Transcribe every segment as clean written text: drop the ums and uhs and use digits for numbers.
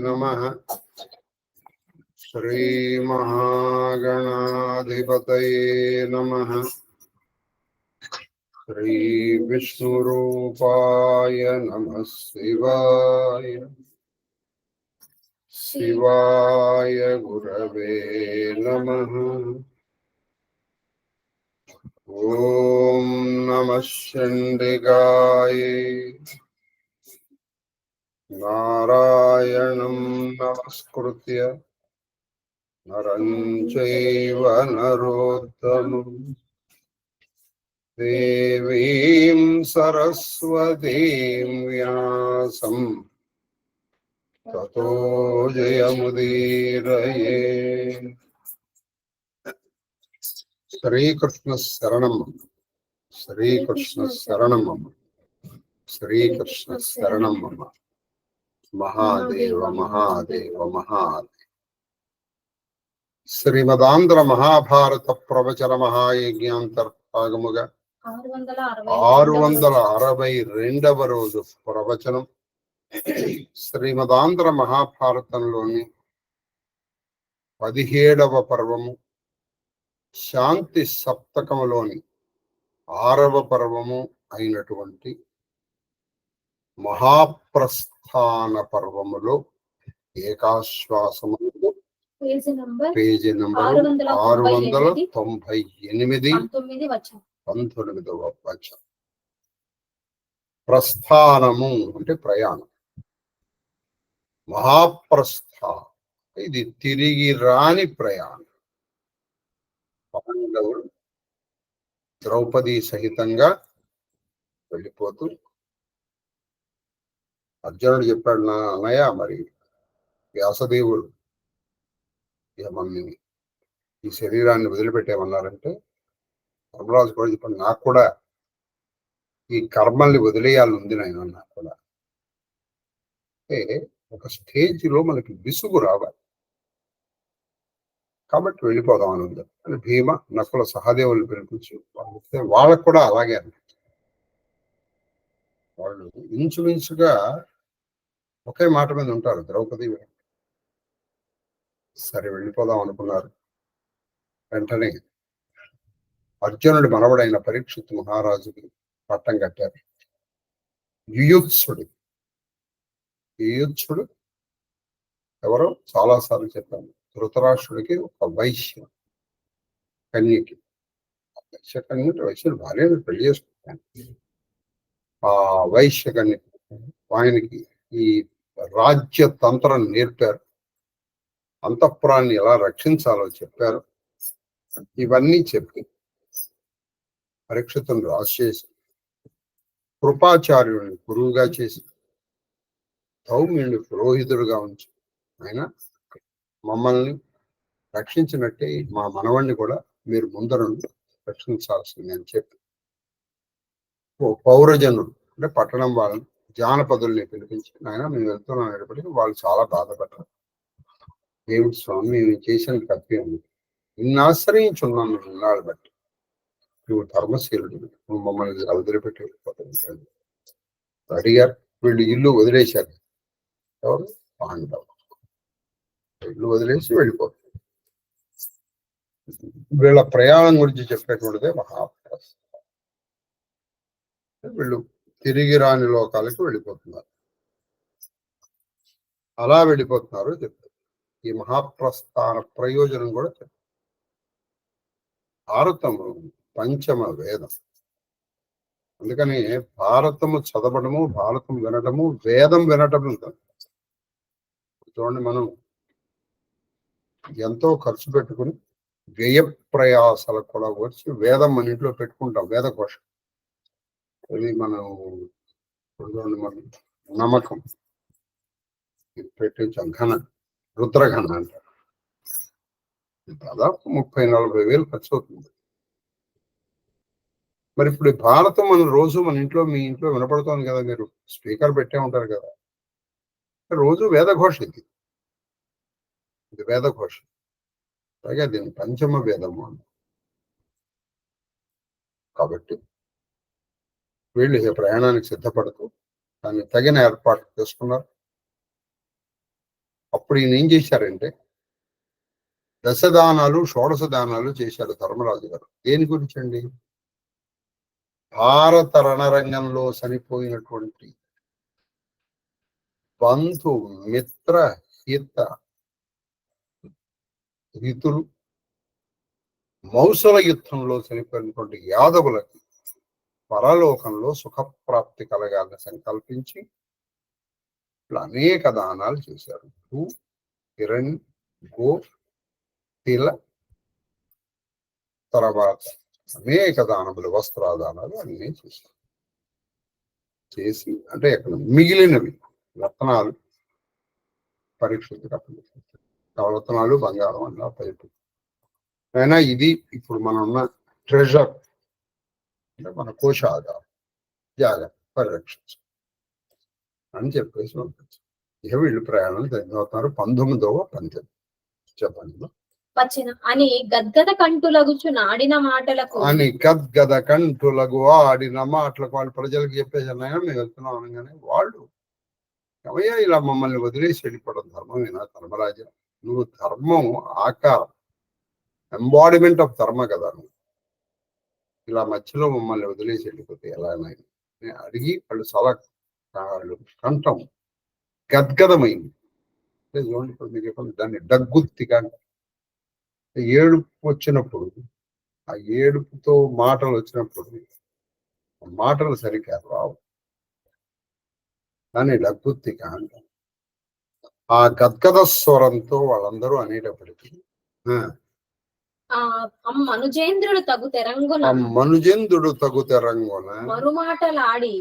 నమః. శ్రీ మహాగణాధిపతయే నమః. శ్రీ విష్ణురూపాయ నమః శివాయ. శివాయ గురవే నమః. ఓం నమః చండికాయ. నారాయణం నమస్కృత్య నరం చైవ నరోత్తమం దేవీం సరస్వతీం వ్యాసం తతో జయముదీరయే. శ్రీకృష్ణ శరణం. శ్రీకృష్ణ శరణం. శ్రీకృష్ణ శరణం. మహాదేవ మహాదేవ మహాదేవ. శ్రీమదాంధ్ర మహాభారత ప్రవచన మహాయజ్ఞాంతర్భాగముగా 662వ రోజు ప్రవచనం. శ్రీమదాంధ్ర మహాభారతంలోని 17వ పర్వము, శాంతి సప్తకములోని 6వ పర్వము అయినటువంటి మహాప్రస్థాన పర్వములో ఏకాశ్వాసము పేజీ నంబర్ 698, 19వ వచనం. ప్రస్థానము అంటే ప్రయాణం. మహాప్రస్థానం ఇది తిరిగి రాని ప్రయాణం. పాండవులు ద్రౌపది సహితంగా వెళ్ళిపోతూ అర్జునుడు చెప్పాడు, నా అన్నయ్య, మరి వ్యాసదేవుడు మమ్మల్ని ఈ శరీరాన్ని వదిలిపెట్టేమన్నారంటే, ధర్మరాజు కూడా చెప్పాడు, నాకు కూడా ఈ కర్మల్ని వదిలేయాలని ఉంది నాయన. నాకు కూడా అంటే ఒక స్టేజ్లో మనకి విసుగు రావాలి, కాబట్టి వెళ్ళిపోదాం అని ఉంది అని భీమ నకుల సహదేవులు పిలిపించి వాళ్ళకు కూడా అలాగే అనిపించింది. వాళ్ళు ఇంచుమించుగా ఒకే మాట మీద ఉంటారు. ద్రౌపది సరే వెళ్ళిపోదాం అనుకున్నారు. వెంటనే అర్జునుడి మనవడైన పరీక్షిత్ మహారాజుకి పట్టం కట్టారు. యుయుత్సుడు ఎవరో చాలాసార్లు చెప్పాను. ధృతరాష్ట్రుడికి ఒక వైశ్య కన్యకి, వైశ్యుడు భార్యను పెళ్లి చేసుకుంటాను. ఆ వైశ్య కన్యకి ఆయనకి ఈ రాజ్యతంత్రం నేర్పారు, అంతఃపురాన్ని ఎలా రక్షించాలో చెప్పారు. ఇవన్నీ చెప్పి పరీక్షితుని రాజు చేసి, కృపాచార్యుడిని గురువుగా చేసి, ధౌమ్యుడిని పురోహితుడుగా ఉంచి, ఆయన మమ్మల్ని రక్షించినట్టే మా మనవణ్ణి కూడా మీరు ముందరుండి రక్షించాల్సింది అని చెప్పి పౌరజనులు అంటే పట్టణం వాళ్ళని, జానపదుల్ని పిలిపించి, ఆయన మేము వెళ్తున్నాం అనేటప్పటికీ వాళ్ళు చాలా బాధపడ్డారు. దేవుడి స్వామి నేను చేసిన తప్పే ఉంది, నిన్ను ఆశ్రయించున్నాను మేము ఇన్నాళ్ళు బట్టి, నువ్వు ధర్మశీలుడు, నువ్వు మమ్మల్ని వదిలిపెట్టి వెళ్ళిపోతాను అడిగారు. వీళ్ళు ఇల్లు వదిలేశారు. ఎవరు? పాండవులు ఇల్లు వదిలేసి వెళ్ళిపోతారు. వీళ్ళ ప్రయాణం గురించి చెప్పేటువంటిదే మహాప్రస్థానం. వీళ్ళు తిరిగి రాని లోకాలకు వెళ్ళిపోతున్నారు. అలా వెళ్ళిపోతున్నారు చెప్తారు. ఈ మహాప్రస్థాన ప్రయోజనం కూడా చెప్తారు. భారతము పంచమ వేదం. అందుకని భారతము చదవడము, భారతం వినటము, వేదం వినటం ఉంటుంది. చూడండి, మనం ఎంతో ఖర్చు పెట్టుకుని వ్యయ ప్రయాసాలకు కూడా వచ్చి వేదం మన ఇంట్లో పెట్టుకుంటాం. వేదకోశం ఇది మనం మన నమ్మకం పెట్టించాం. ఘన రుద్రఘన అంటారు. దాదాపు 30-40 వేలు ఖర్చు అవుతుంది. మరి ఇప్పుడు భారతం మన రోజు మన ఇంట్లో, మీ ఇంట్లో వినపడుతోంది కదా, మీరు స్పీకర్ పెట్టే ఉంటారు కదా, రోజు వేదఘోష. ఇది వేదఘోష. పైగా దీని పంచమ వేదము. కాబట్టి వీళ్ళు ఈ ప్రయాణానికి సిద్ధపడుతూ దాన్ని తగిన ఏర్పాట్లు చేసుకున్నారు. అప్పుడు ఈయన ఏం చేశారంటే దశదానాలు షోడశ దానాలు చేశారు ధర్మరాజు గారు. దేని గురించి అండి? భారత రణరంగంలో చనిపోయినటువంటి బంధు మిత్ర హిత హితులు, మౌసల యుద్ధంలో చనిపోయినటువంటి యాదవులకి పరలోకంలో సుఖప్రాప్తి కలగాలని సంకల్పించి ఇట్లా అనేక దానాలు చేశారు. భూ, హిరణ్, గో, తిల, తర్వాత అనేక దానములు, వస్త్రాదానాలు అన్నీ చేశారు. చేసి అంటే అక్కడ మిగిలినవి రత్నాలు పరీక్షకు రత్నాలు, బంగారం అన్న పైపు అయినా ఇది ఇప్పుడు మనం ఉన్న ట్రెజర్ అంటే మన కోశాగారం, జాగ్రత్త పరిరక్షించు అని చెప్పేసి ఉంటుంది. ఇక వీళ్ళు ప్రయాణం అవుతున్నారు. 19వ పంతెం చెప్పండి. అని గద్గద కంటులగుచు నాడిన మాటలకు ఆడిన మాటలకు వాళ్ళు ప్రజలకు చెప్పేసి అన్నాయా మేము వెళ్తున్నాం అనగానే వాళ్ళు ఏమయ్యా ఇలా మమ్మల్ని వదిలేసి వెళ్ళిపోవడం ధర్మమేనా ధర్మరాజా? నువ్వు ధర్మం ఆకారం, ఎంబాడిమెంట్ ఆఫ్ ధర్మ కదా, నువ్వు ఇలా మధ్యలో మమ్మల్ని వదిలేసి వెళ్ళిపోతే ఎలా అని అడిగి వాళ్ళు చాలా కంఠం గద్గదమైంది. దాన్ని డగ్గుత్తిగా ఏడుపు వచ్చినప్పుడు, ఆ ఏడుపుతో మాటలు వచ్చినప్పుడు మాటలు సరిగ్గా రావు, దాన్ని డగ్గుత్తిగా అంటారు. ఆ గద్గద స్వరంతో వాళ్ళందరూ అనేటప్పటికీ మనుజేంద్రుడు తగు తెరంగున మరుమాటలాడి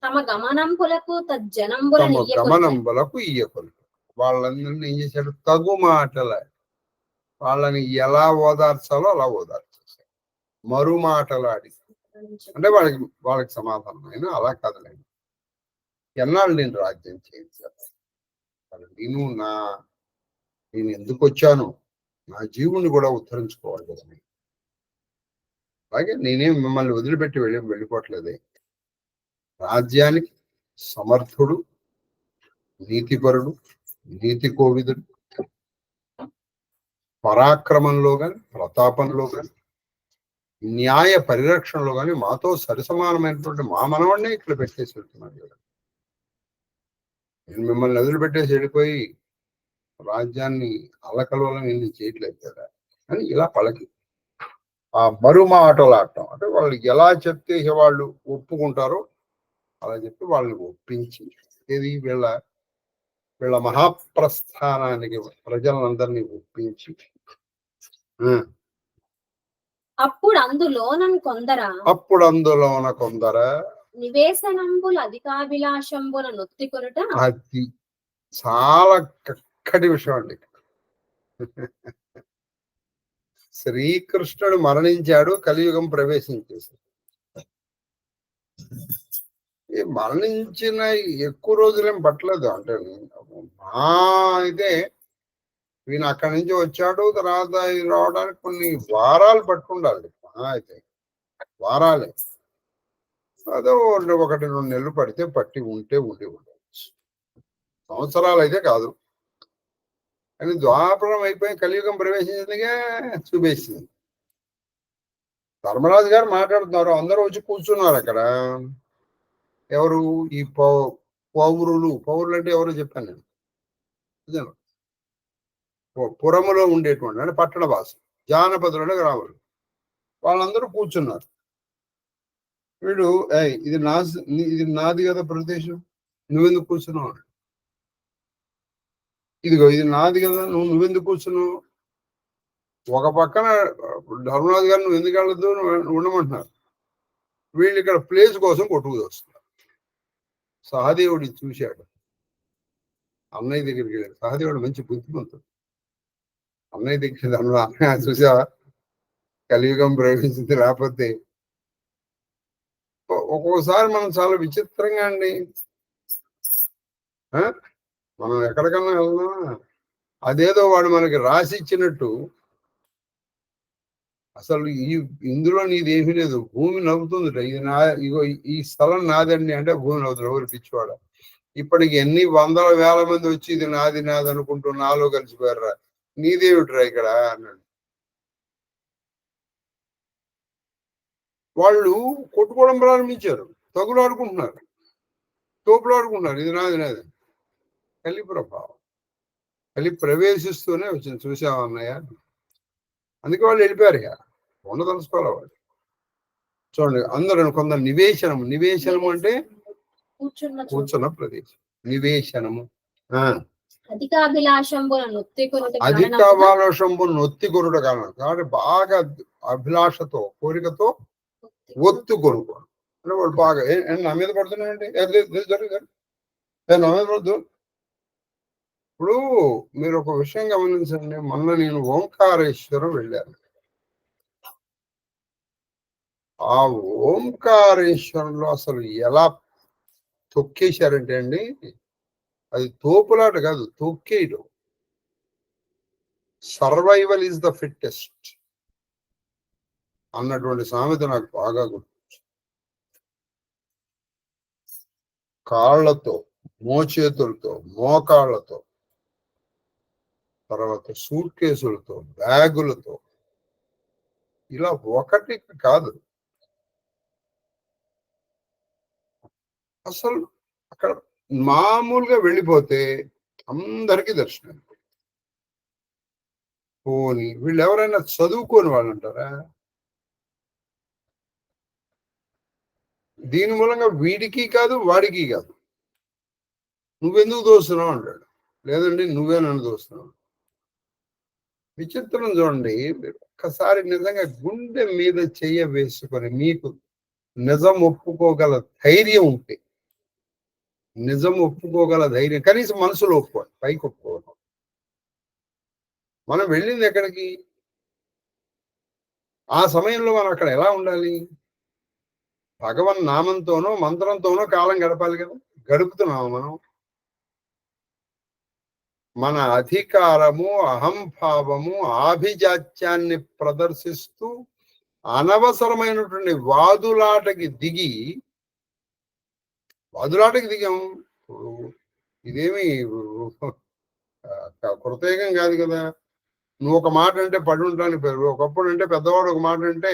తమ గమనంబులకు ఇయ్యకొలు. వాళ్ళందరినీ ఏం చేశాడు? తగు మాటలాడి వాళ్ళని ఎలా ఓదార్చాలో అలా ఓదార్చేశాడు. మరుమాటలాడి అంటే వాళ్ళకి సమాధానం అయినా అలా కదలేండి. ఎన్నాళ్ళు నేను రాజ్యం చేయించాను, నేను ఎందుకు వచ్చాను, నా జీవుని కూడా ఉద్ధరించుకోవాలి కదా. అలాగే నేనేం మిమ్మల్ని వదిలిపెట్టి వెళ్ళిపోవట్లేదే. రాజ్యానికి సమర్థుడు, నీతిపరుడు, నీతి కోవిదుడు, పరాక్రమంలో గాని, ప్రతాపంలో గాని, న్యాయ పరిరక్షణలో గాని మాతో సరిసమానమైనటువంటి మా మనవాడినే ఇక్కడ పెట్టేసి వెళ్తున్నాడు కదా. నేను మిమ్మల్ని వదిలిపెట్టేసి వెళ్ళిపోయి రాజ్యాన్ని అల్లకల్లోలం ఏం చేయట్లేదు కదా అని ఇలా పలకి ఆ మరుమాటలాడటం అంటే వాళ్ళు ఎలా చెప్తే వాళ్ళు ఒప్పుకుంటారో అలా చెప్పి వాళ్ళని ఒప్పించి ఇది వీళ్ళ మహాప్రస్థానానికి ప్రజలందరినీ ఒప్పించి అప్పుడు అందులోన కొందర నివేశనంబుల అధికాభిలాషంబుల నొత్తికొనుట. అది చాలా చక్కటి విషయం అండి. శ్రీకృష్ణుడు మరణించాడు, కలియుగం ప్రవేశించేసి మరణించిన ఎక్కువ రోజులేం పట్టలేదు. అంటే అయితే ఈయన అక్కడి నుంచి వచ్చాడు, తర్వాత రావడానికి కొన్ని వారాలు పట్టుండాలి. అయితే వారాలే, అదో 1-2 నెలలు పడితే ఉండి ఉండవచ్చు. సంవత్సరాలు అయితే కాదు. కానీ ద్వాపరం అయిపోయి కలియుగం ప్రవేశించిందిగా చూపేసింది. ధర్మరాజు గారు మాట్లాడుతున్నారు, అందరూ వచ్చి కూర్చున్నారు అక్కడ. ఎవరు? ఈ పౌరులు అంటే ఎవరో చెప్పాను నేను. పురములో ఉండేటువంటి అంటే పట్టణ వాసు, జానపదులు అంటే గ్రాములు, వాళ్ళందరూ కూర్చున్నారు. వీడు ఇది నాది కదా ప్రదేశం, నువ్వెందుకు కూర్చున్నావు? ఇదిగో ఇది నాది కదా, నువ్వెందుకు కూర్చున్నావు? ఒక పక్కన ధర్మరాజు గారు నువ్వు ఎందుకు వెళ్ళదు, నువ్వు ఉండమంటున్నారు. వీళ్ళు ఇక్కడ ప్లేస్ కోసం కొట్టుకు వస్తున్నారు. సహదేవుడి చూశాడు, అన్నయ్య దగ్గరికి వెళ్ళాడు. సహదేవుడు మంచి బుద్ధిమంతుడు. అన్నయ్య దగ్గర అన్నయ్య చూసా కలియుగం ప్రవేశించింది, లేకపోతే ఒక్కోసారి మనం చాలా విచిత్రంగా అండి, మనం ఎక్కడికన్నా వెళ్దాం అదేదో వాడు మనకి రాసి ఇచ్చినట్టు, అసలు ఇందులో నీదేమీ లేదు, భూమి నవ్వుతుంది. ఇది ఇగో ఈ స్థలం నాదండి అంటే భూమి నవ్వుతుంది. ఎవరు పిచ్చివాడ? ఇప్పటికి ఎన్ని వందల వేల మంది వచ్చి ఇది నాది నాది అనుకుంటూ నాలో కలిసిపోయారా, నీదేమిట్రా ఇక్కడ అన్నాడు. వాళ్ళు కొట్టుకోవడం ప్రారంభించారు, తగులాడుకుంటున్నారు, తోపులాడుకుంటున్నారు, ఇది నాది నాది. కలి ప్రభావం, కలి ప్రవేశిస్తూనే వచ్చింది. చూసావా అన్నయ్య, అందుకే వాళ్ళు వెళ్ళిపోయారు. ఇక ఉండదలుచుకోవాలి వాళ్ళు. చూడండి అందరూ కొందరు నివేశనము, నివేశనము అంటే కూర్చున్న ప్రదేశం, నివేశనము. అధికాభిలాషంబు నొత్తి కొనుట కారణం కాబట్టి బాగా అభిలాషతో, కోరికతో ఒత్తు కొనుక్కోను అంటే వాళ్ళు బాగా నా మీద పడుతున్నాయండి, నా మీద పడుతు. ఇప్పుడు మీరు ఒక విషయం గమనించండి, మొన్న నేను ఓంకారేశ్వరం వెళ్ళాను. ఆ ఓంకారేశ్వరంలో అసలు ఎలా తొక్కేశారంటే అండి, అది తోపులాట కాదు, తొక్కేయడం. సర్వైవల్ ఈజ్ ద ఫిట్టెస్ట్ అన్నటువంటి సామెత నాకు బాగా గుర్తు. కాళ్లతో, మోచేతులతో, మోకాళ్లతో, తర్వాత సూట్ కేసులతో, బ్యాగులతో, ఇలా ఒకటి కాదు. అసలు అక్కడ మామూలుగా వెళ్ళిపోతే అందరికీ దర్శనం. పోని వీళ్ళు ఎవరైనా చదువుకోని వాళ్ళు అంటారా? దీని మూలంగా వీడికి కాదు, వాడికి కాదు. నువ్వెందుకు దోస్తున్నావు అంటాడు, లేదండి నువ్వే నన్ను దోస్తున్నావు. విచిత్రం చూడండి. ఒక్కసారి నిజంగా గుండె మీద చెయ్య వేసుకొని మీకు నిజం ఒప్పుకోగల ధైర్యం ఉంటే, నిజం ఒప్పుకోగల ధైర్యం కనీసం మనసులో ఒప్పుకోవాలి, పైకి ఒప్పుకోవాలి. మనం వెళ్ళింది ఎక్కడికి? ఆ సమయంలో మనం అక్కడ ఎలా ఉండాలి? భగవన్ నామంతోనో మంత్రంతోనో కాలం గడపాలి కదా. గడుపుతున్నాము మనం. మన అధికారము, అహంభావము, ఆభిజాత్యాన్ని ప్రదర్శిస్తూ అనవసరమైనటువంటి వాదులాటకి దిగాం. ఇదేమి కృతయుగం కాదు కదా. నువ్వు ఒక మాట అంటే పడి ఉంటానికి పేరు. ఒకప్పుడు అంటే పెద్దవాడు ఒక మాట అంటే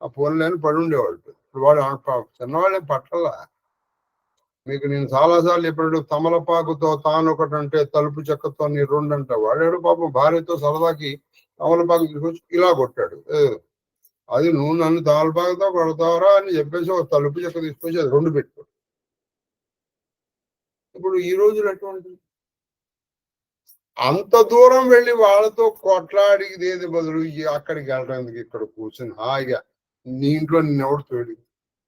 ఆ పోన్లేని పడి ఉండేవాడు. ఇప్పుడు వాడు చిన్నవాళ్ళే పట్టలా. మీకు నేను చాలాసార్లు ఎప్పుడు తమలపాకుతో తాను ఒకటి అంటే తలుపు చెక్కతో నీ రెండు అంట. వాడాడు పాపం భార్యతో సరదాకి తమలపాకు తీసుకొచ్చి ఇలా కొట్టాడు. అది నువ్వు నన్ను తమలపాకుతో కొడతావరా అని చెప్పేసి ఒక తలుపు చెక్క తీసుకొచ్చి అది రెండు పెట్టుకోడు. ఇప్పుడు ఈ రోజులు ఎటువంటి అంత దూరం వెళ్ళి వాళ్ళతో కొట్లాడిదేది బదులు అక్కడికి వెళ్ళడానికి ఇక్కడ కూర్చొని హాయిగా నీ ఇంట్లో నిన్నెవడు తోడి.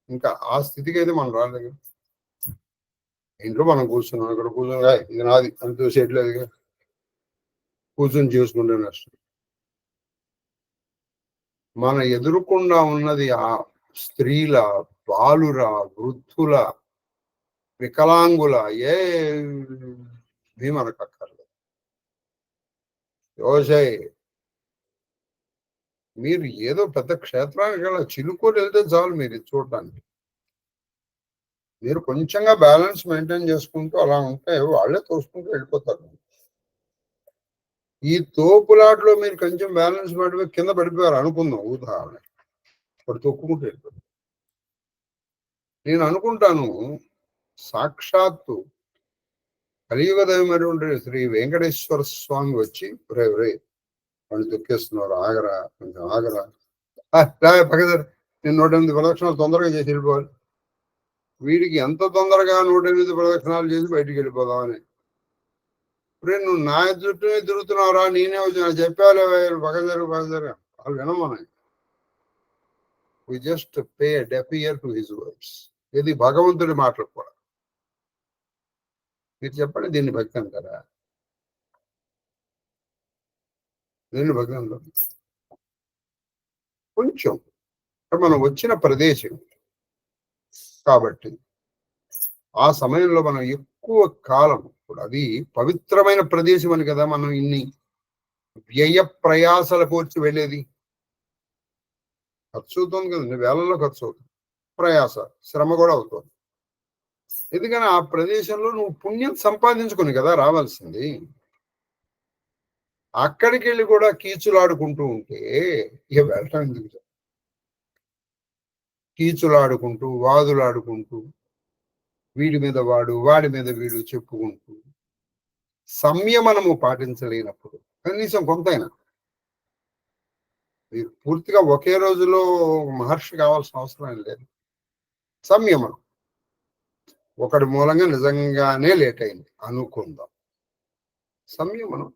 ఇంకా ఆ స్థితికి అయితే మనం రాలేదు. ఇంట్లో మనం కూర్చున్నాం, ఇక్కడ కూర్చొని ఇది నాది అని చూసేట్లేదు, కూర్చొని చేసుకుంటే నష్టం. మన ఎదురుకుండా ఉన్నది ఆ స్త్రీల, బాలుర, వృద్ధుల, వికలాంగుల ఏమీ మనకు అక్కర్లేదు. యోజయ్ మీరు ఏదో పెద్ద క్షేత్రానికి వెళ్ళ చిలుకొని వెళ్తే చాలు మీరు చూడటానికి. మీరు కొంచెంగా బ్యాలెన్స్ మెయింటైన్ చేసుకుంటూ అలా ఉంటే వాళ్ళే తోసుకుంటూ వెళ్ళిపోతారు. ఈ తోపులాట్లో మీరు కొంచెం బ్యాలెన్స్ పడిపోయి కింద పడిపోయారు అనుకుందాం, ఉదాహరణ ఇప్పుడు తొక్కుకుంటూ వెళ్ళిపోతారు. నేను అనుకుంటాను సాక్షాత్తు కలియుగ దైవమైనటువంటి శ్రీ వెంకటేశ్వర స్వామి వచ్చి రే వాళ్ళు తొక్కేస్తున్నారు, ఆగరా, కొంచెం ఆగరా, పక్కదారు, నేను 108 ప్రదక్షిణాలు తొందరగా చేసి వెళ్ళిపోవాలి. వీడికి ఎంత తొందరగా 108 ప్రదక్షిణాలు చేసి బయటికి వెళ్ళిపోదామని. ఇప్పుడు నువ్వు నా చుట్టూనే తిరుగుతున్నావురా, నేనే వచ్చి చెప్పాలి పక్కదారు వాళ్ళు వినమని. We just pay deaf ear to his words. ఇది భగవంతుడి మాటలు కూడా. మీరు చెప్పండి, దీన్ని భక్తి అంటారా? దీన్ని భక్తి అంటారు. కొంచెం మనం వచ్చిన ప్రదేశం కాబట్టి ఆ సమయంలో మనం ఎక్కువ కాలం, ఇప్పుడు అది పవిత్రమైన ప్రదేశం అని కదా మనం ఇన్ని వ్యయ ప్రయాసల కోర్చి వెళ్ళేది. ఖర్చు అవుతుంది కదండి, వేలల్లో ఖర్చు అవుతుంది, ప్రయాస శ్రమ కూడా అవుతుంది. ఎందుకని ఆ ప్రదేశంలో నువ్వు పుణ్యం సంపాదించుకుని కదా రావాల్సింది. అక్కడికి వెళ్ళి కూడా కీచులాడుకుంటూ ఉంటే ఇక వెళ్ళటం ఎందుకు? కీచులాడుకుంటూ వాదులాడుకుంటూ వీడి మీద వాడు వాడి మీద వీడు చెప్పుకుంటూ సంయమనము పాటించలేనప్పుడు కనీసం కొంతైనా మీరు పూర్తిగా ఒకే రోజులో మహర్షి కావాల్సిన అవసరం ఏం లేదు. సంయమనం ఒకటి మూలంగా నిజంగానే లేట్ అయింది అనుకుందాం, సంయమనం.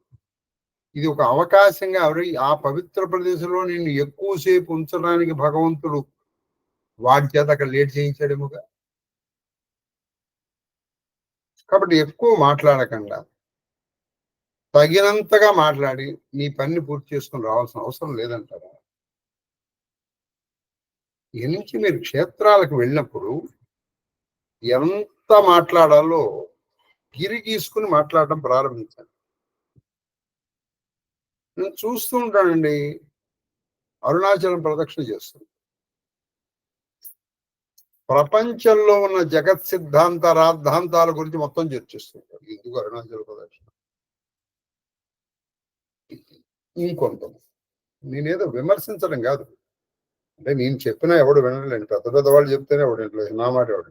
ఇది ఒక అవకాశంగా ఆ పవిత్ర ప్రదేశంలో నిన్ను ఎక్కువసేపు ఉంచడానికి భగవంతుడు వాడి చేత అక్కడ లేట్ చేయించాడేమోగా. కాబట్టి ఎక్కువ మాట్లాడకుండా తగినంతగా మాట్లాడి నీ పని పూర్తి చేసుకుని రావాల్సిన అవసరం లేదంటారా? ఈ నుంచి మీరు క్షేత్రాలకు వెళ్ళినప్పుడు ఎంత మాట్లాడాలో గిరి గీసుకుని మాట్లాడటం ప్రారంభించండి. నేను చూస్తూ ఉంటానండి, అరుణాచలం ప్రదక్షిణ చేస్తుంది, ప్రపంచంలో ఉన్న జగత్ సిద్ధాంత రాద్ధాంతాల గురించి మొత్తం చర్చిస్తుంటారు. ఎందుకు అరుణాచల ప్రదక్షిణ? ఇంకొంత నేనేదో విమర్శించడం కాదు, అంటే నేను చెప్పినా ఎవడు వినలేండి, పెద్ద పెద్ద వాళ్ళు చెప్తేనే ఎవడు వినలేదు, నా మాట ఎవడు.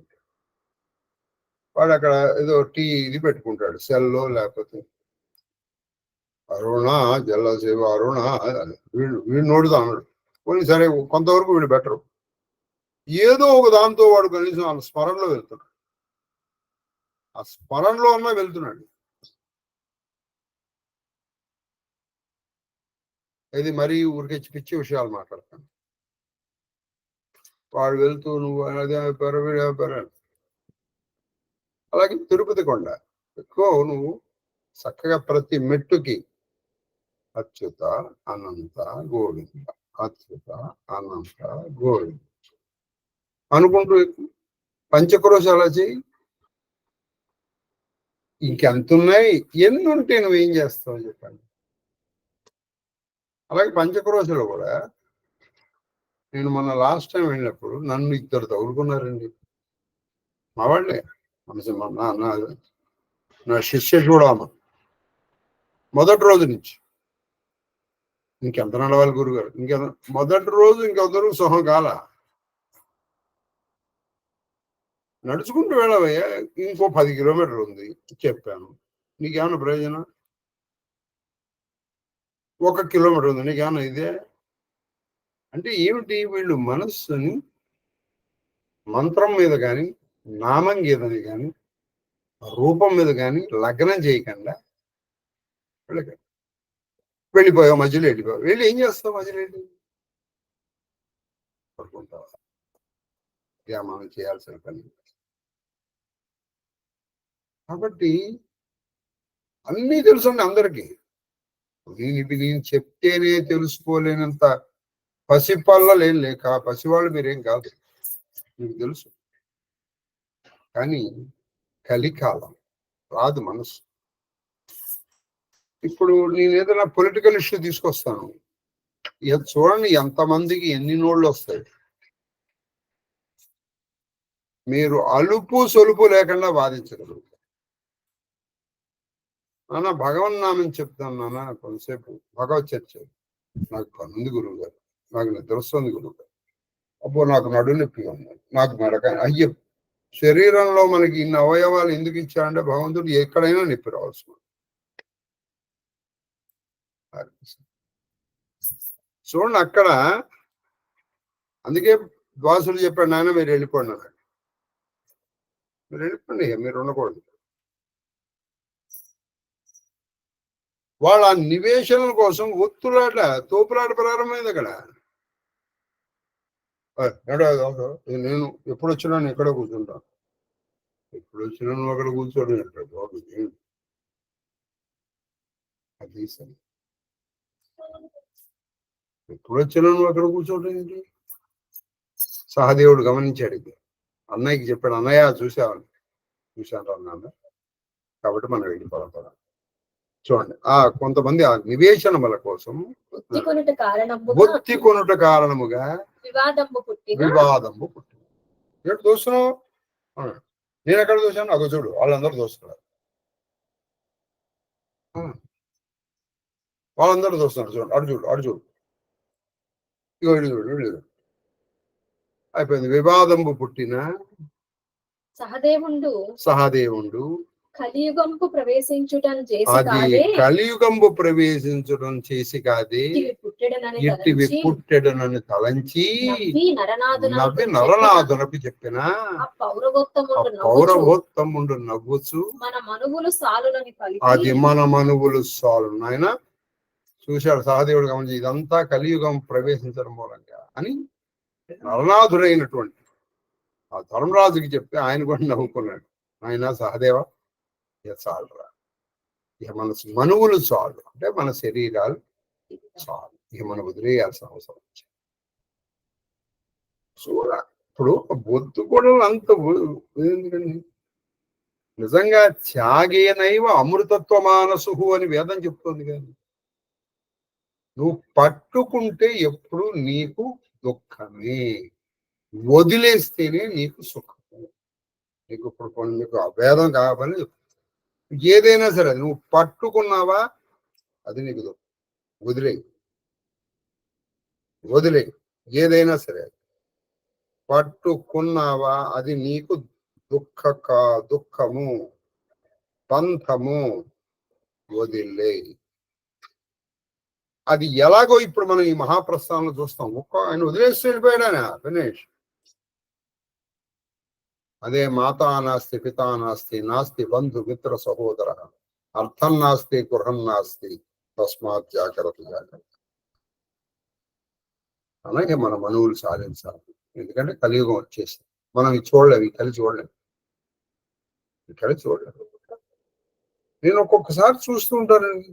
వాడు అక్కడ ఏదో ఇది పెట్టుకుంటాడు సెల్లో, లేకపోతే అరుణ జలసేవ అరుణ, వీడు నోడుతా అన్నాడు. కొన్ని సరే కొంతవరకు వీడు బెటరు, ఏదో ఒక దాంతో వాడు కనీసం ఆ స్మరణలో వెళ్తున్నాడు, ఆ స్మరణలో అన్నా వెళ్తున్నాడు. ఇది మరీ ఊరికే పిచ్చి విషయాలు మాట్లాడతాను. వాడు వెళ్తూ నువ్వు అదే అలాగే తిరుపతి కొండ ఎక్కువ నువ్వు చక్కగా ప్రతి మెట్టుకి అచ్యుత అనంత గోవింద, అచ్యుత అనంత గోవింద అనుకుంటూ పంచక్రోశ అలా చేయి. ఇంకెంతున్నాయి, ఎన్ని ఉంటే నువ్వేం చేస్తావు చెప్పండి. అలాగే పంచక్రోశలో కూడా నేను మొన్న లాస్ట్ టైం వెళ్ళినప్పుడు నన్ను ఇద్దరు తగులుకున్నారండి, మా వాళ్ళే, మనసు నా శిష్య చూడమ్మ. మొదటి రోజు నుంచి ఇంకెంత నడవాలి గురుగారు, మొదటి రోజు ఇంకెవరు సొహం కాల, నడుచుకుంటూ వెళ్ళవయ్యా, ఇంకో 10 కిలోమీటర్లు ఉంది చెప్పాను, నీకేమన్నా ప్రయోజనం? 1 కిలోమీటర్ ఉంది, నీకేమన్నా ఇదే? అంటే ఏమిటి, వీళ్ళు మనస్సుని మంత్రం మీద కానీ నామం గీదని కానీ రూపం మీద కానీ లగ్నం చేయకుండా వెళ్ళిపోయావు, మధ్యలో వెళ్ళిపోయావు, వెళ్ళి ఏం చేస్తావు? మధ్యలో వెళ్ళి పడుకుంటావా? ఇక మనం చేయాల్సిన పని. కాబట్టి అన్నీ తెలుసండి అందరికీ. నేను చెప్తేనే తెలుసుకోలేనంత పసిపల్ల లేక పసివాళ్ళు మీరేం కాదు, మీకు తెలుసు. కానీ కలికాలం రాదు మనసు. ఇప్పుడు నేను ఏదైనా పొలిటికల్ ఇష్యూ తీసుకొస్తాను, చూడండి ఎంతమందికి ఎన్ని నోళ్ళు వస్తాయి. మీరు అలుపు సొలుపు లేకుండా వాదించగలరు. నాన్న భగవన్నామం చెప్తాను నాన్న, కొంతసేపు భగవత్ చర్చ, నాకు పనుంది గురువు గారు, నాకు నిద్ర వస్తుంది గురువు గారు, అబ్బో నాకు నడు నొప్పిగా ఉంది, నాకు మెడకాయ. అయ్యో, శరీరంలో మనకి ఇన్ని అవయవాలు ఎందుకు ఇచ్చాడంటే భగవంతుడు ఎక్కడైనా నొప్పి రావాల్సి. చూడండి అక్కడ, అందుకే ద్వాసుడు చెప్పాడు, నాయన మీరు వెళ్ళిపోండి అన్నాడు. మీరు వెళ్ళిపోండి, మీరు ఉండకూడదు. వాళ్ళ నివేశనం కోసం ఒత్తులాట తోపులాట ప్రారంభమైంది అక్కడ. నేను ఎప్పుడు వచ్చినా నేను ఎక్కడ కూర్చుంటాను, ఎప్పుడు వచ్చినా నువ్వు అక్కడ కూర్చోని అంటాడు. అది సరే, ఎప్పుడు వచ్చినా నువ్వు అక్కడ కూర్చోవడం ఏంటి? సహదేవుడు గమనించాడు, ఇది అన్నయ్యకి చెప్పాడు, అన్నయ్య చూసాను అన్నాను, కాబట్టి మనం వెళ్ళిపోతాం. చూడండి కొంతమంది ఆ నివేశనముల కోసం బొత్తి కొనుట కారణముగా వివాదము పుట్టిన. ఏడు చూస్తున్నావు, నేను ఎక్కడ చూశాను? అగో చూడు, వాళ్ళందరూ చూస్తున్నారు, వాళ్ళందరూ చూస్తున్నారు. చూడండి, అడు చూడు, అడు చూడు, ఇగో ఇడు చూడు, ఇడు చూడు. అయిపోయింది. వివాదంబు పుట్టిన సహదేవుండు కలియుగంపు ప్రవేశించుటను చేసి అది కాదే కలియుగంబు ప్రవేశించడం చేసి కాదే పుట్టెడనని ఇట్టివి తలంచి పుట్టెడనని తలంచి నవ్వి నవ్వి నరనాథునకు చెప్పిన ఆ పౌరవోత్తముండు నవ్వుచు పౌరవోత్తముండు నవ్వుచు మన మనువులు సాలులని అది పలికి మన మనువులు సాలు. ఆయన చూశాడు సహదేవుడు గమనించి, ఇదంతా కలియుగం ప్రవేశించడం మూలంగా అని నరనాథుడైనటువంటి ఆ ధర్మరాజుకి చెప్తే ఆయన కూడా నవ్వుకున్నాడు. ఆయన సహదేవ, ఇక చాలురా, ఇక మన మనువులు చాలు, అంటే మన శరీరాలు చాలు, ఇక మనం వదిలేయాల్సిన అవసరం వచ్చింది. చూడ ఇప్పుడు బొద్దు కూడా అంత ఎందుకండి, నిజంగా త్యాగేనైవ అమృతత్వ మానసుహు అని వేదం చెప్తుంది. కానీ నువ్వు పట్టుకుంటే ఎప్పుడు నీకు దుఃఖమే, వదిలేస్తేనే నీకు సుఖము. నీకు ఇప్పుడు నీకు ఆ వేదం కావాలి, ఏదైనా సరే అది నువ్వు పట్టుకున్నావా అది నీకు దుఃఖం. వదిలే ఏదైనా సరే పట్టుకున్నావా అది నీకు దుఃఖము, పంథము, వదిలే. అది ఎలాగో ఇప్పుడు మనం ఈ మహాప్రస్థానంలో చూస్తాం. ఆయన వదిలేసి వెళ్ళిపోయాడు ఆయన, ఫినిష్. అదే మాతా నాస్తి పితా నాస్తి నాస్తి బంధు మిత్ర సహోదర అర్థం నాస్తి గృహం నాస్తి తస్మాత్ జాగ్రత్త. అలాగే మన మనువులు సాధించాలి. ఎందుకంటే కలియుగం వచ్చేసి మనం ఇది చూడలేము, ఈ కలి చూడలేము, నేను ఒక్కొక్కసారి చూస్తూ ఉంటానండి,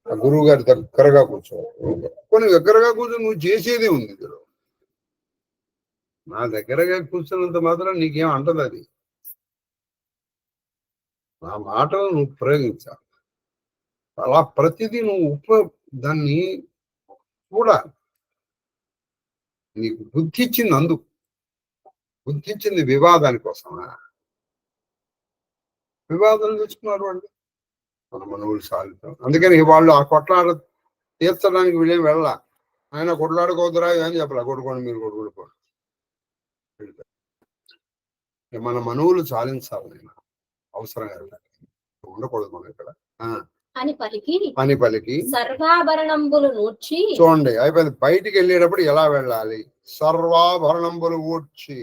ఆ గురువు గారి దగ్గరగా కూర్చోవాలి. కొన్ని దగ్గరగా కూర్చొని నువ్వు చేసేదే ఉంది ఇందులో. నా దగ్గరగా కూర్చున్నంత మాత్రం నీకేం అంటది. అది నా మాటలు నువ్వు ప్రయోగించాలి. అలా ప్రతిదీ నువ్వు దాన్ని చూడాలి. నీకు బుద్ధి ఇచ్చింది అందుకు, బుద్ధి ఇచ్చింది వివాదాని కోసమా? వివాదం తెచ్చుకున్నారు వాళ్ళు, మన మనువులు సాధితం. అందుకని వాళ్ళు ఆ కొట్లాడ తీర్చడానికి వీళ్ళేం వెళ్ళా. ఆయన కొట్లాడుకోదురా అని చెప్పాల, కొట్టుకోండి మీరు కొట్టుకోండి. మన మనువులు సాధించాలి. నేను అవసరంగా ఉండకూడదు మనం ఇక్కడ అని పలికి సర్వాభరణంబులు నూర్చి. చూడండి, అయిపోయింది. బయటికి వెళ్ళేటప్పుడు ఎలా వెళ్ళాలి? సర్వాభరణంబులు ఊడ్చి,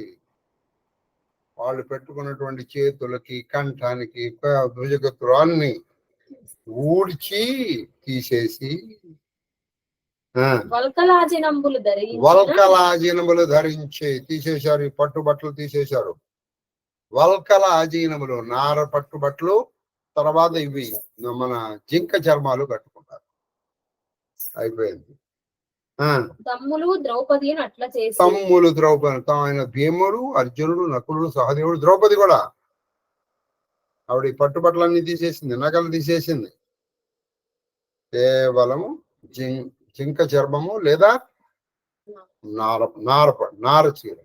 వాళ్ళు పెట్టుకున్నటువంటి చేతులకి కంఠానికి భుజగత్రాన్ని ఊడ్చి తీసేసి వల్కలాజీనములు ధరించి తీసేశారు. ఈ పట్టుబట్టలు తీసేశారు. వల్కల ఆజీనములు, నార పట్టుబట్టలు, తర్వాత ఇవి మన జింక చర్మాలు కట్టుకుంటారు. అయిపోయింది. తమ్ములు ద్రౌపది ఆయన భీముడు, అర్జునుడు, నకులుడు, సహదేవుడు, ద్రౌపది కూడా ఆవిడ ఈ పట్టుబట్టలన్నీ తీసేసింది, నగలు తీసేసింది. కేవలము జింక చర్మము లేదా నార చీర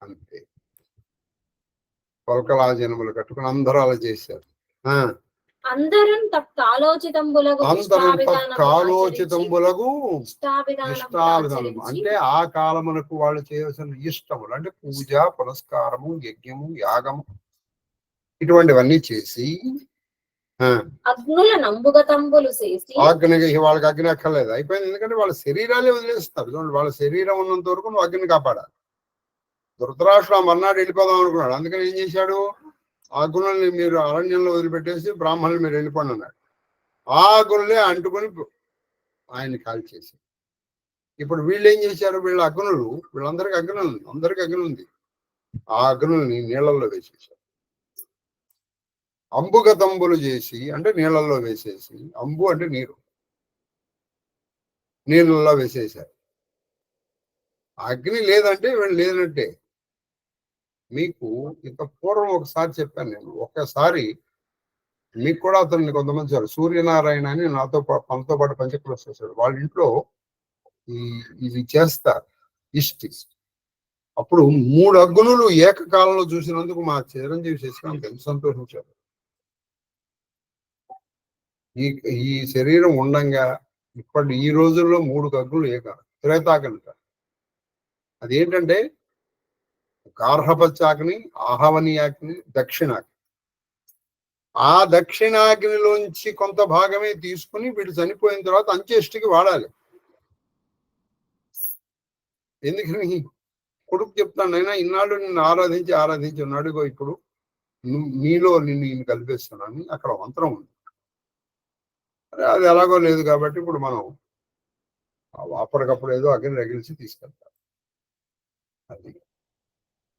అంతే. పలకలాజనములు కట్టుకుని అందరూ అలా చేశారు. అందరం తత్కాలోచితంబులకు ఇష్టావిధానం అంటే ఆ కాలమునకు వాళ్ళు చేయవలసిన ఇష్టములు, అంటే పూజ, పునస్కారము, యజ్ఞము, యాగము, ఇటువంటివన్నీ చేసి అగ్నుల నంబుగతంబులు చేసి. వాళ్ళకి అగ్ని అక్కర్లేదు, అయిపోయింది. ఎందుకంటే వాళ్ళ శరీరాలే వదిలేస్తారు. చూడండి, వాళ్ళ శరీరం ఉన్నంత వరకు నువ్వు అగ్ని కాపాడాలి. ధృతరాష్ట్రుడు మర్నాడు వెళ్ళిపోదాం అనుకున్నాడు. అందుకని ఏం చేశాడు? ఆ గుణాలని మీరు అరణ్యంలో వదిలిపెట్టేసి బ్రాహ్మణులు మీరు వెళ్ళిపోండి అన్నాడు. ఆ గుణలే అంటుకొని ఆయన్ని కాల్చేసి. ఇప్పుడు వీళ్ళు ఏం చేశారు? వీళ్ళ అగ్నులు, వీళ్ళందరికీ అందరికీ అగ్ని ఉంది. ఆ అగ్నుల్ని నీళ్లలో వేసేసారు. అంబుగతంబులు చేసి, అంటే నీళ్లలో వేసేసి, అంబు అంటే నీరు, నీళ్ళల్లో వేసేసారు. అగ్ని లేదంటే వీళ్ళు లేదంటే. మీకు ఇంత పూర్వం ఒకసారి చెప్పాను నేను. ఒకసారి మీకు కూడా అతన్ని కొంతమంది సార్ సూర్యనారాయణ అని మనతో పాటు పంచకులు వస్తారు. వాళ్ళ ఇంట్లో ఇది చేస్తారు, ఇష్టి. అప్పుడు 3 అగ్నులు ఏకకాలంలో చూసినందుకు మా చిరంజీవి శశికాంత్ ఎంత సంతోషించారు. ఈ ఈ శరీరం ఉండంగా ఈ రోజుల్లో 3 అగ్నులు త్రేతాగ్ని. అదేంటంటే గార్హపత్యాగ్ని, ఆహవనీయాగ్ని, దక్షిణాగ్ని. ఆ దక్షిణాగ్నిలోంచి కొంత భాగమే తీసుకుని వీడు చనిపోయిన తర్వాత అంత్యేష్టికి వాడాలి. ఎందుకని కొడుకు చెప్తాను, అయినా ఇన్నాళ్ళు నిన్ను ఆరాధించి ఉన్నాడుగో ఇప్పుడు నీలో నిన్ను కల్పిస్తున్నాను. అక్కడ మంత్రం ఉంది. అది ఎలాగో లేదు కాబట్టి ఇప్పుడు మనం అప్పటికప్పుడు ఏదో అగ్ని రగిల్చి తీసుకెళ్తాం. అది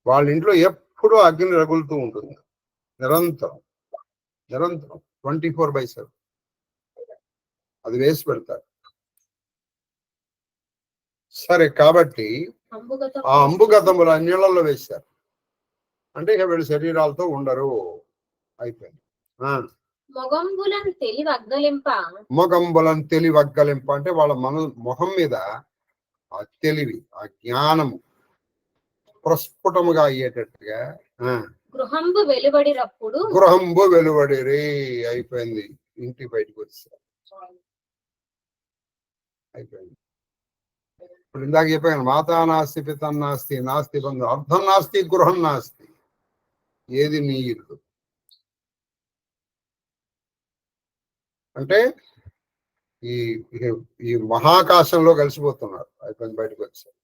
వాళ్ళ ఇంట్లో ఎప్పుడూ అగ్ని రగులుతూ ఉంటుంది, నిరంతరం 24/7 అది వేసి పెడతారు. సరే, కాబట్టి ఆ అంబుగతముల నీళ్ళల్లో వేశారు. అంటే ఇక వీళ్ళు శరీరాలతో ఉండరు, అయిపోయింది. మొగంబులను తెలివగ్గలింప అంటే వాళ్ళ మొహం మీద ఆ తెలివి, ఆ జ్ఞానము ప్రస్ఫుటముగా అయ్యేటట్టుగా గృహంబు వెలువడిరి. అయిపోయింది, ఇంటి బయటకు వచ్చారు. అయిపోయింది. ఇప్పుడు ఇందాక చెప్పాను, మాతా నాస్తి పితం నాస్తి నాస్తి బంధు అర్థం నాస్తి గృహం నాస్తి. ఏది నీ ఇల్లు అంటే ఈ మహాకాశంలో కలిసిపోతున్నారు. అయిపోయింది, బయటకు వచ్చారు.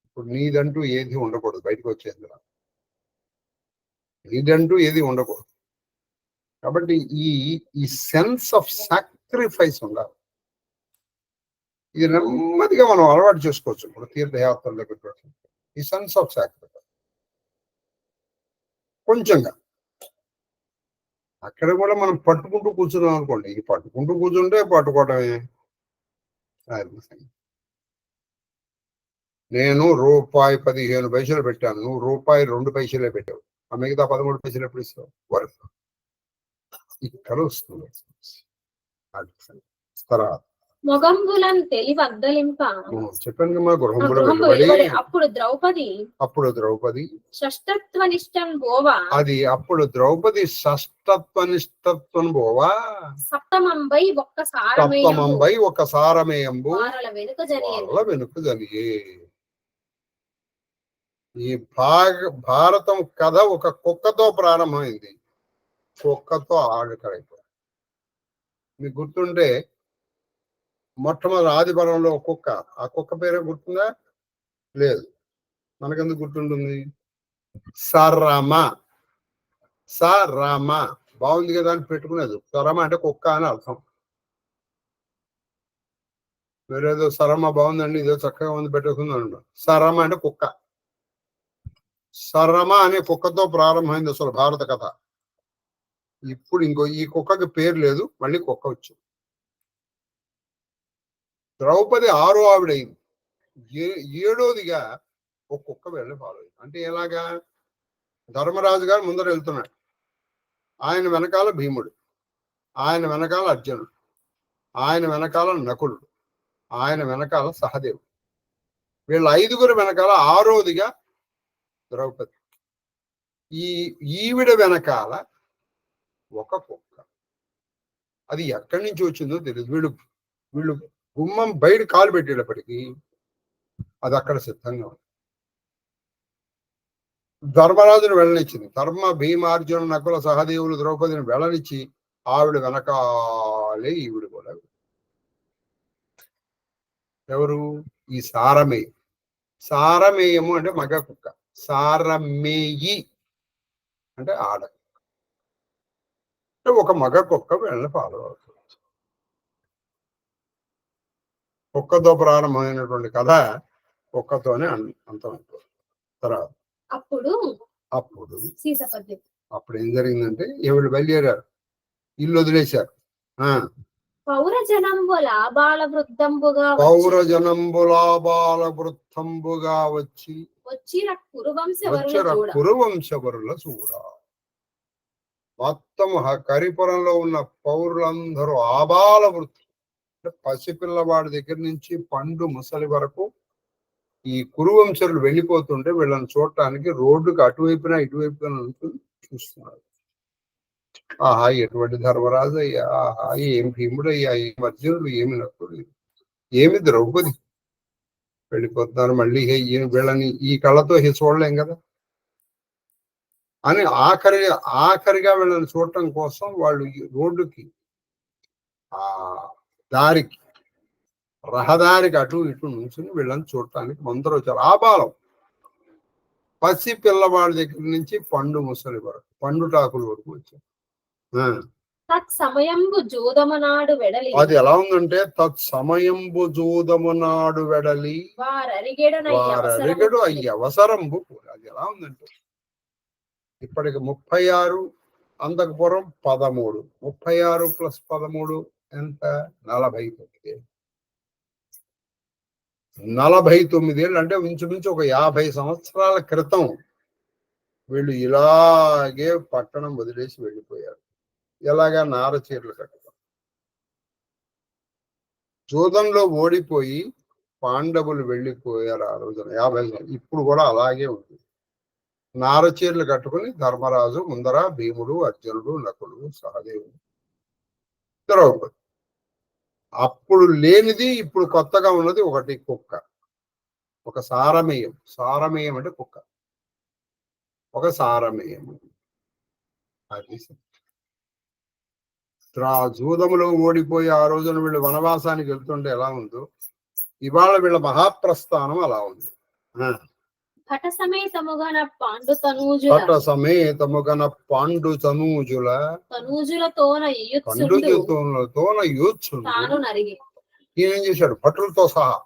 ఇప్పుడు నీదంటూ ఏది ఉండకూడదు. బయటకు వచ్చేది నీదంటూ ఏది ఉండకూడదు. కాబట్టి ఈ సెన్స్ ఆఫ్ సాక్రిఫైస్ ఉండాలి. ఇది నెమ్మదిగా మనం అలవాటు చేసుకోవచ్చు. ఇప్పుడు తీర్థయాత్రల దగ్గర ఈ సెన్స్ ఆఫ్ సాక్రిఫైస్ కొంచెంగా అక్కడ కూడా మనం పట్టుకుంటూ కూర్చున్నాం అనుకోండి. ఈ పట్టుకుంటూ కూర్చుంటే పట్టుకోవటమే. నేను ₹1.15 పెట్టాను, నువ్వు ₹2 పెట్టావు. ఆ మిగతా 13 పైసలు ఎప్పుడు ఇస్తావు? వరకు ఇక్కడ వస్తుంది. చెప్పండి మా గృహంలో అప్పుడు ద్రౌపది అది అప్పుడు ద్రౌపది షష్టత్వనిష్టత్వం బోవా సప్తమంబై ఒక సారమేయంబు వాళ్ళ వెనుక జరిగే. ఈ భారతం కథ ఒక కుక్కతో ప్రారంభమైంది, కుక్కతో ఆగకరైపోయింది. మీకు గుర్తుంటే మొట్టమొదటి ఆదిపర్వంలో ఒక కుక్క, ఆ కుక్క పేరే గుర్తుందా? లేదు. మనకెందుకు గుర్తుంటుంది? సరమ. బాగుంది కదా అని పెట్టుకునేది. సరమ అంటే కుక్క అని అర్థం. వేరేదో సరమ బాగుందండి, ఇదో చక్కగా ఉంది పెట్టుకుంది. సరమ అంటే కుక్క. సరమ అనే కుక్కతో ప్రారంభమైంది అసలు భారత కథ. ఇప్పుడు ఈ కుక్కకి పేరు లేదు, మళ్ళీ కుక్క వచ్చింది. ద్రౌపది 6వ ఆవిడైంది. 7వదిగా ఒక కుక్క వెళ్ళి ఫాలో అయింది. అంటే ఎలాగా? ధర్మరాజు గారు ముందర వెళ్తున్నాడు, ఆయన వెనకాల భీముడు, ఆయన వెనకాల అర్జునుడు, ఆయన వెనకాల నకులుడు, ఆయన వెనకాల సహదేవుడు. వీళ్ళ 5గురు వెనకాల 6వదిగా ద్రౌపది. ఈవిడ వెనకాల ఒక కుక్క. అది ఎక్కడి నుంచి వచ్చిందో తెలియదు. వీళ్ళు గుమ్మం బయట కాలు పెట్టేటప్పటికీ అది అక్కడ సిద్ధంగా ఉంది. ధర్మరాజును వెళ్ళనిచ్చింది. భీమార్జున నకుల సహదేవులు ద్రౌపదిని వెళ్ళనిచ్చి ఆవిడ వెనకాలే ఈవిడ కూడా. ఎవరు? ఈ సారమేయము అంటే మగ కుక్క, సారమేయి అంటే ఆడ. అంటే ఒక మగ కుక్క వెళ్ళని ఫాలో అవుతుంది. కుక్కతో ప్రారంభమైనటువంటి కథ కుక్కతోనే అంతమైపోతుంది. తర్వాత అప్పుడు ఏం జరిగిందంటే, ఎవరు బయలుదేరారు, ఇల్లు వదిలేశారు. పౌరజనంబుల బాలవృద్ధంబుగా వచ్చి కురువంశవరుల చూడ. మొత్తం కరిపురంలో ఉన్న పౌరులందరూ ఆబాల వృద్ధి, పసిపిల్లవాడి దగ్గర నుంచి పండు ముసలి వరకు ఈ కురువంశరులు వెళ్ళిపోతుంటే వీళ్ళని చూడటానికి రోడ్డుకి అటువైపున ఇటువైపున నుంచుని చూస్తున్నారు. ఆహా ఎటువంటి ధర్మరాజు అయ్యా, ఆహా ఏం భీముడయ్యా, ఏం అర్జునుడు, ఏమి నకుడు, ఏమి ద్రౌపది వెళ్ళిపోతున్నారు. మళ్ళీ వీళ్ళని ఈ కళ్ళతో చూడలేం కదా అని ఆఖరిగా వీళ్ళని చూడటం కోసం వాళ్ళు ఈ రోడ్డుకి ఆ దారికి రహదారికి అటు ఇటు నుంచుని వీళ్ళని చూడటానికి ముందర వచ్చారు. ఆబాలం పసి పిల్లవాడి దగ్గర నుంచి పండు ముసలి వరకు, పండుటాకుల వరకు వచ్చారు. తత్సమయంబు జూదమునాడు వెడలి అది ఎలా ఉందంటే తత్సమయంబు జూదమునాడు వెడలి వారరిగెడు అయ్యి అవసరంబు. అది ఎలా ఉందంటే ఇప్పటికి 36, అంతకుపురం 13, 36 + 13 ఎంత? 49. 49 ఏళ్ళు అంటే ఇంచుమించు ఒక 50 సంవత్సరాల క్రితం వీళ్ళు ఇలాగే పట్టణం వదిలేసి వెళ్ళిపోయారు. ఎలాగా? నార చీరలు కట్టుకో. జూదంలో ఓడిపోయి పాండవులు వెళ్ళిపోయారు ఆ రోజున 50. ఇప్పుడు కూడా అలాగే ఉంది. నార చీరలు కట్టుకుని ధర్మరాజు ముందర భీముడు, అర్జునుడు, నకులు, సహదేవుడు, ద్రౌపది. అప్పుడు లేనిది ఇప్పుడు కొత్తగా ఉన్నది ఒకటి, కుక్క. ఒక సారమేయం. సారమేయం అంటే కుక్క. ఒక సారమేయం. అది జూదములో ఓడిపోయి ఆ రోజున వీళ్ళు వనవాసానికి వెళ్తుంటే ఎలా ఉందో ఇవాళ వీళ్ళ మహాప్రస్థానం అలా ఉంది. పట సమేతముగన పాండు తనూజుల తనూజులతోన యూత్సుడు ఈయన చేశాడు భటులతో సహా.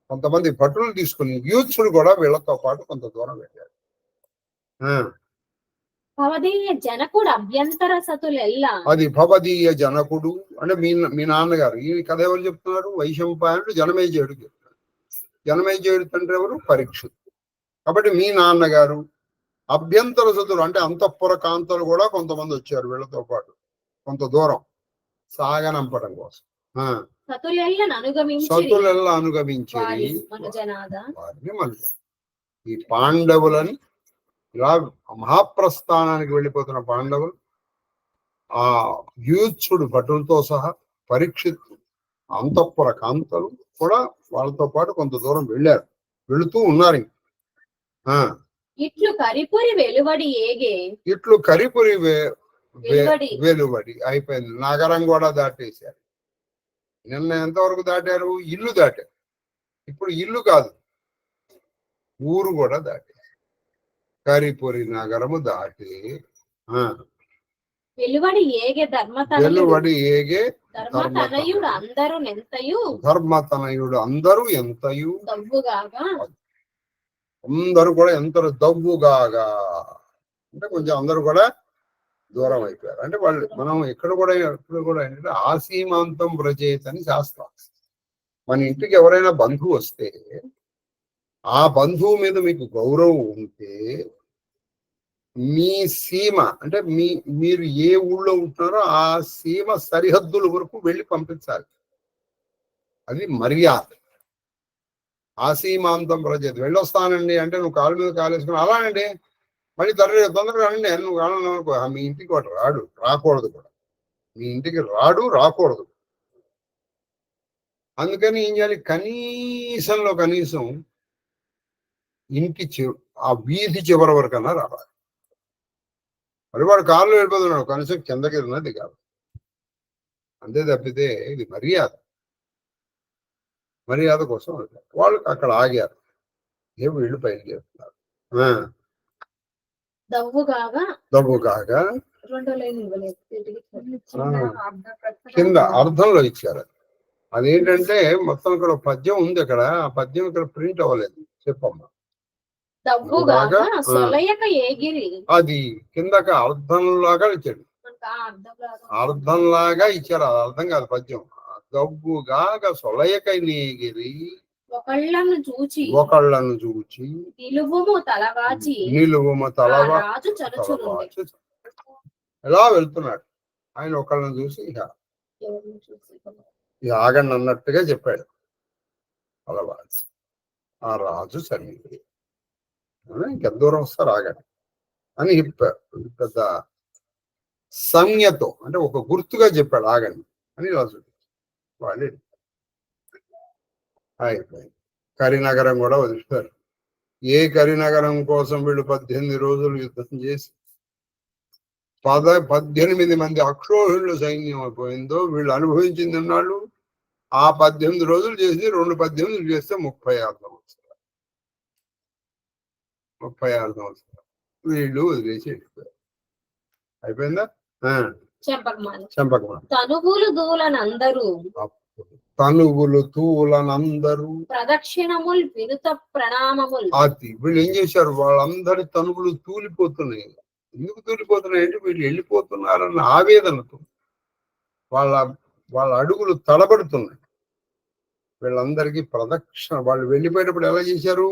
కొంతమంది భటులు తీసుకుని యూత్సుడు కూడా వీళ్ళతో పాటు కొంత దూరం వెళ్ళాడు. జనకుడు అభ్యంతర సతులెల్లా. అది భవదీయ జనకుడు అంటే మీ నాన్నగారు. ఈ కథ ఎవరు చెప్తున్నారు? వైశంపాయనుడు జనమేజయుడు చెప్తున్నారు. జనమేజయుడు తండ్రి ఎవరు? పరీక్షిత్. కాబట్టి మీ నాన్నగారు అభ్యంతర సతులు అంటే అంతఃపుర కాంతలు కూడా కొంతమంది వచ్చారు వీళ్ళతో పాటు కొంత దూరం సాగనంపడం కోసం. సతులెల్లా అనుగమించి వారిని ఈ పాండవులని ఇలా మహాప్రస్థానానికి వెళ్ళిపోతున్న పాండవులు ఆ యూత్సుడు భటులతో సహా పరీక్షిత్ అంతఃపుర కాంతలు కూడా వాళ్ళతో పాటు కొంత దూరం వెళుతూ ఉన్నారు. ఇట్లు కరిపురి వెలువడి అయిపోయింది. నగరం కూడా దాటేశారు. నిన్న ఎంతవరకు దాటారు? ఇల్లు దాటారు. ఇప్పుడు ఇల్లు కాదు, ఊరు కూడా దాటారు. కరిపురి నగరము దాటి వెలువడి ఏగే ధర్మతనయుడు అందరూ ఎంతయు అందరూ కూడా ఎంత దవ్వుగాగా అంటే కొంచెం అందరూ కూడా దూరం అయిపోయారు. అంటే వాళ్ళు మనం ఎప్పుడు కూడా ఏంటంటే ఆసీమాంతం వ్రజేత్ అని శాస్త్రం. మన ఇంటికి ఎవరైనా బంధువు వస్తే ఆ బంధువు మీద మీకు గౌరవం ఉంటే మీ సీమ అంటే మీరు ఏ ఊళ్ళో ఉంటున్నారో ఆ సీమ సరిహద్దుల వరకు వెళ్ళి పంపించాలి. అది మర్యాద. ఆసీమాంతం ప్రజెత్. వెళ్ళొస్తానండి అంటే నువ్వు కాలు మీద కాలేసుకుని అలానండి మళ్ళీ తొందరగా రండి నువ్వు కాలనుకో మీ ఇంటికి వాడు రాకూడదు కూడా. మీ ఇంటికి రాకూడదు. అందుకని ఏం చేయాలి? కనీసం ఇంటి ఆ వీధి చివరి వరకన్నా రావాలి. మరి వాడు కాళ్ళు వెళ్ళిపోతున్నాడు, కనీసం కిందకి ఉన్నది కాదు. అంతే తప్పితే ఇది మర్యాద కోసం వాళ్ళు అక్కడ ఆగారు. వీళ్ళు బయలుదేరుతున్నారు. దవ్వుగాగా కింద అర్థంలో ఇచ్చారు. అదేంటంటే మొత్తం ఇక్కడ పద్యం ఉంది. అక్కడ ఆ పద్యం ఇక్కడ ప్రింట్ అవ్వలేదు. చెప్పమ్మా. అది కిందక అర్థంలాగా ఇచ్చాడు. అర్థంలాగా ఇచ్చారు. అది అర్థం కాదు పద్యం. దవ్వుగాగా సొలయక నేగిరి ఒకళ్ళను చూచి నిలువుము తలవాచి ఎలా వెళ్తున్నాడు. ఆయన ఒకళ్ళని చూసి ఇక ఆగండి అన్నట్టుగా చెప్పాడు. తలవాచి ఆ రాజు సన్నిధి. ఇంకెంత దూరం వస్తారు ఆగండి అని చెప్పారు. పెద్ద సంజ్ఞతో, అంటే ఒక గుర్తుగా చెప్పాడు ఆగండి అని రాజు. వాళ్ళు అయిపోయింది. కరీనగరం కూడా వదిలిపారు. ఏ కరీనగరం కోసం వీళ్ళు 18 రోజులు యుద్ధం చేసి 18 మంది అక్షోహిణుల సైన్యం అయిపోయిందో వీళ్ళు అనుభవించింది అన్నాళ్ళు. ఆ 18 రోజులు చేసి 18 చేస్తే 36 సంవత్సరాలు. 36 సంవత్సరాలు వీళ్ళు వదిలేసి వెళ్ళిపోయారు. అయిపోయిందా? చెంపకమాల. తనువులు దూలనందరూ ప్రదక్షిణములు వినుత ప్రణామములు. అది వీళ్ళు ఏం చేశారు? వాళ్ళందరి తనువులు తూలిపోతున్నాయి. ఎందుకు తూలిపోతున్నాయి అంటే వీళ్ళు వెళ్ళిపోతున్నారన్న ఆవేదనతో వాళ్ళ వాళ్ళ అడుగులు తడబడుతున్నాయి. వీళ్ళందరికీ ప్రదక్షిణ, వాళ్ళు వెళ్ళిపోయేటప్పుడు ఎలా చేశారు?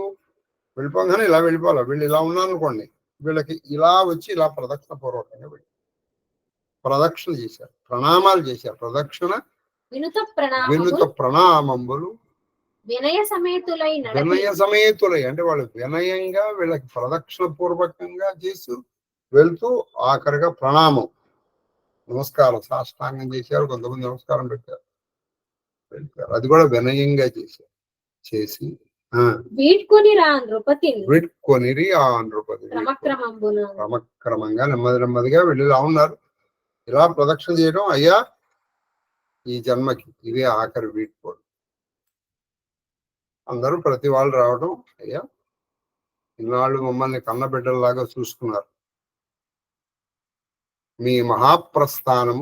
వెళ్ళిపోగానే ఇలా వెళ్ళిపోవాలి. వీళ్ళు ఇలా ఉన్నారనుకోండి, వీళ్ళకి ఇలా వచ్చి ఇలా ప్రదక్షిణ పూర్వకంగా వెళ్ళి ప్రదక్షిణ చేశారు, ప్రణామాలు చేశారు. ప్రదక్షిణ వినుత ప్రణామములు వినయ సమేతులై అంటే వాళ్ళు వినయంగా వీళ్ళకి ప్రదక్షిణ పూర్వకంగా చేసి వెళ్తూ ఆఖరిగా ప్రణామం, నమస్కారం, సాష్టాంగం చేశారు. కొంతమంది నమస్కారం పెట్టారు, వెళ్ళిపోయారు. అది కూడా వినయంగా చేశారు. చేసి వీడ్కొనిరి ఆ నృపతి క్రమక్రమంగా నెమ్మదిగా వెళ్ళి ఇలా ఉన్నారు. ఇలా ప్రదక్షిణ చేయడం, అయ్యా ఈ జన్మకి ఇదే ఆఖరి వీడ్కోడు. అందరూ ప్రతి వాళ్ళు రావడం, అయ్యా ఇన్నాళ్ళు మమ్మల్ని కన్నబిడ్డల్లాగా చూసుకున్నారు, మీ మహాప్రస్థానం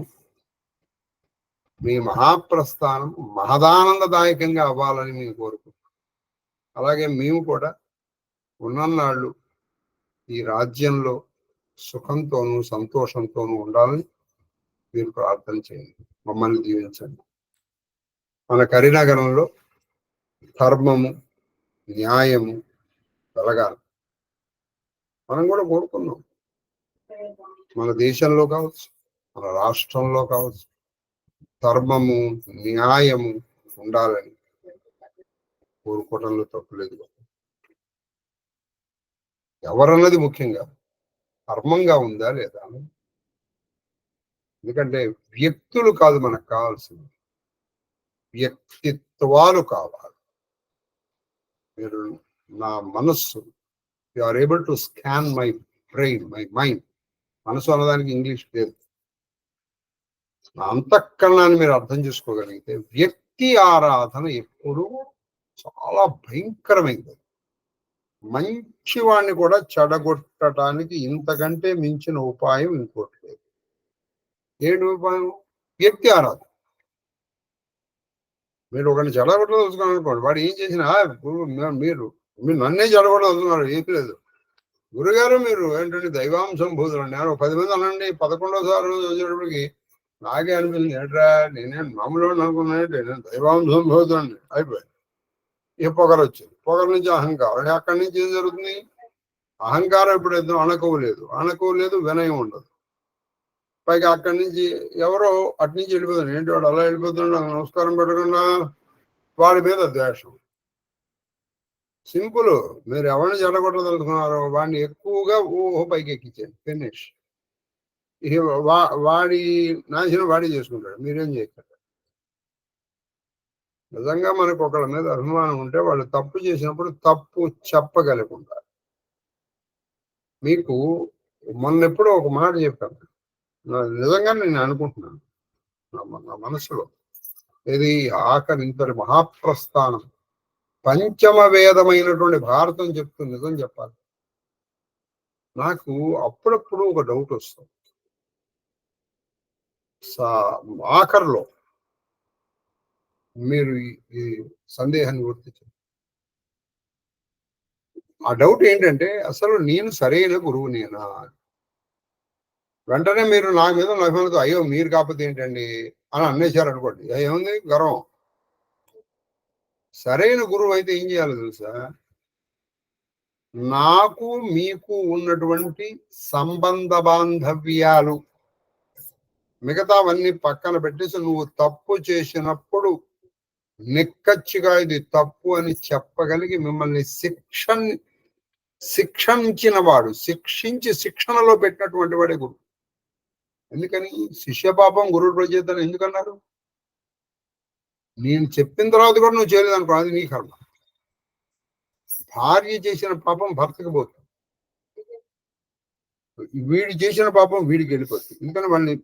మహదానందదాయకంగా అవ్వాలని మేము కోరుకుంటున్నాం. అలాగే మేము కూడా ఉన్నన్నాళ్ళు ఈ రాజ్యంలో సుఖంతోనూ సంతోషంతోనూ ఉండాలని మీరు ప్రార్థన చేయండి, మమ్మల్ని దీవించండి. మన కరీనగరంలో ధర్మము, న్యాయము వెలగాలి మనం కూడా కోరుకున్నాం. మన దేశంలో కావచ్చు, మన రాష్ట్రంలో కావచ్చు, ధర్మము, న్యాయము ఉండాలని కోరుకోవడంలో తప్పులేదు. ఎవరన్నది ముఖ్యంగా ధర్మంగా ఉందా లేదా, ఎందుకంటే వ్యక్తులు కాదు మనకు కావాల్సింది, వ్యక్తిత్వాలు కావాలి. మీరు నా మనస్సు, you are able to scan my brain, my mind. మనసు అన్నదానికి ఇంగ్లీష్ లేదు. నా అంతఃకరణాన్ని మీరు అర్థం చేసుకోగలిగితే వ్యక్తి ఆరాధన ఎప్పుడూ చాలా భయంకరమైంది. మంచి వాడిని కూడా చెడగొట్టడానికి ఇంతకంటే మించిన ఉపాయం ఇంకోటి లేదు. ఏంటి ఉపాయం? వ్యక్తి ఆరాధన. మీరు ఒకరిని చెడగొట్టదలుచుకోవాలనుకోండి, వాడు ఏం చేసినా మీరు నన్నే చెడగొట్టదలుచుకున్నారు, ఏం లేదు. గురుగారు మీరు ఏంటంటే దైవాంశం భూతులు అన్నారు, 10 మంది అనండి. 11వ రోజు వచ్చేటప్పటికి నాకే అనిపించింది, ఏంట్రా నేనేం మామూలు అనుకున్నానంటే నేను దైవాంశం భూతులండి. అయిపోయింది. ఇక పొగరు వచ్చింది, పొగరు నుంచి అహంకారం. అక్కడి నుంచి ఏం జరుగుతుంది? అహంకారం ఎప్పుడైతే అణకువ లేదు, వినయం ఉండదు. పైగా అక్కడి నుంచి ఎవరో అటు నుంచి వెళ్ళిపోతాడు. ఏంటి వాడు అలా వెళ్ళిపోతున్నాడు, నమస్కారం పెట్టకుండా, వాడి మీద ద్వేషం. సింపుల్. మీరు ఎవరిని చెడగొట్టదలుచుకున్నారో వాడిని ఎక్కువగా పైకి ఎక్కించండి, ఫినిష్. వాడి నాశనం వాడి చేసుకుంటాడు, మీరేం చేయకండి. నిజంగా మనకు ఒకళ్ళ మీద అభిమానం ఉంటే వాళ్ళు తప్పు చేసినప్పుడు తప్పు చెప్పగలుగుతారు. మీకు మొన్నెప్పుడో ఒక మాట చెప్పాను, నిజంగా నేను అనుకుంటున్నాను నా మనసులో. ఇది ఆఖరి ఇంతటి మహాప్రస్థానం, పంచమ వేదమైనటువంటి భారతం చెప్తుంది. నిజం చెప్పాలి, నాకు అప్పుడప్పుడు ఒక డౌట్ వస్తుంది. ఆఖరిలో మీరు ఈ సందేహాన్ని గుర్తించారు. ఆ డౌట్ ఏంటంటే, అసలు నేను సరైన గురువునేనా? వెంటనే మీరు నా మీద అభిమానంతో అయ్యో మీరు కాకపోతే ఏంటండి అని అన్నేశారు అనుకోండి, ఏముంది గర్వం. సరైన గురువు అయితే ఏం చేయాలో తెలుసా? నాకు మీకు ఉన్నటువంటి సంబంధ బాంధవ్యాలు మిగతావన్నీ పక్కన పెట్టేసి నువ్వు తప్పు చేసినప్పుడు నిక్కచ్చిగా ఇది తప్పు అని చెప్పగలిగి మిమ్మల్ని శిక్షించిన వాడు, శిక్షించి శిక్షణలో పెట్టినటువంటి వాడే గురువు. ఎందుకని శిష్య పాపం గురువు ప్రచేతను ఎందుకన్నారు? నేను చెప్పిన తర్వాత కూడా నువ్వు చేయలేదనుకో, అది నీ కర్మ. భార్య చేసిన పాపం భర్తకు పోతుంది, వీడు చేసిన పాపం వీడికి వెళ్ళిపోతుంది. ఎందుకని వాళ్ళని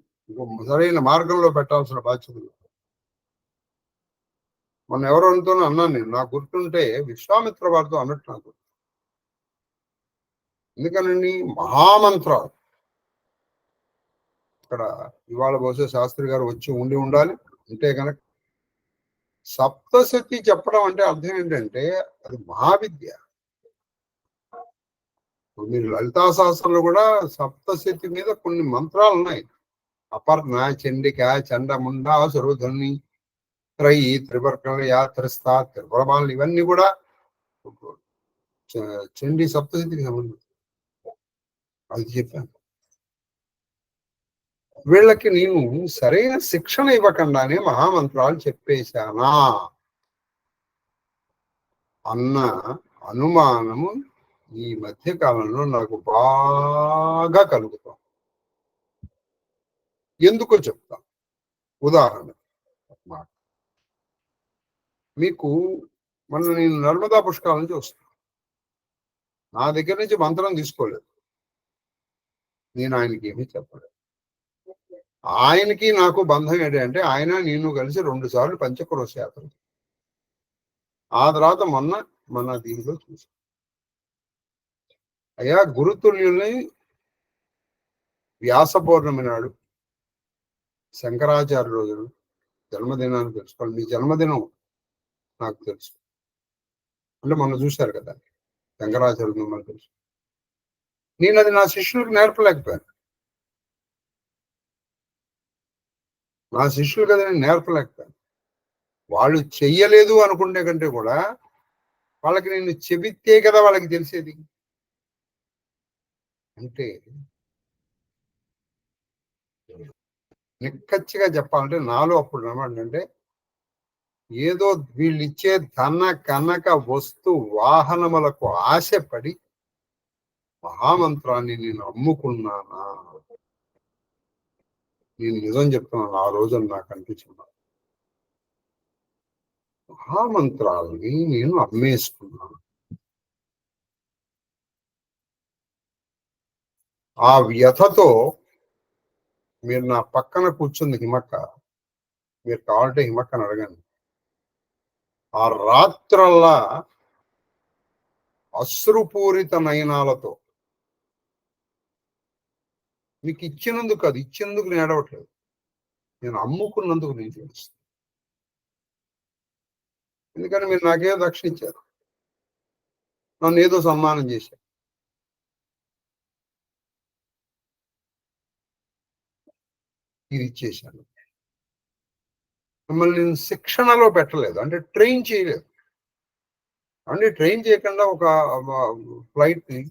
సరైన మార్గంలో పెట్టాల్సిన బాధ్యతలు. మొన్న ఎవరితో అన్నాను నేను, నాకు గుర్తుంటే విశ్వామిత్ర వారితో అన్నట్టు నాకు. ఎందుకనండి మహామంత్రాలు ఇక్కడ ఇవాళ బహుశా శాస్త్రి గారు వచ్చి ఉండాలి. అంటే కనుక సప్తశక్తి చెప్పడం అంటే అర్థం ఏంటంటే అది మహావిద్య. మీరు లలితా శాస్త్రంలో కూడా సప్తశక్తి మీద కొన్ని మంత్రాలు ఉన్నాయి. అపర్ణ, చండిక, చండముండ, సురధుని, త్రయి, త్రివర్గలయ, త్రిస్తా, త్రిపురమాలు, ఇవన్నీ కూడా చండీ సప్తశక్తికి సంబంధించి. అది చెప్పాను. వీళ్ళకి నేను సరైన శిక్షణ ఇవ్వకుండానే మహామంత్రాలు చెప్పేశానా అన్న అనుమానము ఈ మధ్య కాలంలో నాకు బాగా కలుగుతాం. ఎందుకో చెప్తాం. ఉదాహరణ మీకు, మొన్న నేను నర్మదా పుష్కరాల నుంచి వస్తాను. నా దగ్గర నుంచి మంత్రం తీసుకోలేదు, నేను ఆయనకి ఏమీ చెప్పలేదు. ఆయనకి నాకు బంధం ఏంటంటే ఆయన నేను కలిసి 2 సార్లు పంచక్రోశ యాత్ర. ఆ తర్వాత మొన్న దీనిలో చూసాం. అయ్యా గురుతుల్యుల్ని వ్యాస పౌర్ణమి నాడు శంకరాచార్య రోజును జన్మదినాన్ని తెలుసుకోవాలి. మీ జన్మదినం నాకు తెలుసు, అంటే మొన్న చూశారు కదా శంకరాచార్య మిమ్మల్ని తెలుసు. నేను అది నా శిష్యులకు నేర్పలేకపోయాను. నా శిష్యులు కదా నేను నేర్పలేకపోయాను. వాళ్ళు చెయ్యలేదు అనుకునే కంటే కూడా వాళ్ళకి నేను చెబితే కదా వాళ్ళకి తెలిసేది. అంటే నిక్కచ్చిగా చెప్పాలంటే నాలో అప్పుడు ఏమంటే ఏదో వీళ్ళు ఇచ్చే ధన కనక వస్తు వాహనములకు ఆశపడి మహామంత్రాన్ని నేను అమ్ముకున్నానా? నేను నిజం చెప్తున్నాను, ఆ రోజున నాకు అనిపించింది మహామంత్రాలని నేను అమ్మేసుకున్నాను. ఆ వ్యథతో మీరు నా పక్కన కూర్చుంది హిమక్క, మీరు కావాలంటే హిమక్కని అడగండి. ఆ రాత్రల్లా అశ్రుపూరిత నయనాలతో మీకు ఇచ్చినందుకు, అది ఇచ్చినందుకు నేను ఏడవట్లేదు, నేను అమ్ముకున్నందుకు నేను తెలుస్తాను. ఎందుకంటే మీరు నాకేదో దక్షిణ ఇచ్చారు, నన్ను ఏదో సన్మానం చేశారు. ఇది ఇచ్చేశాను. మిమ్మల్ని నేను శిక్షణలో పెట్టలేదు, అంటే ట్రైన్ చేయలేదు. అంటే ట్రైన్ చేయకుండా ఒక ఫ్లైట్ని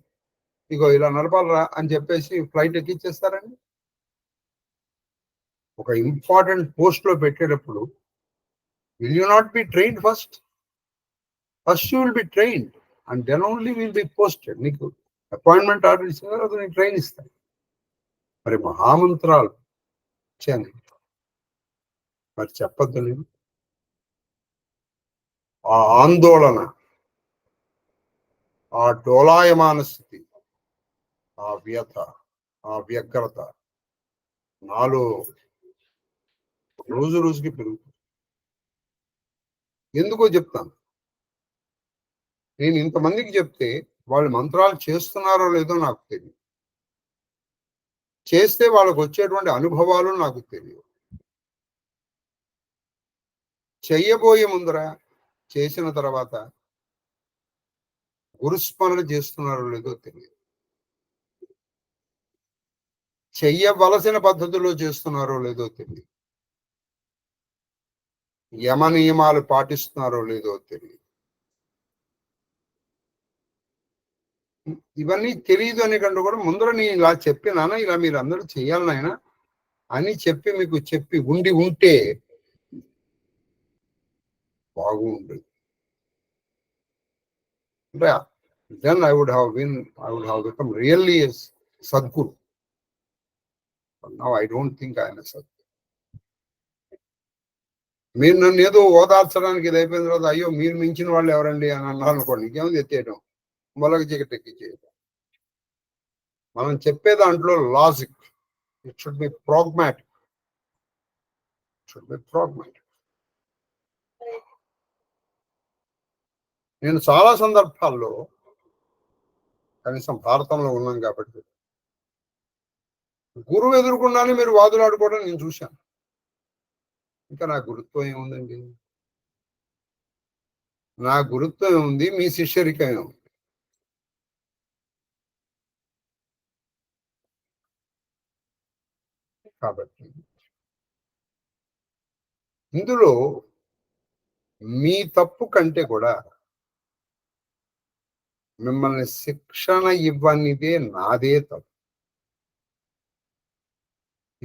ఇగో ఇలా నడపాలరా అని చెప్పేసి ఫ్లైట్ ఎక్కిచ్చేస్తారండి. ఒక ఇంపార్టెంట్ పోస్ట్ లో పెట్టేటప్పుడు will you not be trained first you will be trained and then only will be posted. నీకు అపాయింట్మెంట్ ఆర్డర్ ఇచ్చిన తర్వాత నీకు ట్రైన్ ఇస్తాను. మరి మహామంత్రాలు ఇచ్చాను, మరి చెప్పద్దు నేను. ఆ ఆందోళన, ఆ డోలాయమాన స్థితి, ఆ వ్యథ, ఆ వ్యగ్రత నాలో రోజు రోజుకి పెరుగుతుంది. ఎందుకో చెప్తాను. నేను ఇంతమందికి చెప్తే వాళ్ళు మంత్రాలు చేస్తున్నారో లేదో నాకు తెలియదు, చేస్తే వాళ్ళకు వచ్చేటువంటి అనుభవాలు నాకు తెలియదు. చెయ్యబోయే ముందర, చేసిన తర్వాత గురుస్మరణ చేస్తున్నారో లేదో తెలియదు, చెయ్యవలసిన పద్ధతిలో చేస్తున్నారో లేదో తెలియదు, యమ నియమాలు పాటిస్తున్నారో లేదో తెలియదు. ఇవన్నీ తెలియదు అనే కంటే కూడా ముందర నేను ఇలా చెప్పినానా, ఇలా మీరు అందరూ చెయ్యాలనైనా అని చెప్పి మీకు చెప్పి ఉంటే బాగుండేది. అంటే then I would have become really a Sadguru. But now I don't think I am a Sadguru. మీరు నన్ను ఏదో ఓదార్చడానికి ఇది అయిపోయిన తర్వాత అయ్యో మీరు మించిన వాళ్ళు ఎవరండి అని అన్నారు అనుకోండి, ఇంకేమో ఎత్తేయడం, మొలక చీకటెక్కి చేయడం. మనం చెప్పే దాంట్లో logic, it should be pragmatic. నేను చాలా సందర్భాల్లో, కనీసం భారతంలో ఉన్నాం కాబట్టి, గురువు ఎదుర్కొండానే మీరు వాదులాడుకోవడం నేను చూశాను. ఇంకా నా గురుత్వం ఏముందండి? నా గురుత్వం ఏముంది? మీ శిష్యరికం ఏముంది? కాబట్టి ఇందులో మీ తప్పు కంటే కూడా మిమ్మల్ని శిక్షణ ఇవ్వనిదే నాదే తప్పు.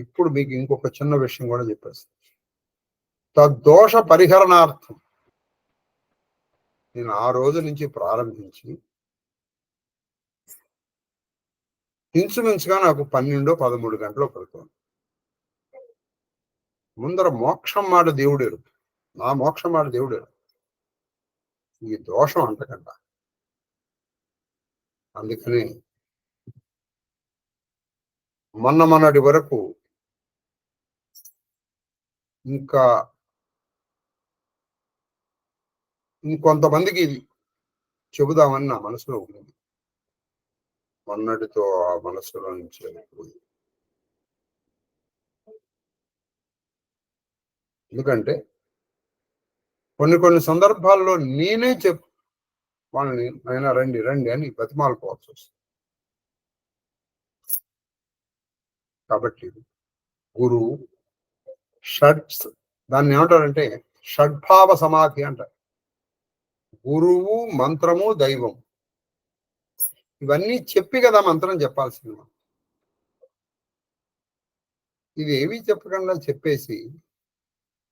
ఇప్పుడు మీకు ఇంకొక చిన్న విషయం కూడా చెప్పేస్తాను. తద్దోష పరిహరణార్థం నేను ఆ రోజు నుంచి ప్రారంభించి ఇంచుమించుగా నాకు 12-13 గంటలు పడుతుంది. ముందర మోక్షం మాట దేవుడేరు, నా మోక్షం మాట దేవుడేరు, ఈ దోషం అంతకంట. అందుకని మొన్నటి వరకు ఇంకా ఇంకొంతమందికి చెబుదామని నా మనసులో ఉంది. మొన్నటితో ఆ మనసులో నుంచి వెళ్ళిపోయింది. ఎందుకంటే కొన్ని సందర్భాల్లో నేనే వాళ్ళని అయినా రండి రండి అని బతిమాలుకోవాల్సి వస్తుంది. కాబట్టి గురువు దాన్ని ఏమంటారంటే షడ్భావ సమాధి అంటారు. గురువు, మంత్రము, దైవం, ఇవన్నీ చెప్పి కదా మంత్రం చెప్పాల్సింది. ఇది ఏమీ చెప్పకుండా చెప్పేసి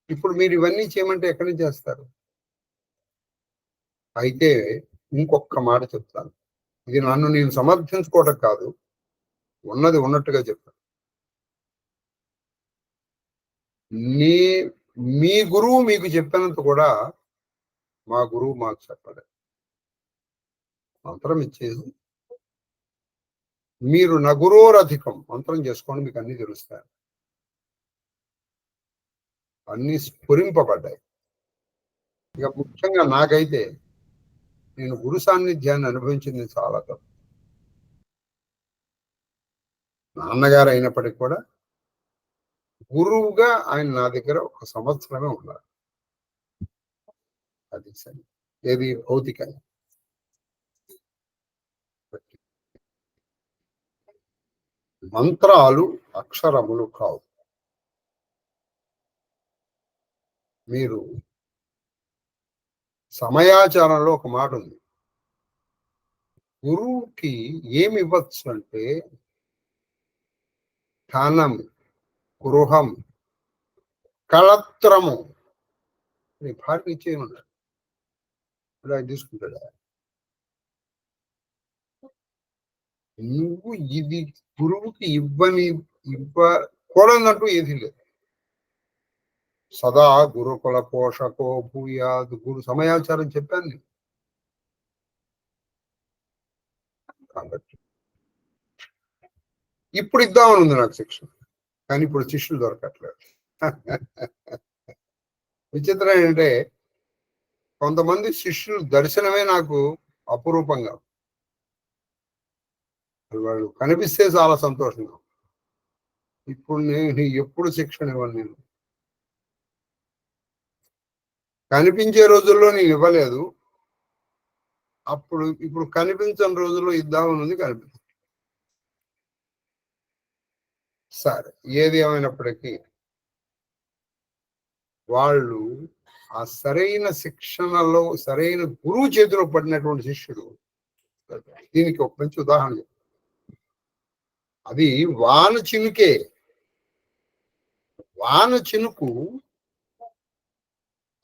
ఇప్పుడు మీరు ఇవన్నీ చేయమంటే ఎక్కడి నుంచి చేస్తారు? అయితే ఇంకొక మాట చెప్తాను. ఇది నన్ను నేను సమర్థించుకోవడం కాదు, ఉన్నది ఉన్నట్టుగా చెప్తాను. మీ గురువు మీకు చెప్పినంత కూడా మా గురువు మాకు చెప్పాలి. మంత్రం ఇచ్చేది మీరు నగురోరధికం మంత్రం చేసుకోండి, మీకు అన్ని తెలుస్తాయి. అన్ని స్ఫురింపబడ్డాయి. ఇక ముఖ్యంగా నాకైతే నేను గురు సాన్నిధ్యాన్ని అనుభవించింది చాలా తప్పు. నాన్నగారు అయినప్పటికీ కూడా గురువుగా ఆయన నా దగ్గర 1 సంవత్సరమే ఉన్నారు. అది సరే, ఏది భౌతికంగా. మంత్రాలు అక్షరములు కావు. మీరు సమయాచారంలో ఒక మాట ఉంది, గురువుకి ఏమి ఇవ్వచ్చు అంటే ధనం, గృహం, కళత్రము. నీ భార్య ఇచ్చేయమన్నాడు, అది తీసుకుంటాడా? నువ్వు ఇది గురువుకి ఇవ్వకూడదంటూ ఏది లేదు. సదా గురుకుల పోషకో భూయాద్, గురు సమయాచారం చెప్పాను నేను. కాబట్టి ఇప్పుడు ఇద్దామని ఉంది నాకు శిక్షణ, కానీ ఇప్పుడు శిష్యులు దొరకట్లేదు. విచిత్రం ఏంటంటే కొంతమంది శిష్యులు దర్శనమే నాకు అపురూపంగా, వాళ్ళు కనిపిస్తే చాలా సంతోషంగా. ఇప్పుడు నేను ఎప్పుడు శిక్షణ ఇవ్వను. నేను కనిపించే రోజుల్లో నేను ఇవ్వలేదు, ఇప్పుడు కనిపించని రోజుల్లో ఇద్దామని ఉంది, కనిపించదు. సరే, ఏది ఏమైనప్పటికీ వాళ్ళు ఆ సరైన శిక్షణలో సరైన గురువు చేతిలో పడినటువంటి శిష్యుడు. దీనికి ఒక మంచి ఉదాహరణ, అది వాన చినుకే. వాన చినుకు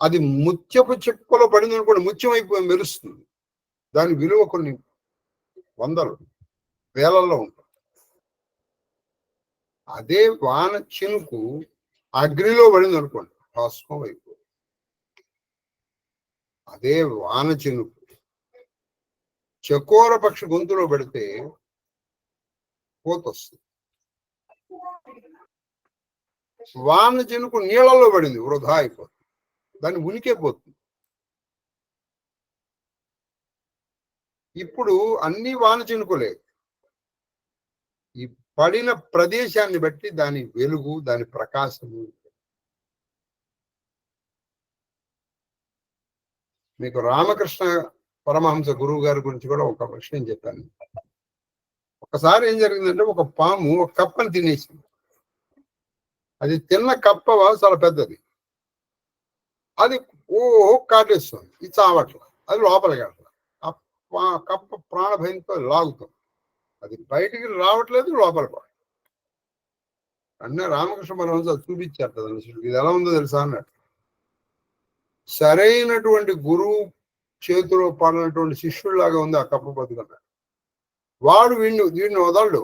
అది ముత్యపు చిప్పలో పడింది అనుకోండి, ముత్యం అయిపోయి మెరుస్తుంది. దాని విలువ కొన్ని వందలు వేలల్లో ఉంటుంది. అదే వాన చినుకు అగ్నిలో పడింది అనుకోండి, భస్మం అయిపోయింది. అదే వాన చినుకు చకోర పక్షి గొంతులో పెడితే పోతొస్తుంది. వాన చినుకు నీళ్ళలో పడింది, వృధా అయిపోతుంది, దాన్ని ఉనికే పోతుంది. ఇప్పుడు అన్ని వాన చినుకులే, ఈ పడిన ప్రదేశాన్ని బట్టి దాని వెలుగు, దాని ప్రకాశము. మీకు రామకృష్ణ పరమహంస గురువు గారి గురించి కూడా ఒక విషయం చెప్పాను. ఒకసారి ఏం జరిగిందంటే, ఒక పాము ఒక కప్పని తినేసింది. అది తిన్న కప్ప చాలా పెద్దది, అది కాటేస్తుంది, ఇది చావట్ల, అది లోపలికి వెళ్ళట్ల. ఆ కప్ప ప్రాణభయంతో లాగుతుంది, అది బయటికి రావట్లేదు, లోపలికి. అన్నీ రామకృష్ణ పరమహంస చూపించారు కదా, ఇది ఎలా ఉందో తెలుసా అన్నట్టు. సరైనటువంటి గురువు చేతిలో పడినటువంటి శిష్యుడిలాగా ఉంది ఆ కప్ప బతుకున్నాడు. వాడు వీడిని వదలడు,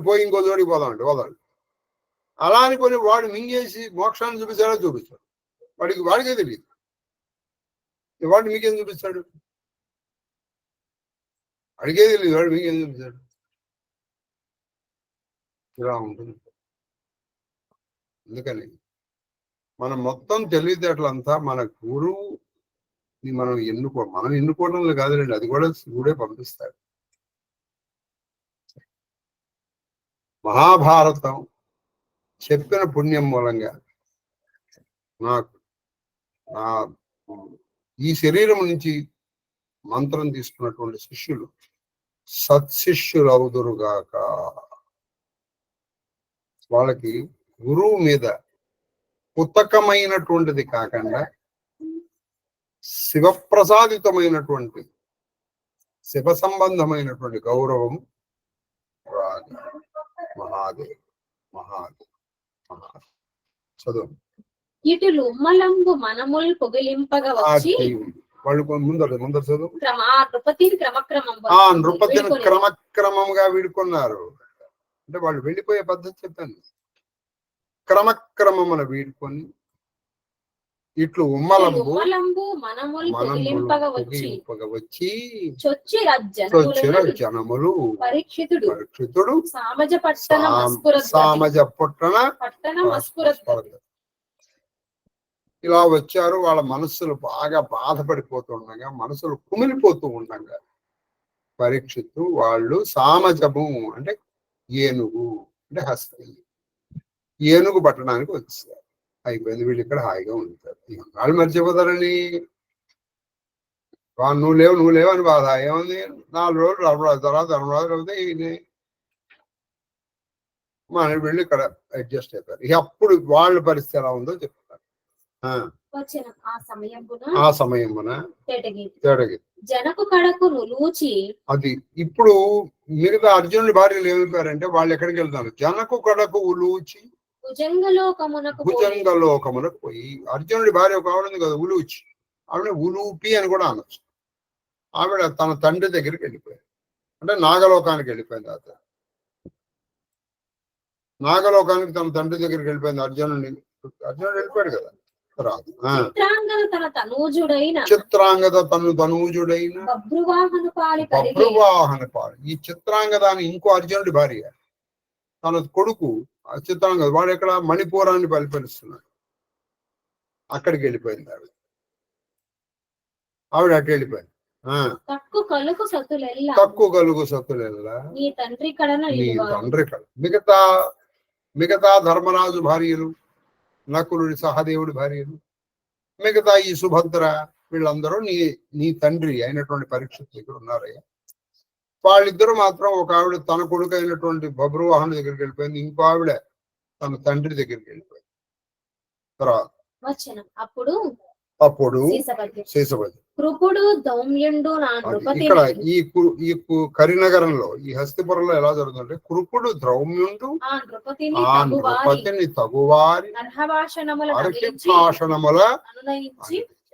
పోయి ఇంకో జోడికి పోదామంటే వదలడు. అలా అని వాడు మింగేసి మోక్షాన్ని చూపించాడో చూపించాడు, వాడికే తెలియదు. వాడు మీకేం చూపిస్తాడు? అడిగే తెలియదు, వాడు మీకేం చూపించాడు? ఇలా ఉంటుంది. అందుకని మనం మొత్తం తెలివితేటలంతా మన గురువు మనం ఎన్నుకోవడంలో కాదులేండి, అది కూడా శివుడే పంపిస్తాడు. మహాభారతం చెప్పిన పుణ్యం మూలంగా నాకు ఈ శరీరం నుంచి మంత్రం తీసుకున్నటువంటి శిష్యులు సత్శిష్యులు అవుదురుగాక. వాళ్ళకి గురువు మీద పుతకమైనటువంటిది కాకుండా శివప్రసాదితమైనటువంటి శివ సంబంధమైనటువంటి గౌరవం రాదు. మహాదేవ్ మహాదేవ్ మహాదేవ్. చదువు. ఇటులు ఉమ్మలంబు మనముల్ పొగిలింపగా వచ్చి వాళ్ళు ముందర చదువు. నృపతిని క్రమక్రమంగా వీడుకున్నారు. అంటే వాళ్ళు వెళ్ళిపోయే పద్ధతి చెప్పాను. క్రమక్రమమున వీడుకొని ఇట్లు ఉమ్మలంబు వచ్చి జనములు పరీక్షితుడు సామజ పుట్టన ఇలా వచ్చారు. వాళ్ళ మనస్సులు బాగా బాధపడిపోతుండగా, మనసులు కుమిలిపోతూ ఉండగా పరీక్షిత్తు వాళ్ళు సామజము అంటే ఏనుగు అంటే హస్తి, ఏనుగు పట్టడానికి వచ్చారు. అయిపోయింది, వీళ్ళు ఇక్కడ హాయిగా ఉంటారు. వాళ్ళు మర్చిపోతారని నువ్వు లేవు అని బాధ ఏముంది. 4 రోజులు ధర్మరాజు తర్వాత అవుతాయి మన వీళ్ళు ఇక్కడ అడ్జస్ట్ అయిపోయారు. ఇక అప్పుడు వాళ్ళ పరిస్థితి ఎలా ఉందో చెప్తారు. ఆ సమయమున జనకు కడకు నులూచి. అది ఇప్పుడు మిగతా అర్జునుడి భార్యలు ఏమైపోయారంటే వాళ్ళు ఎక్కడికి వెళ్తారు? జనకు కడకు ఉలూచి భుజంగలోకమునకు పోయి. అర్జునుడి భార్య ఒక ఆవిడ ఉంది కదా ఉలూచి, ఆవిడ ఉలూపి అని కూడా అనొచ్చు. ఆవిడ తన తండ్రి దగ్గరికి వెళ్ళిపోయింది, అంటే నాగలోకానికి వెళ్ళిపోయింది. నాగలోకానికి తన తండ్రి దగ్గరికి వెళ్ళిపోయింది. అర్జునుడు వెళ్ళిపోయాడు కదా. చిత్రాంగద తను తనూజుడైన బభ్రువాహన పాలి. ఈ చిత్రాంగదాని ఇంకో అర్జునుడి భార్య, తన కొడుకు చిత్రాంగద, వాడు ఎక్కడ మణిపూరాన్ని పరిపాలిస్తున్నాడు. అక్కడికి వెళ్ళిపోయింది ఆవిడ అటు వెళ్ళిపోయింది. తక్కువ కలుగు సతులెల్లా నీ తండ్రి కడ. మిగతా ధర్మరాజు భార్యలు, నకులుడి సహదేవుడి భార్యలు, మిగతా ఈ సుభద్ర, వీళ్ళందరూ నీ తండ్రి అయినటువంటి పరీక్షిత్ దగ్గర ఉన్నారయ్యా. వాళ్ళిద్దరూ మాత్రం ఒక ఆవిడ తన కొడుకు అయినటువంటి బభ్రువాహన దగ్గరికి వెళ్ళిపోయింది, ఇంకో ఆవిడ తన తండ్రి దగ్గరికి వెళ్ళిపోయింది. తర్వాత అప్పుడు శేషపతి ఇక్కడ ఈ కరినగరంలో, ఈ హస్తిపురంలో ఎలా జరుగుతుందంటే, కృపుడు ద్రౌమ్యుండు ఆ నృపతిని తగువారి అర్హిభాషణముల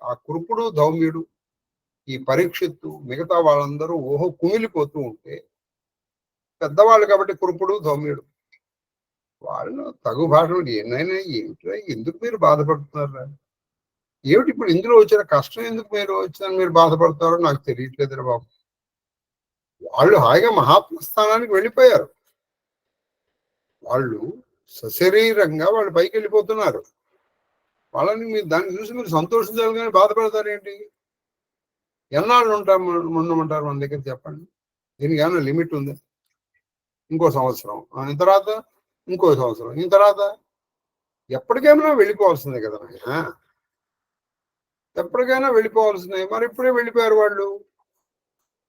ఆ కృపుడు ధౌమ్యుడు ఈ పరీక్షిత్తు మిగతా వాళ్ళందరూ ఓహో కుమిలిపోతూ ఉంటే పెద్దవాళ్ళు కాబట్టి కృపుడు ధౌమ్యుడు వాళ్ళు తగు భాషలు ఎన్నైనా ఏమిటో ఎందుకు మీరు బాధపడుతున్నారా ఏమిటి ఇప్పుడు ఇందులో వచ్చిన కష్టం ఎందుకు మీరు బాధపడతారో నాకు తెలియట్లేదురా బాబు వాళ్ళు హాయిగా మహాత్మ స్థానానికి వెళ్ళిపోయారు వాళ్ళు సశరీరంగా వాళ్ళు పైకి వెళ్ళిపోతున్నారు వాళ్ళని మీరు దాన్ని చూసి మీరు సంతోషించాలి కానీ బాధపడతారేంటి ఎన్నాళ్ళు ఉండమంటారు మన దగ్గర చెప్పండి దీనికి ఏమైనా లిమిట్ ఉంది ఇంకో సంవత్సరం ఇంత తర్వాత ఇంకో సంవత్సరం ఇంత తర్వాత ఎప్పటికైనా వెళ్ళిపోవాల్సిందే కదా ఎప్పటికైనా వెళ్ళిపోవాల్సిందే మరి ఇప్పుడే వెళ్ళిపోయారు వాళ్ళు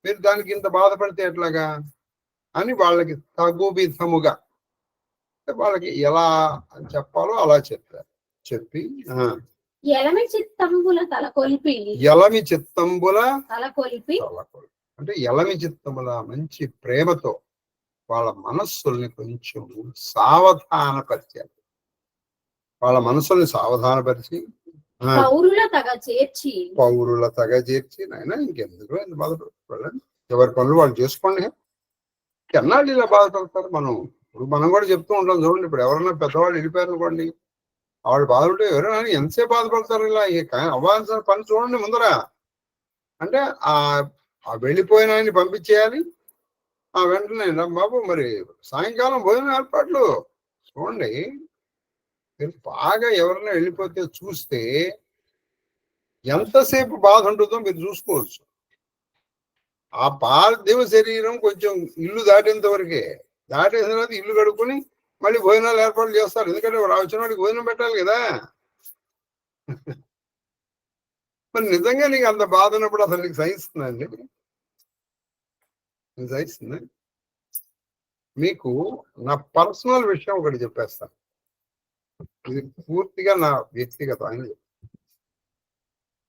మీరు దానికి ఇంత బాధపడితే ఎట్లాగా అని వాళ్ళకి తగుబిధముగా వాళ్ళకి ఎలా చెప్పాలో అలా చెప్పారు చెప్పి ఎలమి చిత్తంబుల తలకొల్పి అంటే ఎలమి చిత్తముల మంచి ప్రేమతో వాళ్ళ మనస్సుల్ని కొంచెం సావధానపరిచారు వాళ్ళ మనసుల్ని సావధానపరిచి పౌరుల తగ చేర్చి నాయన ఇంకెందుకు బాధపడతారు ఎవరి పనులు వాళ్ళు చేసుకోండి ఎన్నాళ్ళు ఇలా బాధపడతారు మనం కూడా చెప్తూ ఉంటాం చూడండి ఇప్పుడు ఎవరైనా పెద్దవాళ్ళు వెళ్ళిపోయారు అనుకోండి వాళ్ళు బాధపడితే ఎవరైనా ఎంతసేపు బాధపడతారు ఇలా అవ్వాల్సిన పని చూడండి ముందర అంటే ఆ వెళ్ళిపోయిన ఆయన్ని పంపించేయాలి వెంటనే బాబు మరి సాయంకాలం భోజనం ఏర్పాట్లు చూడండి మీరు బాగా ఎవరైనా వెళ్ళిపోతే చూస్తే ఎంతసేపు బాధ ఉంటుందో మీరు చూసుకోవచ్చు ఆ పార్థివ శరీరం కొంచెం ఇల్లు దాటేంత వరకే దాటేసిన తర్వాత ఇల్లు కడుక్కొని మళ్ళీ భోజనాలు ఏర్పాటు చేస్తారు ఎందుకంటే వచ్చిన వాడికి భోజనం పెట్టాలి కదా మరి నిజంగా నీకు అంత బాధ ఉన్నప్పుడు అసలు నీకు సహిస్తుందండి సహిస్తుంది మీకు నా పర్సనల్ విషయం ఒకటి చెప్పేస్తాను ఇది పూర్తిగా నా వ్యక్తిగతం అయింది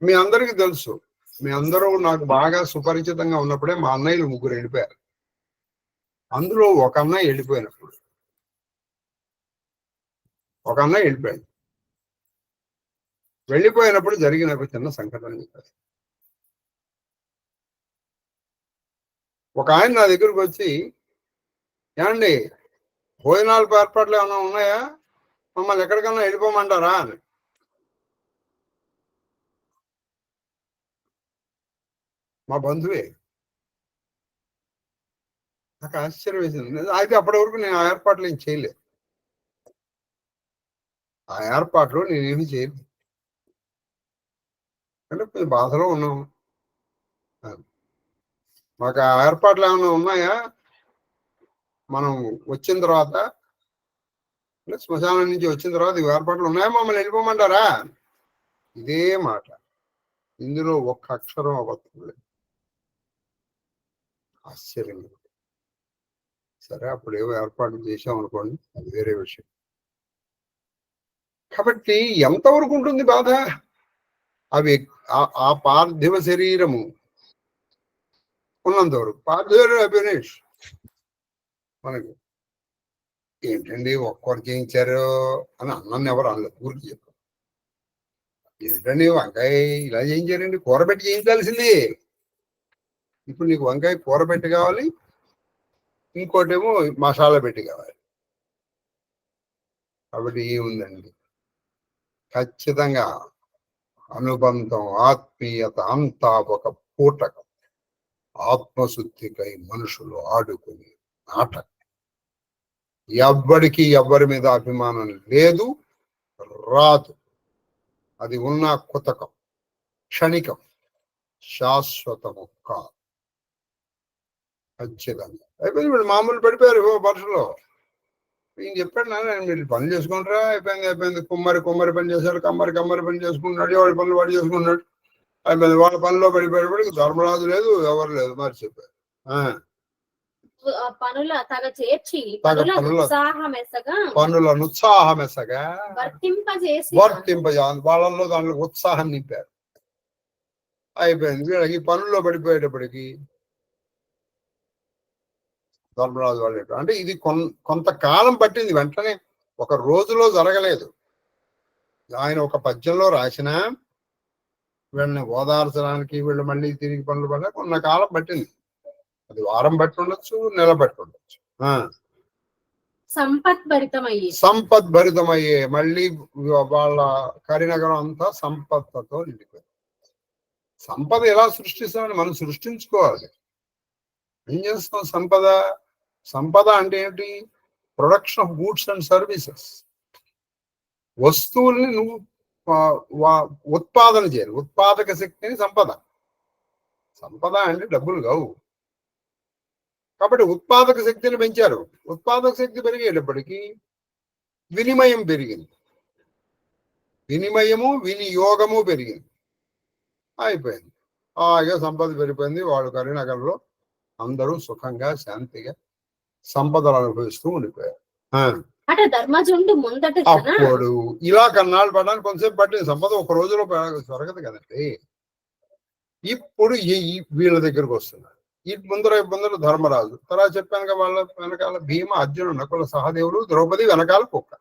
మీ అందరికీ తెలుసు మీ అందరూ నాకు బాగా సుపరిచితంగా ఉన్నప్పుడే మా అన్నయ్యలు ముగ్గురు వెళ్ళిపోయారు అందులో ఒక అన్నయ్య వెళ్ళిపోయినప్పుడు వెళ్ళిపోయినప్పుడు జరిగిన ఒక చిన్న సంఘటన చెప్పారు ఒక ఆయన నా దగ్గరకు వచ్చి ఏమండి భోజనాలు ఏర్పాట్లు ఏమైనా ఉన్నాయా మమ్మల్ని ఎక్కడికన్నా వెళ్ళిపోమంటారా అని మా బంధువే నాకు ఆశ్చర్యం వేసింది అయితే అప్పటి వరకు నేను ఆ ఏర్పాట్లు ఏం చేయలేదు ఆ ఏర్పాట్లు నేనేమి చేయలేదు అంటే కొంచెం బాధలో ఉన్నాం మాకు ఆ ఏర్పాట్లు ఏమైనా ఉన్నాయా మనం వచ్చిన తర్వాత శ్మశానం నుంచి వచ్చిన తర్వాత ఈ ఏర్పాట్లు ఉన్నాయా మమ్మల్ని వెళ్ళిపోమంటారా ఇదే మాట ఇందులో ఒక్క అక్షరం అబద్ధం ఆశ్చర్యం సరే అప్పుడు ఏవో ఏర్పాట్లు చేసాం అనుకోండి అది వేరే విషయం కాబట్టి ఎంతవరకు ఉంటుంది బాధ అవి ఆ పార్థివ శరీరము ఉన్నంత వరకు పార్థివ అభినేష్ మనకి ఏంటండి ఒక్కరు చేయించారు అని అన్నాన్ని ఎవరు అనలేదు ఊరికి చెప్పారు ఏంటండి వంకాయ ఇలా చేయించారండి కూర పెట్టి చేయించాల్సింది ఇప్పుడు నీకు వంకాయ కూర పెట్టి కావాలి ఇంకోటేమో మసాలా పెట్టి కావాలి కాబట్టి ఏముందండి ఖచ్చితంగా అనుబంధం ఆత్మీయత అంతా ఒక పూటకం ఆత్మశుద్ధికై మనుషులు ఆడుకుని నాటకం ఎవ్వరి మీద అభిమానం లేదు రాదు అది ఉన్న కుతకం క్షణికం శాశ్వతము కాదు ఖచ్చితంగా అయిపోయింది వీళ్ళు మామూలు పడిపోయారు వరుసలో ఈయన చెప్పాడు నాన్న మీరు పని చేసుకుంటారా అయిపోయింది కుమ్మరి పని చేశారు కమ్మరి పని చేసుకుంటున్నాడు వాడి పనులు వాడు చేసుకున్నాడు అయిపోయింది వాళ్ళ పనిలో పడిపోయేవాడికి ధర్మరాజు లేదు ఎవరు లేదు మరి చెప్పారు పనులను ఉత్సాహమెసగా వాళ్ళలో దాంట్లో ఉత్సాహం నింపారు అయిపోయింది వీళ్ళకి పనుల్లో పడిపోయేటప్పటికి ధర్మరాజు వాళ్ళు అంటే ఇది కొంతకాలం పట్టింది వెంటనే ఒక రోజులో జరగలేదు ఆయన ఒక పద్యంలో రాసిన వీళ్ళని ఓదార్చడానికి వీళ్ళు మళ్ళీ తిరిగి పనులు పడ కొన్న కాలం పట్టింది. అది వారం బట్టి ఉండొచ్చు, నెల బట్టి ఉండొచ్చు. సంపద్భరితమయ్యే మళ్ళీ వాళ్ళ కరీనగరం అంతా సంపత్తుతో నిండిపోయింది. సంపద ఎలా సృష్టిస్తామని మనం సృష్టించుకోవాలి. ఏం చేస్తాం? సంపద అంటే ఏంటి? Production of goods and services. వస్తువుల్ని నువ్వు ఉత్పాదన చేయాలి. ఉత్పాదక శక్తిని సంపద అంటే డబ్బులు కావు. కాబట్టి ఉత్పాదక శక్తిని పెంచారు. ఉత్పాదక శక్తి పెరిగేటప్పటికీ వినిమయం పెరిగింది, వినియోగము పెరిగింది, అయిపోయింది. హాయిగా సంపద పెరిగిపోయింది. వాడు కరీంనగర్లో అందరూ సుఖంగా శాంతిగా సంపదలు అనుభవిస్తూ ఉండిపోయారు. అప్పుడు ఇలా కన్నాళ్ళు పడడానికి కొంతసేపు పట్టింది. సంపద ఒక రోజులో దొరకదు కదండి. ఇప్పుడు వీళ్ళ దగ్గరకు వస్తున్నారు. ఈ ముందర ధర్మరాజు, తర్వాత చెప్పాను వాళ్ళ వెనకాల భీమ, అర్జునుడు, నకుల, సహదేవులు, ద్రౌపది వెనకాల కుక్క.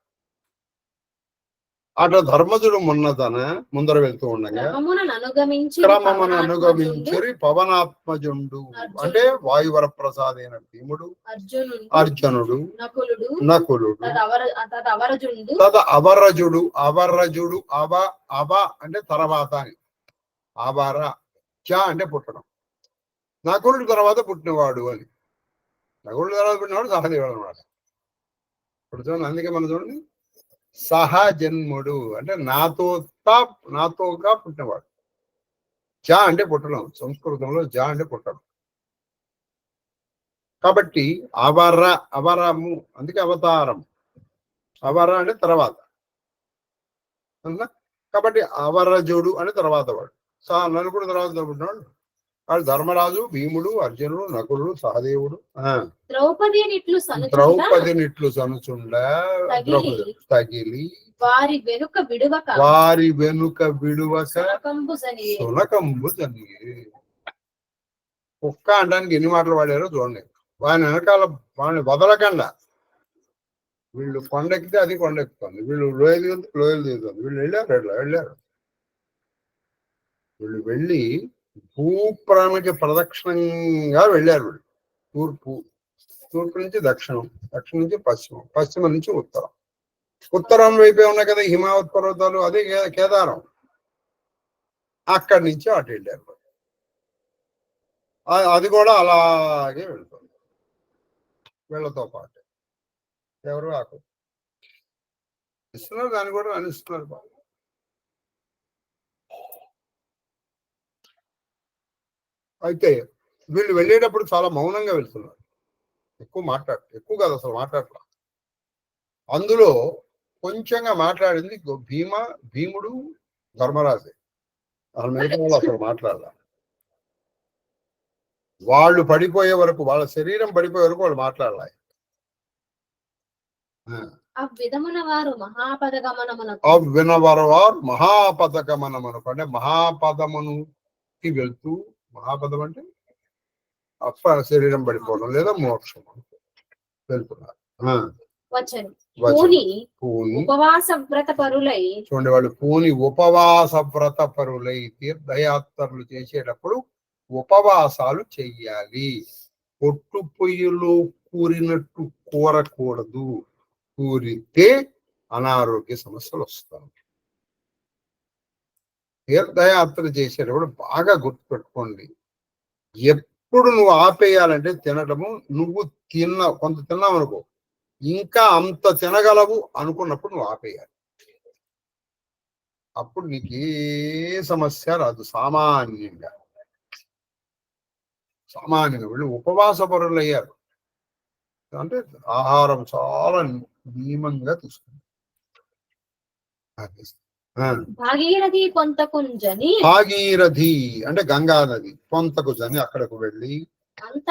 అట్లా ధర్మజుడు ముందర వెళ్తూ ఉండగా క్రమమును అనుగమించి పవనాత్మజుండు అంటే వాయువర ప్రసాదైన భీముడు, అర్జునుడు, నకులుడు, తద అవరజుడు అవ అంటే తర్వాత అని, అవర చ అంటే పుట్టడం, నకులుడు తర్వాత పుట్టినవాడు అని. నకులుడు తర్వాత పుట్టినవాడు సహదేవుడు అనమాట. ఇప్పుడు చూడండి, అందుకే మనం చూడండి సహజన్ముడు అంటే నాతోగా పుట్టినవాడు. జ అంటే పుట్టడం, సంస్కృతంలో జ అంటే పుట్టడం. కాబట్టి అవరము అందుకే అవతారం. అవర అంటే తర్వాత. కాబట్టి అవరజుడు అంటే తర్వాత వాడు. నలుగురు తర్వాత పుట్టినవాడు వాడు ధర్మరాజు, భీముడు, అర్జునుడు, నకులుడు, సహదేవుడు. ద్రౌపది నిట్లు సనుచుండ తగిలి వారి వెనుక విడువక సునకంబు జనిగి. కుక్క అనడానికి ఎన్ని మాటలు వాడారో చూడండి. వాని వెనకాల వాడిని వదలకుండా వీళ్ళు కొండెక్కితే అది కొండెక్కుతుంది, వీళ్ళు లోయలు దిగుతుంది, వీళ్ళు వెళ్ళారు. వీళ్ళు వెళ్ళి భూప్రాణికి ప్రదక్షిణంగా వెళ్ళారు. వీళ్ళు తూర్పు నుంచి దక్షిణం నుంచి పశ్చిమం నుంచి ఉత్తరం వైపే ఉన్నాయి కదా హిమావత్ పర్వతాలు, అదే కేదారం. అక్కడి నుంచి అటు వెళ్ళారు. అది కూడా అలాగే వెళ్తుంది వీళ్ళతో పాటు. ఎవరు ఇస్తున్నారు, దాన్ని కూడా అనిస్తున్నారు. అయితే వీళ్ళు వెళ్ళేటప్పుడు చాలా మౌనంగా వెళ్తున్నారు. ఎక్కువ కాదు అసలు మాట్లాడలా. అందులో కొంచెంగా మాట్లాడింది భీముడు, ధర్మరాజే. వాళ్ళ మిగతా వాళ్ళు అసలు మాట్లాడాల. వాళ్ళు పడిపోయే వరకు, వాళ్ళ శరీరం పడిపోయే వరకు వాళ్ళు మాట్లాడాలి. వినవరవారు మహాపదగమనమునకు అంటే మహాపదమునుకి వెళ్తూ, మహాపదం అంటే శరీరం పడిపోవడం లేదా మోక్షం వెళ్తున్నారు. ఉపవాస వ్రత పరులై చూడండి, వాళ్ళు ఉపవాస వ్రత పరులై తీర్థయాత్రలు చేసేటప్పుడు ఉపవాసాలు చెయ్యాలి. పొట్టు పొయ్యిలో కూరినట్టు కూరకూడదు. కూరితే అనారోగ్య సమస్యలు వస్తాయి. తీర్థయాత్ర చేసేటప్పుడు బాగా గుర్తుపెట్టుకోండి, ఎప్పుడు నువ్వు ఆపేయాలంటే తినటము, నువ్వు కొంత తిన్నావు అనుకో, ఇంకా అంత తినగలవు అనుకున్నప్పుడు నువ్వు ఆపేయాలి. అప్పుడు నీకు ఏ సమస్య రాదు. సామాన్యంగా వీళ్ళు ఉపవాస పరులు అయ్యారు. అంటే ఆహారం చాలా నియమంగా తీసుకుంటారు. భాగీరథి అంటే గంగా నది కొంతకు జని అక్కడకు వెళ్ళి అంత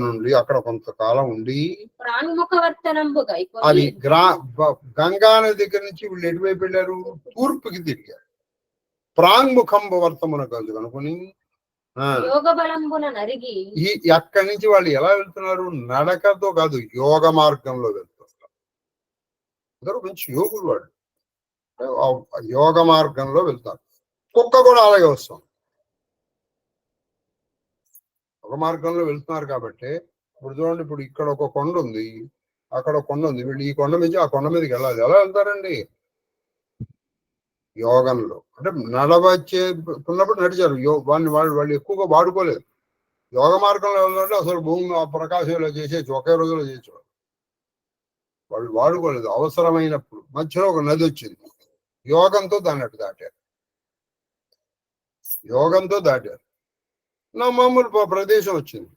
నుండి అక్కడ కొంతకాలం ఉండి అది గంగా నది దగ్గర నుంచి వీళ్ళు ఎటువైపు వెళ్ళారు? తూర్పుకి తిరిగారు. ప్రాంగ్ముఖంబ వర్తమున కలుగు అనుకుని అక్కడి నుంచి వాళ్ళు ఎలా వెళ్తున్నారు? నడకతో కాదు, యోగ మార్గంలో వెళ్తున్నారు. అందరూ మంచి యోగులు, వాళ్ళు యోగ మార్గంలో వెళ్తారు. కుక్క కూడా అలాగే వస్తుంది. ఒక మార్గంలో వెళ్తున్నారు కాబట్టి ఇప్పుడు చూడండి, ఇప్పుడు ఇక్కడ ఒక కొండ ఉంది, అక్కడ ఒక కొండ ఉంది, వీళ్ళు ఈ కొండ మీద ఆ కొండ మీదకి వెళ్ళాలి. ఎలా వెళ్తారండి? యోగంలో అంటే నడవచ్చేటప్పుడు నడిచారు. వాళ్ళు ఎక్కువగా వాడుకోలేదు. యోగ మార్గంలో వెళ్ళాలంటే అసలు భూమి ప్రకాశంలో చేసేచ్చు, ఒకే రోజులో చేయొచ్చు. వాళ్ళు వాడుకోలేదు. అవసరమైనప్పుడు మధ్యలో ఒక నది వచ్చింది, యోగంతో దాన్ని అటు దాటారు. యోగంతో దాటారు. నా మామూలు ప్రదేశం వచ్చింది,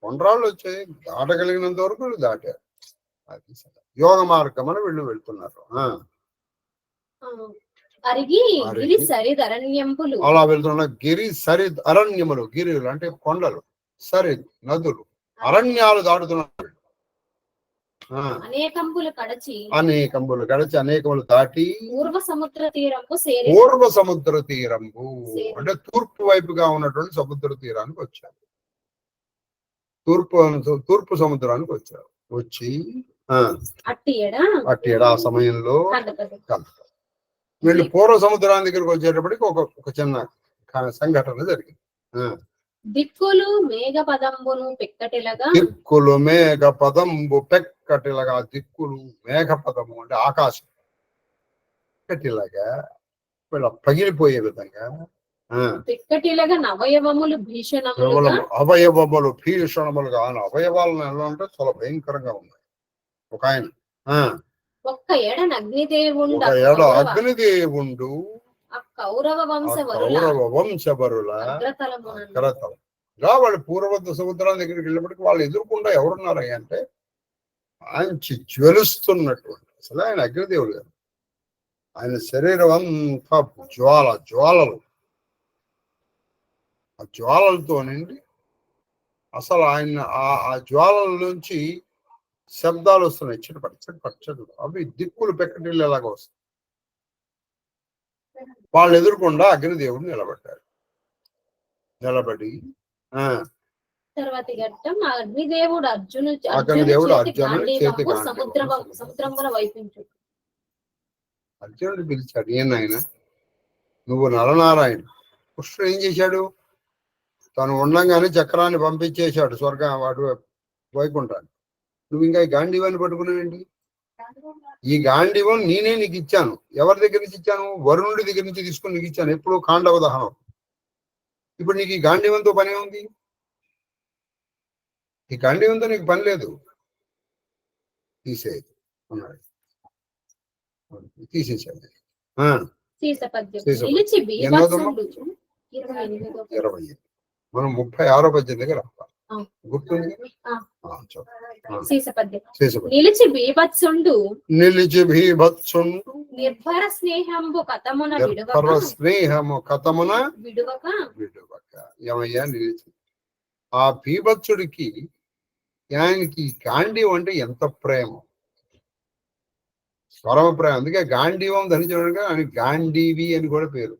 కొండరాళ్ళు వచ్చాయి, దాటగలిగినంత వరకు వీళ్ళు దాటారు. అది యోగ మార్గం అని వీళ్ళు వెళ్తున్నారు. అలా వెళ్తున్న గిరి సరి అరణ్యములు, గిరిలు అంటే కొండలు, సరి నదులు, అరణ్యాలు దాటుతున్నారు. అనేకంబులు గడచి అనేకములు దాటి పూర్వ సముద్ర తీరంబు అంటే తూర్పు వైపుగా ఉన్నటువంటి సముద్ర తీరానికి వచ్చారు. తూర్పు సముద్రానికి వచ్చారు. వచ్చి అట్టి ఆ సమయంలో వీళ్ళు పూర్వ సముద్రాన్ని దగ్గరికి వచ్చేటప్పటికి ఒక చిన్న సంఘటన జరిగింది. దిక్కులు మేఘ పదంబును పెక్కటిలగా, దిక్కులు మేఘ పదము అంటే ఆకాశం పెక్కటిలాగా వీళ్ళ పగిలిపోయే విధంగా, పెక్కటిలగా అవయవములు భీషణములుగా, అవయవాలను ఎలా అంటే చాలా భయంకరంగా ఉన్నాయి. ఒక ఆయన ఒక్క ఏడన అగ్నిదేవుండు కౌరవ వంశవరుల అగ్రతలం. ఇలా వాళ్ళు పూర్వ సముద్రం దగ్గరికి వెళ్ళినప్పటికీ వాళ్ళు ఎదుర్కొండా ఎవరున్నారయ్య అంటే మంచి జ్వలిస్తున్నటువంటి, అసలు ఆయన అగ్నిదేవుడు గారు. ఆయన శరీరం అంతా జ్వాలలు, ఆ జ్వాలలతో నిండి అసలు ఆయన ఆ జ్వాలల నుంచి శబ్దాలు వస్తున్నాయి, చిటపట. అవి దిక్కులు పెక్కటిల్లు ఎలాగ వస్తాయి. వాళ్ళు ఎదుర్కొండా అగ్నిదేవుడు నిలబడి తర్వాతి ఘట్టం అగ్నిదేవుడు అర్జునుని సముద్రమున వైపించు. అర్జునుడు పిలిచాడు, ఏనాయన నువ్వు నరనారాయణ. కృష్ణుడు ఏం చేశాడు? తను ఉండంగానే చక్రాన్ని పంపించేశాడు వాడు వైకుంఠాన్ని. నువ్వు ఇంకా ఈ గాంధీవాన్ని పట్టుకున్నావేంటి? ఈ గాంధీవం నేనే నీకు ఇచ్చాను. ఎవరి దగ్గర నుంచి ఇచ్చాను? వరుణుడి దగ్గర నుంచి తీసుకుని నీకు ఇచ్చాను. ఎప్పుడు కాండవ దహనం. ఇప్పుడు నీకు ఈ గాంధీవంతో పని ఉంది? ఈ గాంధీవంతో నీకు పని లేదు, తీసేది అన్నాడు. తీసేసాడు. 20 మనం 36వ పద్యం దగ్గర గుర్తుంది. నిలిచి భీభత్సుండు నిర్భర స్నేహము కథమున విడువక. ఏమయ్యా నిలిచి ఆ భీభత్సుడికి, ఆయనకి గాంధీవం అంటే ఎంత ప్రేమ, పరమ ప్రేమ. అందుకే గాంధీవం ధరించడానికి ఆయన గాంధీవి అని కూడా పేరు.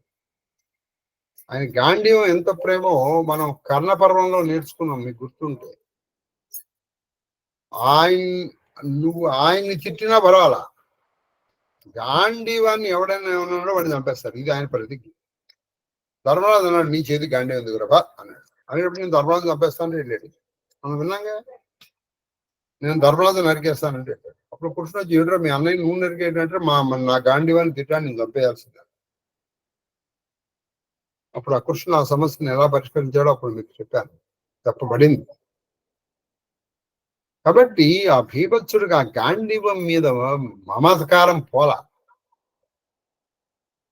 ఆయన గాంధీవం ఎంత ప్రేమో మనం కర్ణ పర్వంలో నేర్చుకున్నాం, మీకు గుర్తుంటే. నువ్వు ఆయన్ని తిట్టినా పర్వాలా, గాంధీవాన్ని ఎవడైనా ఏమన్నా వాడిని చంపేస్తారు. ఇది ఆయన ప్రతిజ్ఞ. ధర్మరాజు అన్నాడు, నీ చేతి గాంధీవం ఎందుకు రా అన్నాడు. అనేటప్పుడు నేను ధర్మరాజు చంపేస్తాను వెళ్ళాడు. మనం విన్నాగా, నేను ధర్మరాజు నరికేస్తానంటే. అప్పుడు కృష్ణ జీవుడు, మీ అన్నయ్య నువ్వు నరికేటంటే నా గాంధీవాన్ని తిట్టాను, నేను చంపేయాల్సిందే. అప్పుడు ఆ కృష్ణ ఆ సమస్యను ఎలా పరిష్కరించాడో అప్పుడు మీకు చెప్పాను, చెప్పబడింది. కాబట్టి ఆ భీభత్సుడికి ఆ గాంధీవం మీద మమస్కారం పోలా.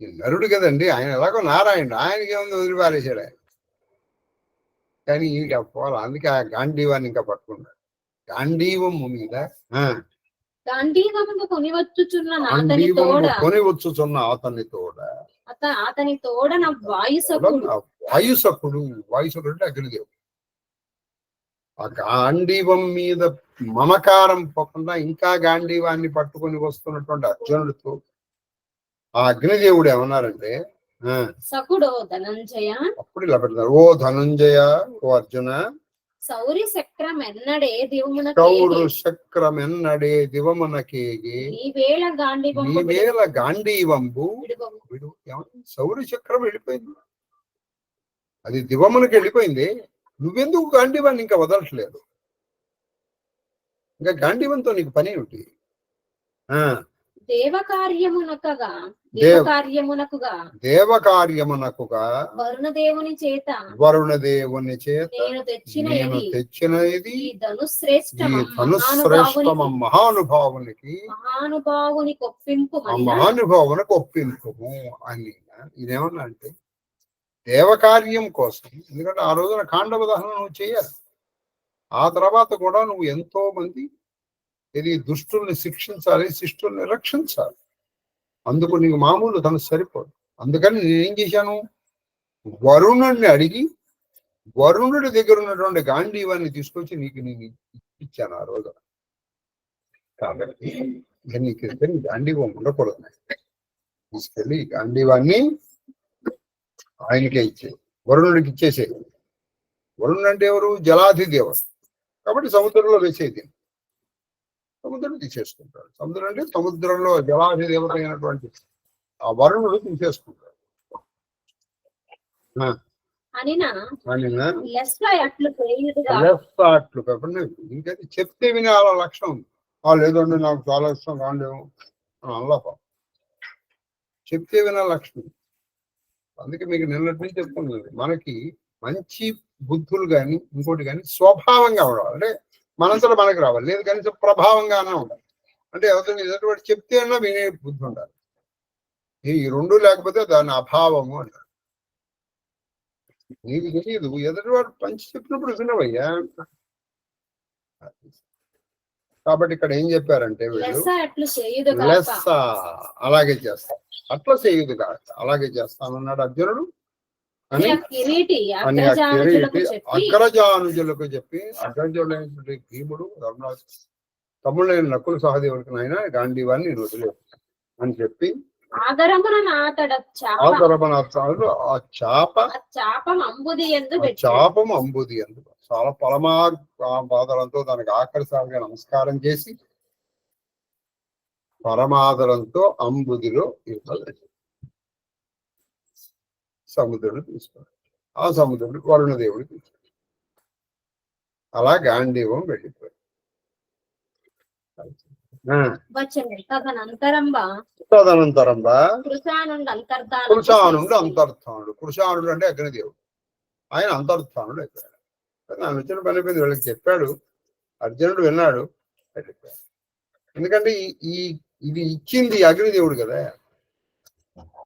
నరుడు కదండి ఆయన, ఎలాగో నారాయణుడు, ఆయనకి ఏముంది వదిలిపారేశాడు ఆయన. కానీ ఇంకా పోలా. అందుకే ఆ గాంధీవాన్ని ఇంకా పట్టుకున్నాడు. గాంధీవం మీద కొనివచ్చుచున్న అతని తోడ వాయుసకుడు అంటే అగ్నిదేవుడు. ఆ గాంధీవం మీద మమకారం పోకుండా ఇంకా గాంధీవాన్ని పట్టుకొని వస్తున్నటువంటి అర్జునుడితో ఆ అగ్నిదేవుడు ఏమన్నారంటే, సకుడో ధనంజయ, అప్పుడు ఇలా పెడతారు, ఓ ధనంజయ, ఓ అర్జున, సౌరి చక్రం ఎన్నడే సౌరు చక్రం ఎన్నడే దివమునకేగి ఈవేళ గాంధీవం ఈవేళ గాంధీవంబు సౌరి చక్రం వెళ్ళిపోయింది, అది దివమునకి వెళ్ళిపోయింది. నువ్వెందుకు గాంధీవాన్ని ఇంకా వదలట్లేదు? ఇంకా గాంధీవంతో నీకు పని ఏమిటి? దేవకార్యమునకుగా వరుణదేవుని చేత నేను తెచ్చినది ఈ ధనుశ్రేష్టమ మహానుభావునికి ఒప్పింపు అని. ఇదేమన్నా అంటే దేవకార్యం కోసం, ఎందుకంటే ఆ రోజున కాండవ దహనం నువ్వు చేయాలి. ఆ తర్వాత కూడా నువ్వు ఎంతో మంది ఇది దుష్టుల్ని శిక్షించాలి, శిష్టుల్ని రక్షించాలి. అందుకు నీకు మామూలు తను సరిపోదు. అందుకని నేనేం చేశాను, వరుణుడిని అడిగి వరుణుడి దగ్గర ఉన్నటువంటి గాంధీవాన్ని తీసుకొచ్చి నేను ఇచ్చాను ఆ రోజు. కాబట్టి నీకు గాంధీవం ఉండకూడదు, తీసుకెళ్ళి గాంధీవాన్ని ఆయనకే ఇచ్చే, వరుణుడికి ఇచ్చేసేది. వరుణుడు అంటే ఎవరు? జలాధిదేవత. కాబట్టి సముద్రంలో వేసేది, సముద్రం తీసేసుకుంటాడు. సముద్రం అంటే సముద్రంలో జలాధిదేవత అయినటువంటి ఆ వరుణుడు తీసేసుకుంటాడు. ఇంకా చెప్తే వినే అలా లక్షణం ఉంది. లేదండి నాకు చాలా ఇష్టం కాండేమో అల్లాప చెప్తే వినే లక్షణం. అందుకే మీకు నిన్నటి నుంచి చెప్తుంది, మనకి మంచి బుద్ధులు కానీ ఇంకోటి కానీ స్వభావంగా ఉండాలి. అంటే మనసులో మనకి రావాలి, లేదు కనీసం ప్రభావంగానే ఉండాలి. అంటే ఎవరితో ఎదుటి చెప్తే అన్నా వినే బుద్ధి ఉండాలి. ఈ రెండు లేకపోతే దాని అభావము అంటారు. నీకు తెలియదు, ఎదుటివాడు పంచి చెప్పినప్పుడు వినవయ్యా. కాబట్టి ఇక్కడ ఏం చెప్పారంటే వీళ్ళు లెస్స అలాగే చేస్తారు, అట్లా చేయుదు కాక అలాగే చేస్తానన్నాడు అర్జునుడు అని అగ్రజానుజులకు చెప్పి, అగ్రజులైనటువంటి భీముడు తమ్ముళ్ళైన నకుల సహదేవుడికి నాయన గాంధీవాన్ని నేను వదిలేదు అని చెప్పి చాపం అంబుది ఎందు చాలా పరమాదరంతో దానికి ఆఖరిసారిగా నమస్కారం చేసి పరమాదరంతో అంబుదిలో సముద్రుడు తీసుకున్నాడు. ఆ సముద్రుడు వరుణదేవుడు తీసుకున్నాడు. అలా గాంధీవం వెళ్ళిపోయాడు. తదనంతరంబా కృషానుడు అంతర్థానుడు. కృషానుడు అంటే అగ్నిదేవుడు, ఆయన అంతర్థానుడు అయిపోయాడు. నా వచ్చిన పని అయిపోయింది, వీళ్ళకి చెప్పాడు. అర్జునుడు విన్నాడు, వెళ్ళిపోయాడు. ఎందుకంటే ఇది ఇచ్చింది అగ్నిదేవుడు కదా.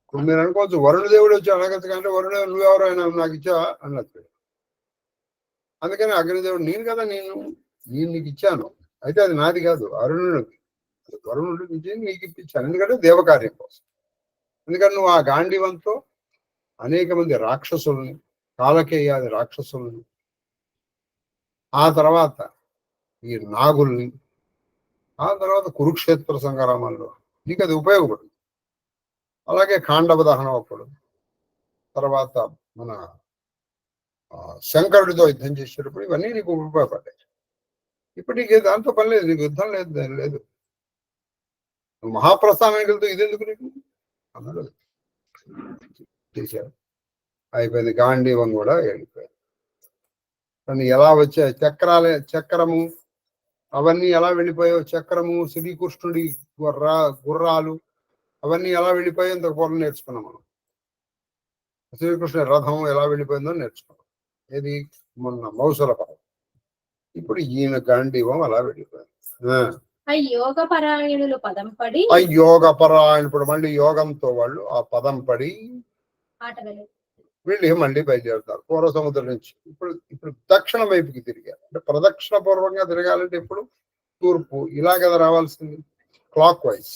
ఇప్పుడు మీరు అనుకోవచ్చు వరుణదేవుడు వచ్చి అనగచ్చు, అంటే వరుణదేవుడు నువ్వెవరు ఆయన నాకు ఇచ్చావా అన్నట్టు. అందుకని అగ్నిదేవుడు నేను కదా, నేను నీకు ఇచ్చాను, అయితే అది నాది కాదు, వరుణుడు నుంచి నీకు ఇప్పించాను. ఎందుకంటే దేవకార్యం కోసం. ఎందుకంటే నువ్వు ఆ గాంధీవంతో అనేక మంది రాక్షసుల్ని, కాలకేయాది రాక్షసుల్ని, ఆ తర్వాత ఈ నాగుల్ని, ఆ తర్వాత కురుక్షేత్ర సంగ్రామాల్లో నీకు అది ఉపయోగపడుతుంది. అలాగే కాండవ దహనం అప్పుడు, తర్వాత మన శంకరుడితో యుద్ధం చేసేటప్పుడు ఇవన్నీ నీకు ఉపయోగపడ్డాయి. ఇప్పుడు నీకు దాంతో పని లేదు, నీకు యుద్ధం లేదు. నువ్వు మహాప్రస్థానానికి వెళ్తూ ఇదెందుకు నీకు అన్నాడు. చేశారు, అయిపోయింది. గాంధీవం కూడా వెళ్ళిపోయారు. ఎలా వచ్చాయి చక్రము అవన్నీ ఎలా వెళ్ళిపోయావు? చక్రము, శ్రీకృష్ణుడి గుర్రాలు అవన్నీ ఎలా వెళ్ళిపోయాయో ఇంత పూర్వం నేర్చుకున్నాం మనం. శ్రీకృష్ణుడి రథం ఎలా వెళ్ళిపోయిందో నేర్చుకున్నాం. ఏది మొన్న మౌసల పదం. ఇప్పుడు ఈయన గాంధీవం అలా వెళ్ళిపోయింది. అయోగపరాయణుడు మళ్ళీ యోగంతో వాళ్ళు ఆ పదం పడి వీళ్ళు మళ్ళీ బయలుదేరుతారు పూర్వ సముద్రం నుంచి. ఇప్పుడు దక్షిణ వైపుకి తిరిగారు. అంటే ప్రదక్షిణ పూర్వకంగా తిరగాలంటే ఇప్పుడు తూర్పు ఇలా కదా రావాల్సింది, క్లాక్ వైజ్.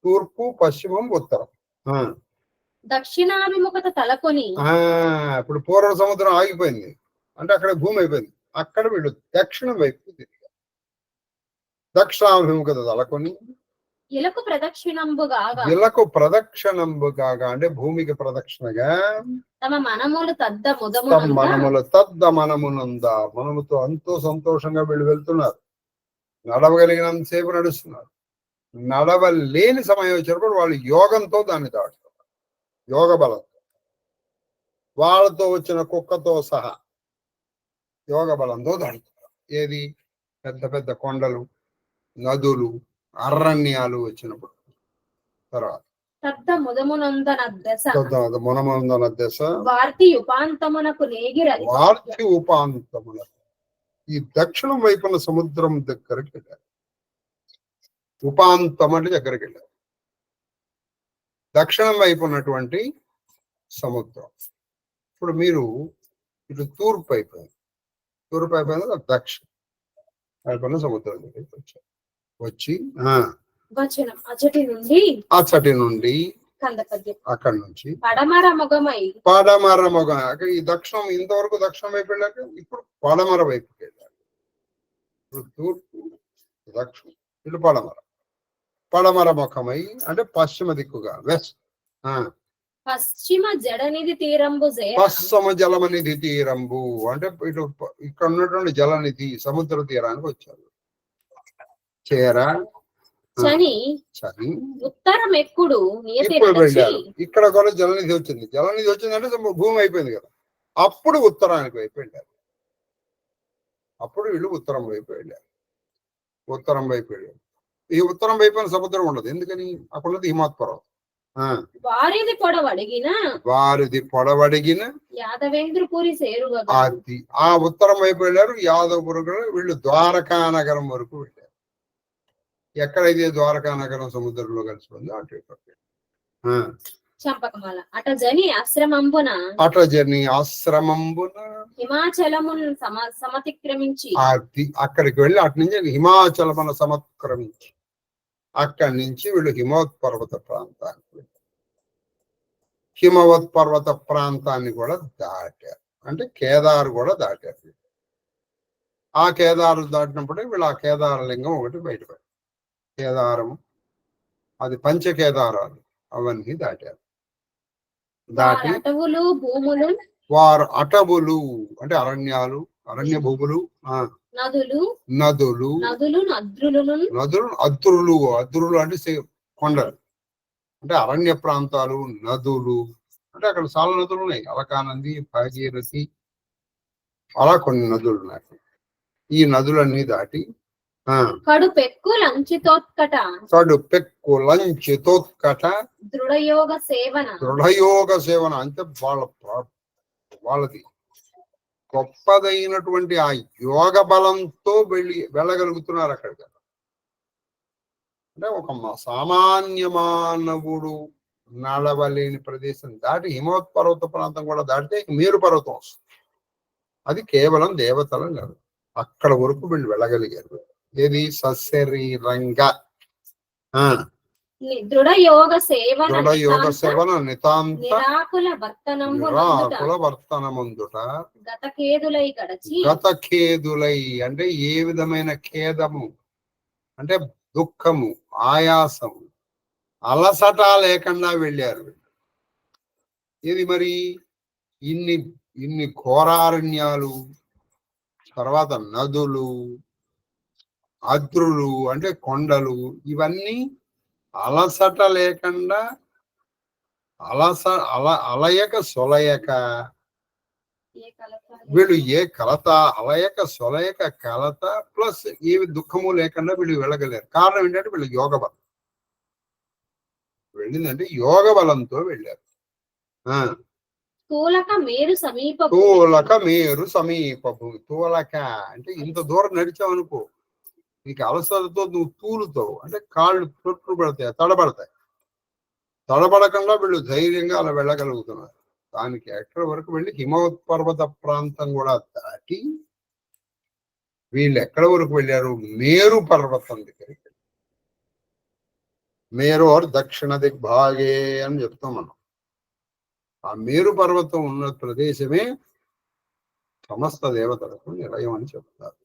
తూర్పు, పశ్చిమం, ఉత్తరం. దక్షిణాభిముఖత తలకొని ఇప్పుడు పూర్వ సముద్రం ఆగిపోయింది అంటే అక్కడ భూమి అయిపోయింది. అక్కడ వీళ్ళు దక్షిణం వైపుకి తిరిగారు. దక్షిణాభిముఖత తలకొని ఇలకు ప్రదక్షిణంబుగాగా ఇలకు ప్రదక్షిణంబుగాగా అంటే భూమికి ప్రదక్షిణగా తమ మనములు మనములు మనమునందా మనముతో ఎంతో సంతోషంగా వీళ్ళు వెళ్తున్నారు. నడవగలిగినంతసేపు నడుస్తున్నారు. నడవలేని సమయం వచ్చినప్పుడు వాళ్ళు యోగంతో దాన్ని దాటుతున్నారు. యోగ బలంతో వాళ్ళతో వచ్చిన కుక్కతో సహా యోగ బలంతో దాటుతున్నారు. ఏది పెద్ద పెద్ద కొండలు, నదులు, అరణ్యాలు వచ్చినప్పుడు. తర్వాత మునమందన దశ వార్తి ఉపాంతమునకు ఈ దక్షిణం వైపున సముద్రం దగ్గరికి వెళ్ళారు. ఉపాంతం అంటే దగ్గరికి వెళ్ళారు. దక్షిణం వైపు ఉన్నటువంటి సముద్రం. ఇప్పుడు మీరు ఇటు తూర్పు అయిపోయింది. తూర్పు అయిపోయింది దక్షిణ వైపున సముద్రం దగ్గరికి వచ్చారు. వచ్చి అచ్చటి నుండి అక్కడి నుంచి పడమర మొగం అక్కడ ఈ దక్షిణం ఇంతవరకు దక్షిణం వైపు వెళ్ళాక ఇప్పుడు పడమర వైపుకి వెళ్ళారు. ఇప్పుడు తూర్పు, దక్షిణం, ఇటు పడమర ముఖమై అంటే పశ్చిమ దిక్కుగా వెస్ట్. పశ్చిమ జలనిధి తీరంబు పశ్చిమ జలనిధి తీరంబు అంటే ఇటు ఇక్కడ ఉన్నటువంటి జలనిధి సముద్ర తీరానికి వచ్చారు. చని ఉత్తరం ఎప్పుడు వెళ్ళారు. ఇక్కడ కూడా జలనిధి వచ్చింది. జలనిధి వచ్చిందంటే భూమి అయిపోయింది కదా. అప్పుడు ఉత్తరానికి వైపు వెళ్ళారు. అప్పుడు వీళ్ళు ఉత్తరం వైపు వెళ్ళారు. ఈ ఉత్తరం వైపున సముద్రం ఉండదు. ఎందుకని? అక్కడ ఉన్నది హిమాత్ పర్వతం. వారిది పొడవడిగిన యాదవేంద్రపురి సేరుగా అది ఆ ఉత్తరం వైపు వెళ్ళారు. యాదవపురం వీళ్ళు ద్వారకా నగరం వరకు వెళ్ళారు. ఎక్కడైతే ద్వారకా నగరం సముద్రంలో కలిసిపోయిందో అటు చంపకమాల అటజని ఆశ్రమంబున హిమాచలమును సమతిక్రమించి అక్కడికి వెళ్ళి అటు నుంచి హిమాచలమును సమత్క్రమించి అక్కడి నుంచి వీళ్ళు హిమవత్ పర్వత ప్రాంతాన్ని కూడా దాటారు. అంటే కేదారు కూడా దాటారు. ఆ కేదారు దాటినప్పుడే వీళ్ళు ఆ కేదార లింగం ఒకటి బయటపడి కేదారము అది పంచకేదారాలు అవన్నీ దాటారు. దాటి వారు అటవులు అంటే అరణ్యాలు, అరణ్య భూములు, నదులు అద్రులు అంటే కొండలు అంటే అరణ్య ప్రాంతాలు, నదులు అంటే అక్కడ చాలా నదులు ఉన్నాయి. అలకానంది, భాగీరథి, అలా కొన్ని నదులు ఉన్నాయి. ఈ నదులన్నీ దాటి కడుపెక్కు లంచితోత్కట దృఢయోగ సేవన అంటే వాళ్ళది గొప్పదైనటువంటి ఆ యోగ బలంతో వెళ్ళగలుగుతున్నారు అక్కడికి. అంటే ఒక సామాన్య మానవుడు నడవలేని ప్రదేశం దాటి హిమవత్ పర్వత ప్రాంతం కూడా దాటితే మేరు పర్వతం వస్తుంది. అది కేవలం దేవతల కాదు. అక్కడ వరకు వీళ్ళు వెళ్ళగలిగారు. ఏది సశరీరంగా దృఢయోగ సేవన నితాంత వర్తనముందుట గతఖేదులై అంటే ఏ విధమైన ఖేదము అంటే దుఃఖము, ఆయాసము, అలసట లేకుండా వెళ్ళారు. ఇది మరి ఇన్ని ఘోరారణ్యాలు, తర్వాత నదులు, అద్రులు అంటే కొండలు, ఇవన్నీ అలసట లేకుండా అలయక సొలయక వీళ్ళు అలయక సొలయక కలత ప్లస్ ఏ దుఃఖము లేకుండా వీళ్ళు వెళ్ళగలేరు. కారణం ఏంటంటే వీళ్ళు యోగ బలం వెళ్ళిందంటే యోగ బలంతో వెళ్ళారు. తూలక మేరు సమీపము తూలక అంటే ఇంత దూరం నడిచావనుకో నీకు అలసటతో నువ్వు తూలుతావు అంటే కాళ్ళు తొట్టు పడతాయి, తడబడకుండా వీళ్ళు ధైర్యంగా అలా వెళ్ళగలుగుతున్నారు. దానికి ఎక్కడి వరకు వెళ్ళి హిమవత్ పర్వత ప్రాంతం కూడా దాటి వీళ్ళు ఎక్కడి వరకు వెళ్ళారు? మేరు పర్వతం దగ్గరికి. మేరు దక్షిణ దిగ్భాగే అని చెప్తాం మనం. ఆ మేరు పర్వతం ఉన్న ప్రదేశమే సమస్త దేవతలకు నిలయం అని చెప్తారు.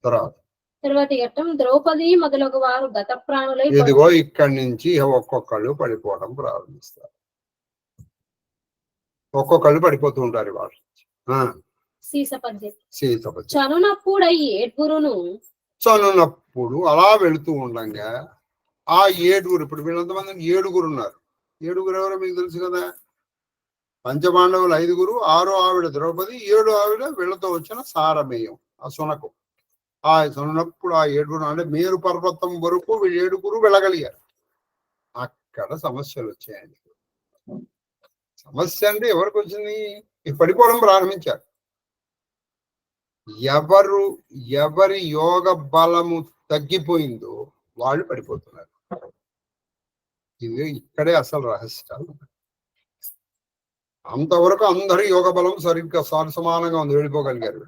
తర్వాత తర్వాత ఘట్టం ద్రౌపది మొదలగు వారు గత ప్రాణులై ఇదిగో ఇక్కడి నుంచి ఒక్కొక్కళ్ళు పడిపోవడం ప్రారంభిస్తారు. ఒక్కొక్కళ్ళు పడిపోతూ ఉంటారు వాళ్ళు. సీసపద్యం చనునప్పుడై ఏడుగురును చనునప్పుడు అలా వెళుతూ ఉండగా ఆ ఏడుగురు, ఇప్పుడు వీళ్ళంతమంది 7 ఉన్నారు. 7 ఎవరో మీకు తెలుసు కదా. పంచపాండవులు 5, 6 ఆవిడ ద్రౌపది, 7 ఆవిడ వీళ్ళతో వచ్చిన సారమేయం, ఆ సునకు. ఆ సునప్పుడు ఆ 7 అంటే మేరు పర్వతం వరకు వీళ్ళు 7 వెళ్ళగలిగారు. అక్కడ సమస్యలు వచ్చాయండి. సమస్య అంటే ఎవరికి వచ్చింది? పడిపోవడం ప్రారంభించారు. ఎవరి యోగ బలము తగ్గిపోయిందో వాళ్ళు పడిపోతున్నారు. ఇది ఇక్కడే అసలు రహస్యాలు. అంతవరకు అందరి యోగ బలం సరిగ్గా సమానంగా ఉంది, వెళ్ళిపోగలిగారు.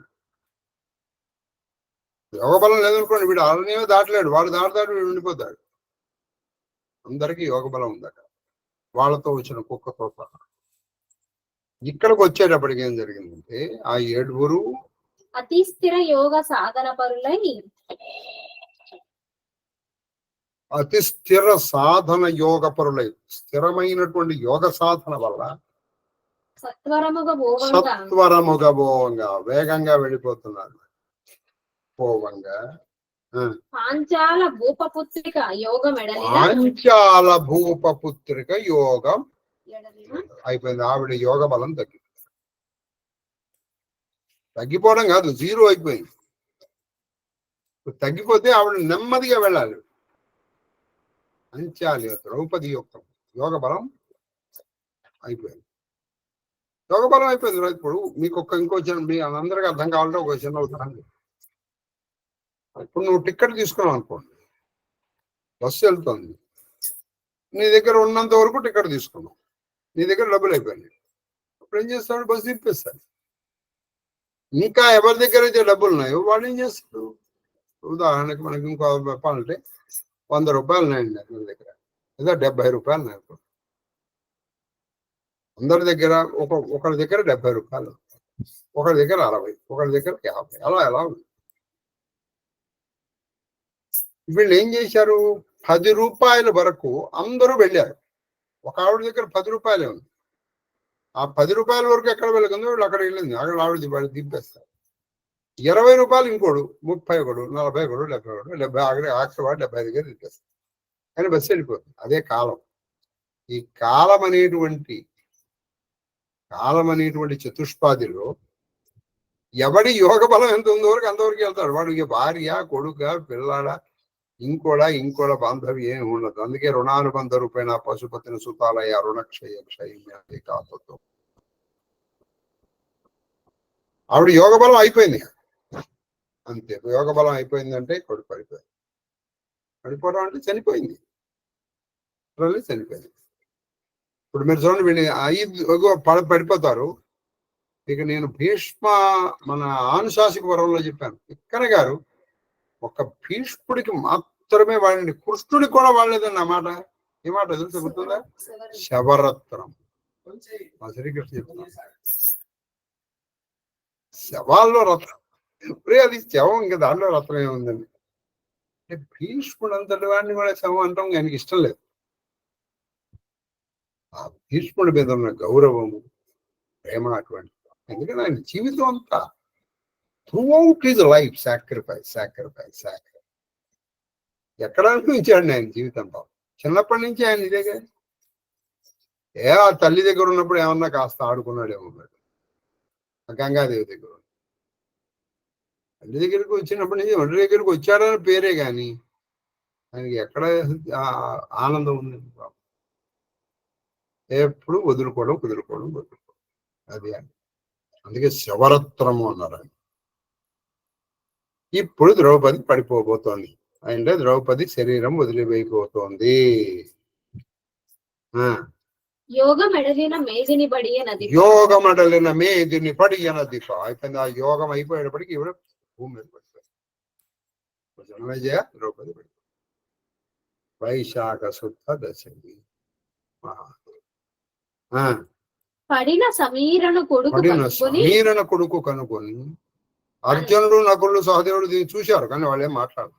యోగ బలం లేదనుకోండి, వీడు అరణ్యమే దాటలేడు, వాడు దాటుతాడు, వీడు ఉండిపోతాడు. అందరికీ యోగ బలం ఉందట, వాళ్ళతో వచ్చిన కుక్కతో సహా. ఇక్కడికి వచ్చేటప్పటికి ఏం జరిగిందంటే ఆ 7 అతి స్థిర యోగ సాధన పరులై, అతి స్థిర సాధన యోగ పరులై, స్థిరమైనటువంటి యోగ సాధన వల్ల సత్వరముగా భోవంగా వేగంగా వెళ్ళిపోతున్నారు. భోవంగా పాంచాల భూపపుత్రిక యోగం అయిపోయింది. ఆవిడ యోగ బలం తగ్గిపోవడం కాదు, 0 అయిపోయింది. తగ్గిపోతే ఆవిడ నెమ్మదిగా వెళ్ళాలి. అంచాలి ద్రౌపది యొక్క యోగ బలం అయిపోయింది. యోగ బలం అయిపోయింది. ఇప్పుడు మీకు ఇంకో చిన్న, మీ అందరికీ అర్థం కావాలంటే ఒక చిన్న ఉదాహరణ. ఇప్పుడు నువ్వు టికెట్ తీసుకున్నావు అనుకోండి, బస్సు వెళ్తుంది, నీ దగ్గర ఉన్నంత వరకు టికెట్ తీసుకున్నావు, నీ దగ్గర డబ్బులు అయిపోయినాయి. ఇప్పుడు ఏం చేస్తాడు? బస్సు తిప్పేస్తాడు. ఇంకా ఎవరి దగ్గర అయితే డబ్బులు ఉన్నాయో వాళ్ళు ఏం చేస్తారు? ఉదాహరణకి మనకి ఇంకో చెప్పాలంటే 100 రూపాయలు ఉన్నాయండి మన దగ్గర, లేదా 70 రూపాయలు ఉన్నాయి. అందరి దగ్గర ఒకరి దగ్గర 70 రూపాయలు, ఒకరి దగ్గర 60, ఒకరి దగ్గర 50, అలా ఎలా ఉంది. వీళ్ళు ఏం చేశారు? 10 రూపాయల వరకు అందరూ వెళ్ళారు. ఒక ఆవిడ దగ్గర 10 రూపాయలే ఉంది. ఆ 10 రూపాయల వరకు ఎక్కడ వెళ్ళకుందో వీళ్ళు అక్కడ వెళ్ళింది, అక్కడ ఆవిడ దింపేస్తారు. 20 రూపాయలు ఇంకోడు, 30 ఒకడు, 40 ఒకడు, 70 ఒకడు, 70 ఆఖరి వాడు 70 దగ్గర దింపేస్తారు. కానీ బస్సు వెళ్ళిపోతుంది. అదే కాలం. ఈ కాలం అనేటువంటి చతుష్పాదిలో ఎవడి యోగ బలం ఎంత ఉందో వరకు అంతవరకు వెళ్తాడు. వాడికి భార్య, కొడుక, పిల్లాడ, ఇంకోడ బాంధవ్యం ఏమి ఉండదు. అందుకే రుణానుబంధ రూపేణ పశుపతిని సుతాలయ రుణక్షయ క్షయ కాపుతో ఆవిడ యోగ బలం అయిపోయింది. అంతే, యోగ బలం అయిపోయిందంటే కొడుకు పడిపోవడం అంటే చనిపోయింది. ఇప్పుడు మీరు చూడండి, వీళ్ళు 5 పడిపోతారు. ఇక నేను భీష్మ మన ఆనుశాసిక వరంలో చెప్పాను, ఇక్కడ గారు ఒక భీష్ముడికి మాత్రమే వాడండి, కృష్ణుడికి కూడా వాడలేదండి. ఆ మాట, ఏ మాట తెలుసు గుర్తుందా? శవరత్నం. మా శ్రీకృష్ణ చెప్తున్నా, శవాల్లో రత్నం. అది శవం, ఇంకా దాంట్లో రత్నం ఏముందండి. అంటే భీష్ముడు అంతటి వాడిని కూడా శవం అంటాం ఆయనకి ఇష్టం లేదు. ఆ భీష్ముడి మీద ఉన్న గౌరవము, ప్రేమ అటువంటి. ఎందుకంటే ఆయన జీవితం అంతా త్రూఅవుట్ హిజ్ లైఫ్ సాక్రిఫైస్. ఎక్కడ అనిపించాడు ఆయన జీవితంలో? చిన్నప్పటి నుంచి ఆయన ఇదేగా. ఆ తల్లి దగ్గర ఉన్నప్పుడు ఏమన్నా కాస్త ఆడుకున్నాడేమో, గంగాదేవి దగ్గర. తల్లి దగ్గరికి వచ్చినప్పటి నుంచి ఒంటి దగ్గరికి వచ్చాడని పేరే గాని ఆయనకి ఎక్కడ ఆనందం ఉంది? ఎప్పుడు కుదురుకోవడం. అది అందుకే శవరత్నము అన్నారు ఆయన. ఇప్పుడు ద్రౌపది పడిపోబోతోంది, అంటే ద్రౌపది శరీరం వదిలివేయబోతోంది. యోగమడలిన మేదిని పడియనది. అయిపోయింది. ఆ యోగం అయిపోయేటప్పటికి ఇవిడ భూమి మీద పడిపోయింది. ద్రౌపది పడిపోయింది. వైశాఖ శుద్ధ దశమి. పడిన సమీరణ కొడుకు కనుకొని అర్జునుడు నకులు సహదేవుడు దీన్ని చూశారు కానీ వాళ్ళు ఏం మాట్లాడరు,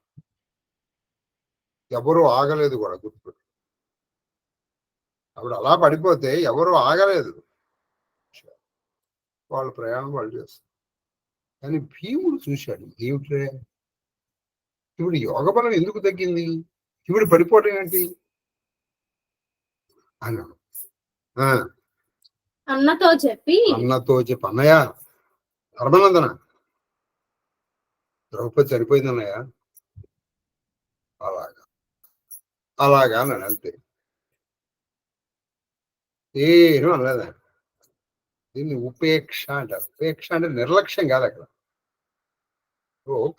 ఎవరు ఆగలేదు కూడా. గుర్తు అప్పుడు అలా పడిపోతే ఎవరు ఆగలేదు, వాళ్ళ ప్రయాణం వాళ్ళు చేస్తారు. కానీ భీముడు చూశాడు, ఏమిట్రే శివుడు యోగ బలం ఎందుకు తగ్గింది, శివుడు పడిపోవటం ఏంటి అన్నాడు. అన్నతో చెప్పి అన్నయ్య ధర్మనందన ద్రౌపది సరిపోయింది అన్నయ్య, అలాగా అన్నాడు అంతే, ఏం అనలేదా. దీన్ని ఉపేక్ష అంటారు. ఉపేక్ష అంటే నిర్లక్ష్యం కాదు అక్కడ.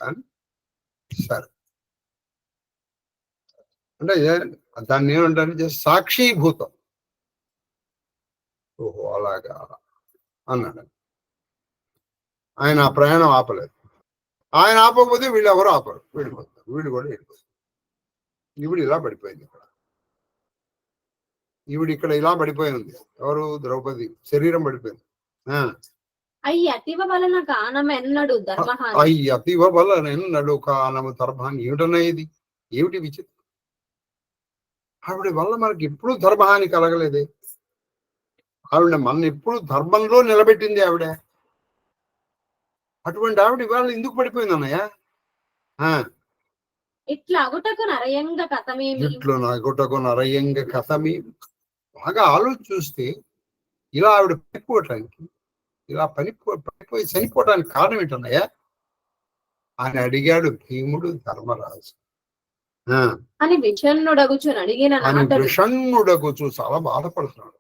కానీ సరే అంటే దాన్ని ఏమంటారు, జస్ట్ సాక్షీభూతం. ఓహో అలాగా అన్నాడు. ఆయన ఆ ప్రయాణం ఆపలేదు. ఆయన ఆపకపోతే వీళ్ళు ఎవరు ఆపరు, వెళ్ళిపోతారు. వీళ్ళు కూడా వెళ్ళిపోతారు. ఈవిడ ఇలా పడిపోయింది ఇక్కడ, ఇక్కడ ఇలా పడిపోయి ఉంది. ఎవరు, ద్రౌపది శరీరం పడిపోయింది. అయ్యతివ వలన కానమెన్నడు ధర్మహాని, అయ్యతివ వలన ఎన్నడు కానము ధర్మహాని. ఏమిటన్నా ఇది, ఏమిటి విచిత్రం. ఆవిడ వల్ల మనకి ఎప్పుడు ధర్మహాని కలగలేదే. ఆవిడ మన ఎప్పుడు ధర్మంలో నిలబెట్టింది ఆవిడ. అటువంటి ఆవిడ ఇవాళ ఎందుకు పడిపోయింది అన్నయ్య. ఇట్లా అగుటకు నరయంగ కథమేమి. బాగా ఆలోచి చూస్తే ఇలా ఆవిడ పడిపోవటానికి, ఇలా పడిపోయి చనిపోవడానికి కారణం ఏంటన్నయ్యా అని అడిగాడు భీముడు ధర్మరాజు. అని విషణ్ణుడగుచు చాలా బాధపడుతున్నాడు.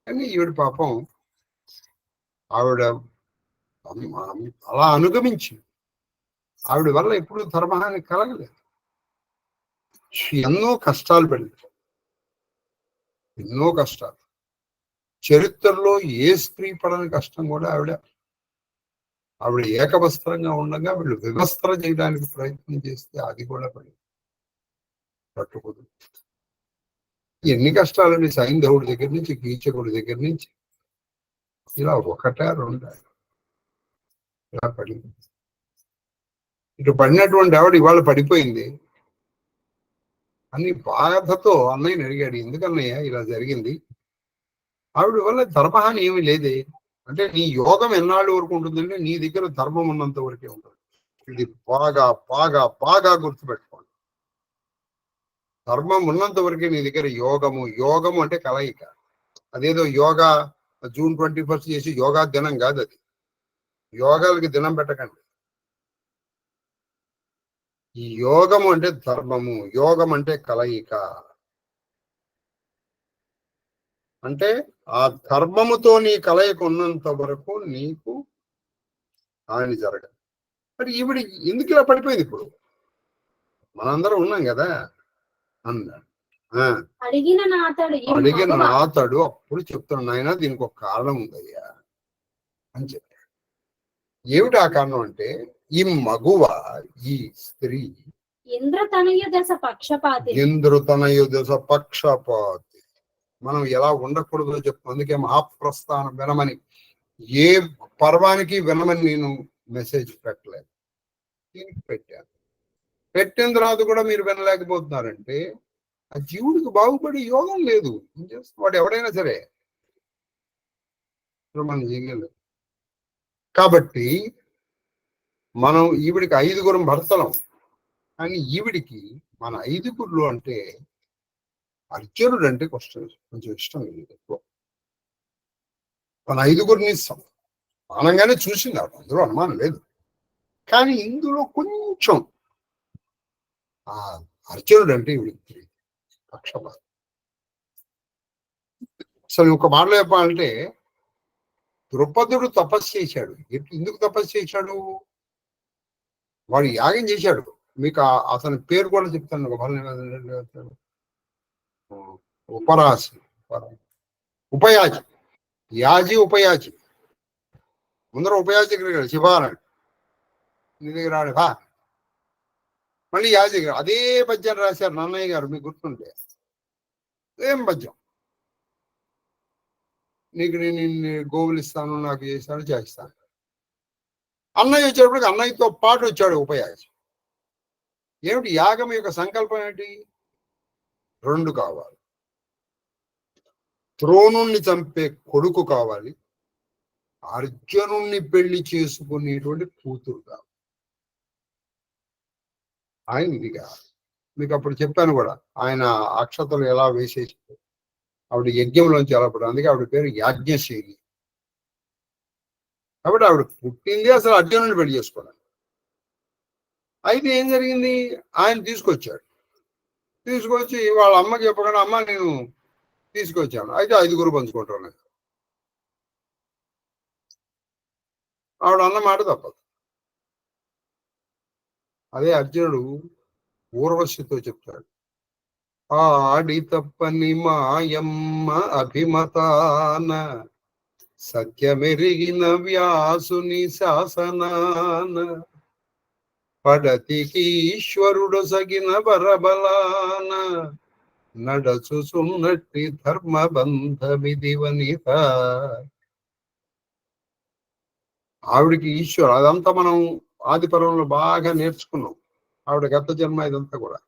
కానీ ఈవిడ పాపం ఆవిడ అలా అనుగమించి, ఆవిడ వల్ల ఎప్పుడు ధర్మహాని కలగలేదు. ఎన్నో కష్టాలు పడింది, ఎన్నో కష్టాలు. చరిత్రలో ఏ స్త్రీ పడని కష్టం కూడా ఆవిడ ఏకవస్త్రంగా ఉండగా వీళ్ళు వివస్త్రం చేయడానికి ప్రయత్నం చేస్తే అది కూడా పడింది, పట్టుకోదు. ఎన్ని కష్టాలండి, సైంధవుడి దగ్గర నుంచి, కీచకుడి దగ్గర నుంచి, ఇలా ఒకటా రెండా ఇలా పడింది. ఇటు పడినటువంటి ఆవిడ ఇవాళ పడిపోయింది అని బాధతో అన్నయ్యని అడిగాడు, ఎందుకన్నయ్య ఇలా జరిగింది. ఆవిడ వల్ల ధర్మహాని ఏమీ లేదే. అంటే నీ యోగం ఎన్నాళ్ళు వరకు ఉంటుందంటే నీ దగ్గర ధర్మం ఉన్నంత వరకే ఉంటుంది. ఇది బాగా బాగా బాగా గుర్తుపెట్టుకోండి. ధర్మం ఉన్నంత వరకే నీ దగ్గర యోగము అంటే కలయిక. అదేదో యోగా June 21 చేసి యోగా దినం కాదు అది. యోగాలకి దినం పెట్టకండి. ఈ యోగము అంటే ధర్మము, యోగం అంటే కలయిక. అంటే ఆ ధర్మముతో నీ కలయిక ఉన్నంత వరకు నీకు హాని జరగదు. మరి ఈవిడ ఎందుకు ఇలా పడిపోయింది? ఇప్పుడు మనందరం ఉన్నాం కదా అన్నాడు. అడిగిన నాతడు అప్పుడు చెప్తాడు, నాయన దీనికి ఒక కారణం ఉందయ్యా అని చెప్పాడు. ఏమిటి ఆ కారణం అంటే, ఈ మగువ, ఈ స్త్రీ ఇంద్రతనయ దశ పక్షపాతి. మనం ఎలా ఉండకూడదో చెప్తాం. అందుకే మహాప్రస్థానం వినమని, ఏ పర్వానికి వినమని నేను మెసేజ్ పెట్టలేదు, దీనికి పెట్టాను. పెట్టిన తర్వాత కూడా మీరు వినలేకపోతున్నారంటే ఆ జీవుడికి బాగుపడి యోగం లేదు. వాడు ఎవడైనా సరే మనం చేయలేదు. కాబట్టి మనం ఈవిడికి 5 భర్తలం, కానీ ఈవిడికి మన 5 అంటే అర్జునుడు అంటే కొంచెం ఇష్టం లేదు ఎక్కువ. మన 5 సమానంగానే చూసింది ఆవిడ, అందులో అనుమానం లేదు. కానీ ఇందులో కొంచెం ఆ అర్జునుడు అంటే ఈవిడికి పక్షపాతం. అసలు ఒక మాటలో చెప్పాలంటే, ద్రుపదుడు తపస్సు చేశాడు. ఎందుకు తపస్సు చేశాడు? వాడు యాగం చేశాడు. మీకు అతని పేరు కూడా చెప్తాను. ఉపయాజి, యాజి ఉపయాజి. ముందర ఉపయాజి దగ్గర శివారాడు, నీ దగ్గర రాడు బా. మళ్ళీ యాజి దగ్గర అదే పద్యం రాశారు నన్నయ్య గారు, మీకు గుర్తుంటే. ఏం పద్యం, నీకు నేను గోవులు ఇస్తాను, నాకు చేస్తాను, చేస్తాను. అన్నయ్య వచ్చేటప్పటికి అన్నయ్యతో పాటు వచ్చాడు ఉపయాగం. ఏమిటి యాగం యొక్క సంకల్పం ఏంటి? 2 కావాలి. ద్రోణుణ్ణి చంపే కొడుకు కావాలి, అర్జునుణ్ణి పెళ్లి చేసుకునేటువంటి కూతురు కావాలి. ఆయన ఇది కాదు. మీకు అప్పుడు చెప్పాను కూడా, ఆయన అక్షతలు ఎలా వేసేసి ఆవిడ యజ్ఞంలోంచి ఎలా పడ్డారు. అందుకే ఆవిడ పేరు యాజ్ఞశైలి. కాబట్టి ఆవిడ పుట్టింది అసలు అర్జునుడిని పెళ్లి చేసుకోవడానికి. అయితే ఏం జరిగింది? ఆయన తీసుకొచ్చాడు. తీసుకొచ్చి వాళ్ళ అమ్మకి చెప్పకుండా, అమ్మ నేను తీసుకొచ్చాను, అయితే 5 పంచుకుంటాను. ఆవిడ అన్న మాట తప్పదు. అదే అర్జునుడు ఊర్వశితో చెప్తాడు, ఆడి తప్పని మాయమ్మ అభిమతాన సత్యమెరిగిన వ్యాసుని శాసనాన పడతికి ఈశ్వరుడు సగిన బరబలాన నడచుచున్నట్టి ధర్మబంధమిది వనిత. ఆవిడికి ఈశ్వరు, అదంతా మనం ఆది పర్వంలో బాగా నేర్చుకున్నాం. ఆవిడ గత జన్మ ఇదంతా కూడా.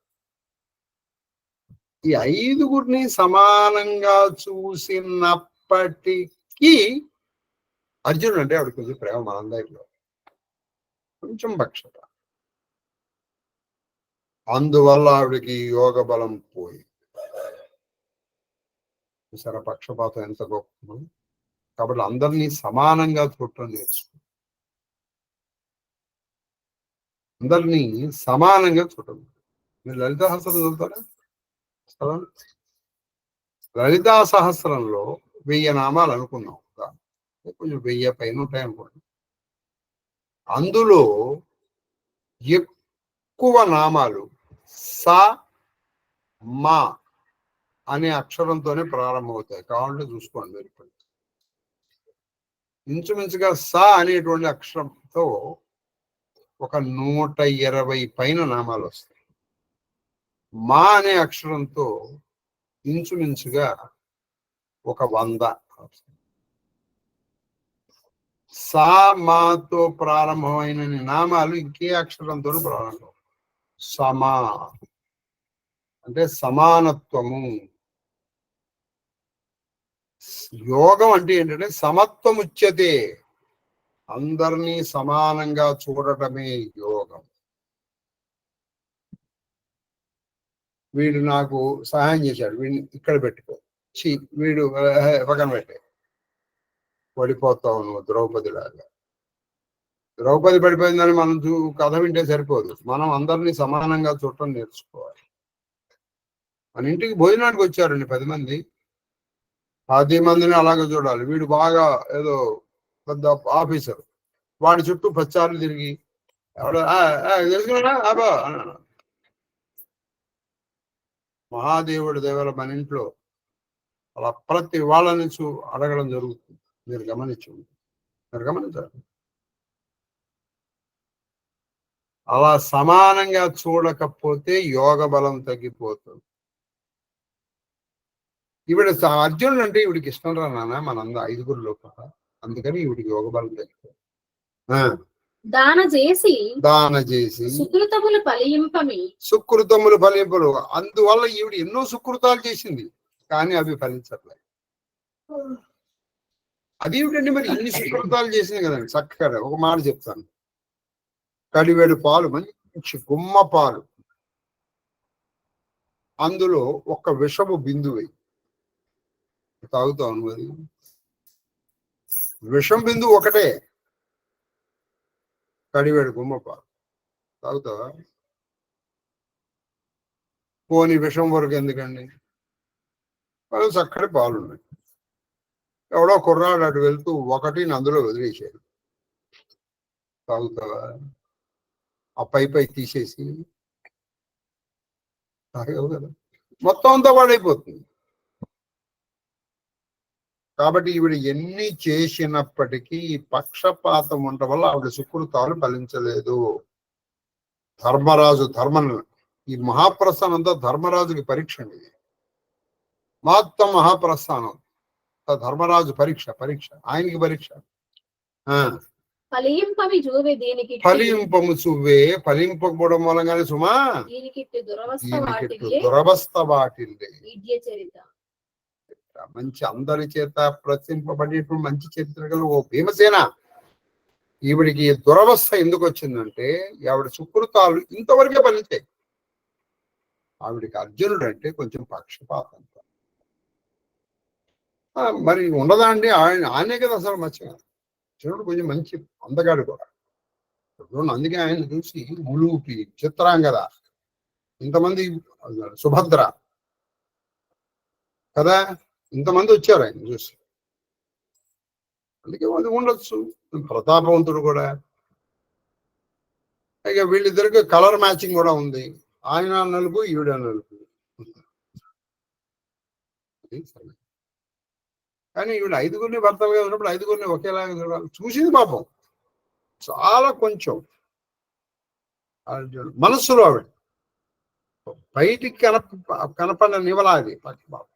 ఈ 5 సమానంగా చూసినప్పటికీ అర్జునుడు అంటే ఆవిడ కొంచెం ప్రేమ, మనందరిలో కొంచెం పక్షత. అందువల్ల ఆవిడకి యోగ బలం పోయి సరే పక్షపాతం ఎంత గొప్ప. కాబట్టి అందరినీ సమానంగా చూడటం నేర్చుకో, అందరినీ సమానంగా చూడటం. మీరు లలితా సహస్రం చదువుతారా? లలితా సహస్రంలో 1000 నామాలు అనుకున్నాం, కొంచెం 1000 పైన ఉంటాయి అనుకోండి. అందులో ఎక్కువ నామాలు సా మా అనే అక్షరంతోనే ప్రారంభమవుతాయి. కావాలంటే చూసుకోండి మీరు. ఇప్పుడు ఇంచుమించుగా సా అనేటువంటి అక్షరంతో ఒక 120 పైన నామాలు వస్తాయి. మా అనే అక్షరంతో ఇంచుమించుగా ఒక 100. సా మాతో ప్రారంభమైన నామాలు ఇంకే అక్షరంతో ప్రారంభం. సమా అంటే సమానత్వము. యోగం అంటే ఏంటంటే సమత్వం ఉచ్యతే, అందరినీ సమానంగా చూడటమే యోగం. వీడు నాకు సహాయం చేశాడు, వీడిని ఇక్కడ పెట్టుకో, వీడు పక్కన పెట్టే, పడిపోతావు నువ్వు ద్రౌపదిలాగా. ద్రౌపది పడిపోయిందని మనం కథ వింటే సరిపోదు, మనం అందరినీ సమానంగా చూడటం నేర్చుకోవాలి. మన ఇంటికి భోజనానికి వచ్చారండి 10 మంది, 10 మందిని అలాగే చూడాలి. వీడు బాగా ఏదో పెద్ద ఆఫీసర్, వాడి చుట్టూ 10 సార్లు తిరిగి తెలుసుకున్నాడా అబ్బా. మహాదేవుడి దేవల మన ఇంట్లో అలా ప్రతి వాళ్ళ నుంచి అడగడం జరుగుతుంది. మీరు గమనించాలి. అలా సమానంగా చూడకపోతే యోగ బలం తగ్గిపోతుంది. ఈవిడ అర్జునుడు అంటే ఈవిడికి ఇష్టం రా నాన్న, మనందరూ 5 కదా, అందుకని ఈవిడికి యోగ బలం తగ్గిపోతుంది. దాన చేసి సుకృతములు ఫలింపలు. అందువల్ల ఈవిడ ఎన్నో సుకృతాలు చేసింది, కానీ అవి ఫలించట్లేదు. అది ఏమిటండి మరి, ఇన్ని సుకృతాలు చేసింది కదండి. చక్కగా ఒక మాట చెప్తాను, కడివేడు పాలు, మంచి గుమ్మ పాలు, అందులో ఒక విషము బిందువు తాగుతావు. అది విషం బిందువు ఒకటే, కడివేడు గుమ్మ పాలు తాగుతావా? పోని విషం వరకు ఎందుకండి, వాళ్ళు చక్కటి పాలు ఉన్నాయి. ఎవడో కుర్రాడు అటు వెళ్తూ ఒకటిని అందులో వదిలేసాడు, తాగుతావా? ఆ పై తీసేసి తాగవు కదా, మొత్తం అంతా పాడైపోతుంది. కాబట్టి ఈవిడ ఎన్ని చేసినప్పటికీ పక్షపాతం ఉండటం వల్ల ఆవిడ సుకృతాలు ఫలించలేదు. ధర్మరాజు ఈ మహాప్రస్థానం అంతా ధర్మరాజుకి పరీక్ష అండి. మొత్తం మహాప్రస్థానం ధర్మరాజు పరీక్ష, ఆయనకి పరీక్ష. ఫలింపవి జూవి దీనికి ఫలింపము సువ్వే ఫలింపకపోవడం మూలంగానే సుమా దీనికిట్టు దురవస్థ దీనికి వాటిల్లే దురవస్థ వాటిల్లి. ఈడ్య చరిత. మంచి అందరి చేత ప్రశ్నింపబడేటువంటి మంచి చరిత్ర గల ఓ భీమసేన, ఈవిడికి దురవస్థ ఎందుకు వచ్చిందంటే ఆవిడ సుకృతాలు ఇంతవరకే ఫలించాయి. ఆవిడికి అర్జునుడు అంటే కొంచెం పక్షపాతం. మరి ఉండదా అండి? ఆయనే కదా అసలు మర్చిగా. అర్జునుడు కొంచెం మంచి అందగాడు కూడా. అందుకే ఆయన చూసి ఉలూపి చిత్రాంగద ఇంతమంది, సుభద్ర కదా, ఇంతమంది వచ్చారు ఆయన చూసి. అందుకే అది ఉండొచ్చు. ప్రతాపవంతుడు కూడా. ఇక వీళ్ళిద్దరికి కలర్ మ్యాచింగ్ కూడా ఉంది. ఆయన నలుపు, ఈవిడ నలుపు. కానీ ఈవిడ 5గురిని భర్తలుగా ఉన్నప్పుడు 5గురిని ఒకేలాగా చూడాలి. చూసింది పాపం చాలా కొంచెం మనస్సులో ఆవిడ బయటికి కనపడిన నివలా అది పాపం.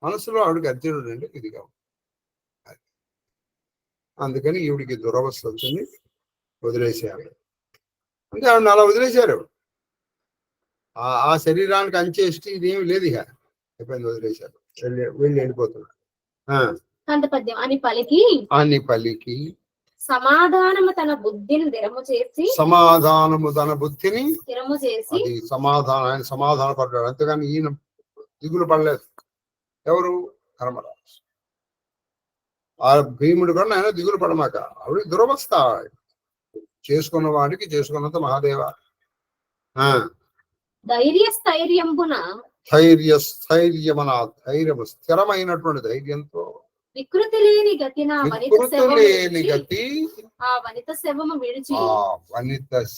మనసులో ఆవిడకి అర్జునుడు అంటే ఇదిగా. అందుకని ఈవిడికి దురవస్థ వచ్చింది, వదిలేసేయాలి. అంటే ఆవిడ అలా వదిలేశారు. ఆ శరీరానికి అంచేసి ఇదేమి లేదు, ఇక అయిపోయింది, వదిలేశారు. వీళ్ళు వెళ్ళిపోతున్నారు. అని పలికి సమాధానము తన బుద్ధిని స్థిరము చేసి అది ఆయన సమాధాన పడ్డాడు. అంతేగాని ఈయన దిగులు పడలేదు. ఎవరు? ధర్మరాజు. ఆ భీముడు కూడా ఆయన దిగులు పడమాక, ఆవిడ దురవస్థ చేసుకున్న వాడికి చేసుకున్నంత మహాదేవ. ధైర్యము స్థిరమైనటువంటి ధైర్యంతో వికృతి లేని గతి ఆ వనిత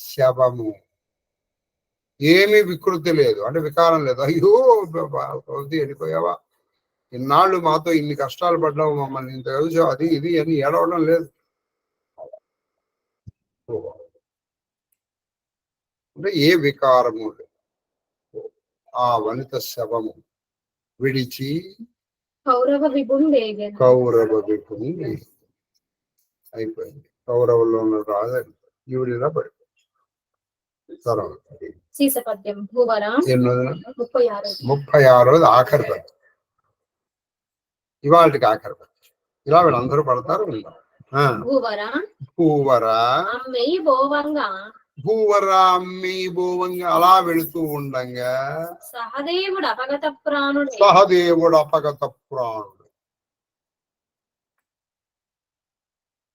శవము ఏమీ వికృతి లేదు, అంటే వికారం లేదు. అయ్యో వెళ్ళిపోయావా, ఇన్నాళ్ళు మాతో ఇన్ని కష్టాలు పడ్డావు, మమ్మల్ని ఇంత చూసావు, అది ఇది అని ఏడవడం లేదు. అంటే ఏ వికారము లేదు. ఆ వనిత శవము విడిచి కౌరవ విభుని అయిపోయింది. కౌరవుల్లో ఉన్న రాజు ఈవిడిలా పడిపోయింది. తర్వాత 36 ఆఖరి పద్యం. ఇవాళకి ఆఖరి పద్యం. ఇలా వీళ్ళందరూ పడతారు. భూవర అమ్మి బోవంగా అలా వెళుతూ ఉండంగా సహదేవుడు అపగత ప్రాణుడు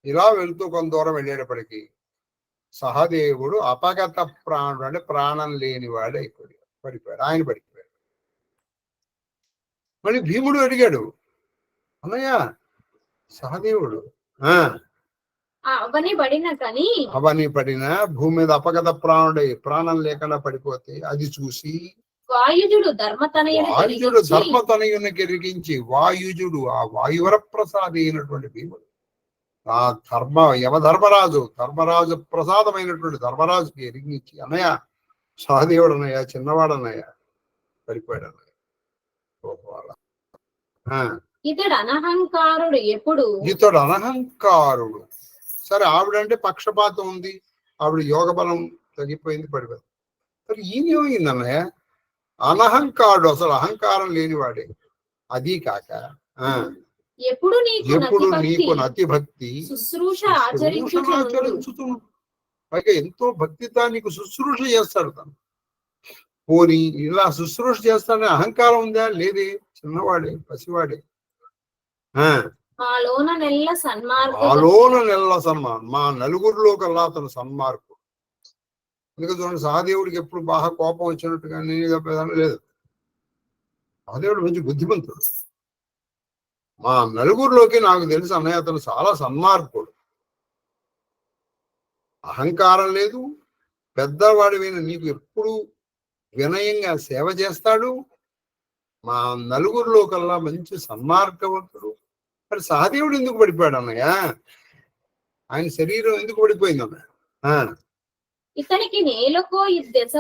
ఇలా వెళుతూ కొంత దూరం వెళ్ళేటప్పటికీ సహదేవుడు అపగత ప్రాణుడు అంటే ప్రాణం లేనివాడు పడిపోయాడు. ఆయన పడిపోయాడు. మళ్ళీ భీముడు అడిగాడు, అన్నయ్య సహదేవుడు అవని పడిన భూమి మీద అపగత ప్రాణుడై ప్రాణం లేకుండా పడిపోతే అది చూసి వాయుజుడు ధర్మతనయుని కెరిగించి వాయుజుడు ఆ వాయువర ప్రసాది అయినటువంటి భీముడు ఆ ధర్మరాజు ప్రసాదమైనటువంటి ధర్మరాజుకి ఎరిగించి, అన్నయ్య సహదేవుడు అన్నయ్య, చిన్నవాడు అన్నయ్య, పడిపోయాడు అన్నయ్య. ఇతడు అనహంకారుడు. సరే, ఆవిడంటే పక్షపాతం ఉంది, ఆవిడ యోగ బలం తగ్గిపోయింది, పడిపోయింది. మరి ఈయనేమైంది అన్నయ్య? అనహంకారుడు, అసలు అహంకారం లేనివాడే. అది కాక ఎప్పుడు నీకు అతిభక్తి ఆచరించుతున్నాడు. పైగా ఎంతో భక్తితో నీకు శుశ్రూష చేస్తాడు తను. పోనీ ఇలా శుశ్రూష చేస్తాడని అహంకారం ఉందా? లేదే, చిన్నవాడే, పసివాడే. ఆలోన నెల్ల సన్మానం. మా నలుగురిలో కల్లా అతను సన్మార్గుడు. అందుకే చూడండి, సహదేవుడికి ఎప్పుడు బాగా కోపం వచ్చినట్టుగా నేను చెప్పేదాన్ని లేదు. సహదేవుడు మంచి బుద్ధిమంతుడు. మా నలుగురిలోకి నాకు తెలుసు అన్నయ్య, అతను చాలా సన్మార్గుడు. అహంకారం లేదు, పెద్దవాడివైన నీకు ఎప్పుడు వినయంగా సేవ చేస్తాడు. మా నలుగురిలో కల్లా మంచి సన్మార్గవంతుడు. మరి సహదేవుడు ఎందుకు పడిపోయాడు అన్నయ్య? ఆయన శరీరం ఎందుకు పడిపోయింది అన్నయ్య? ఇతనికి నెలకో ఈ దశ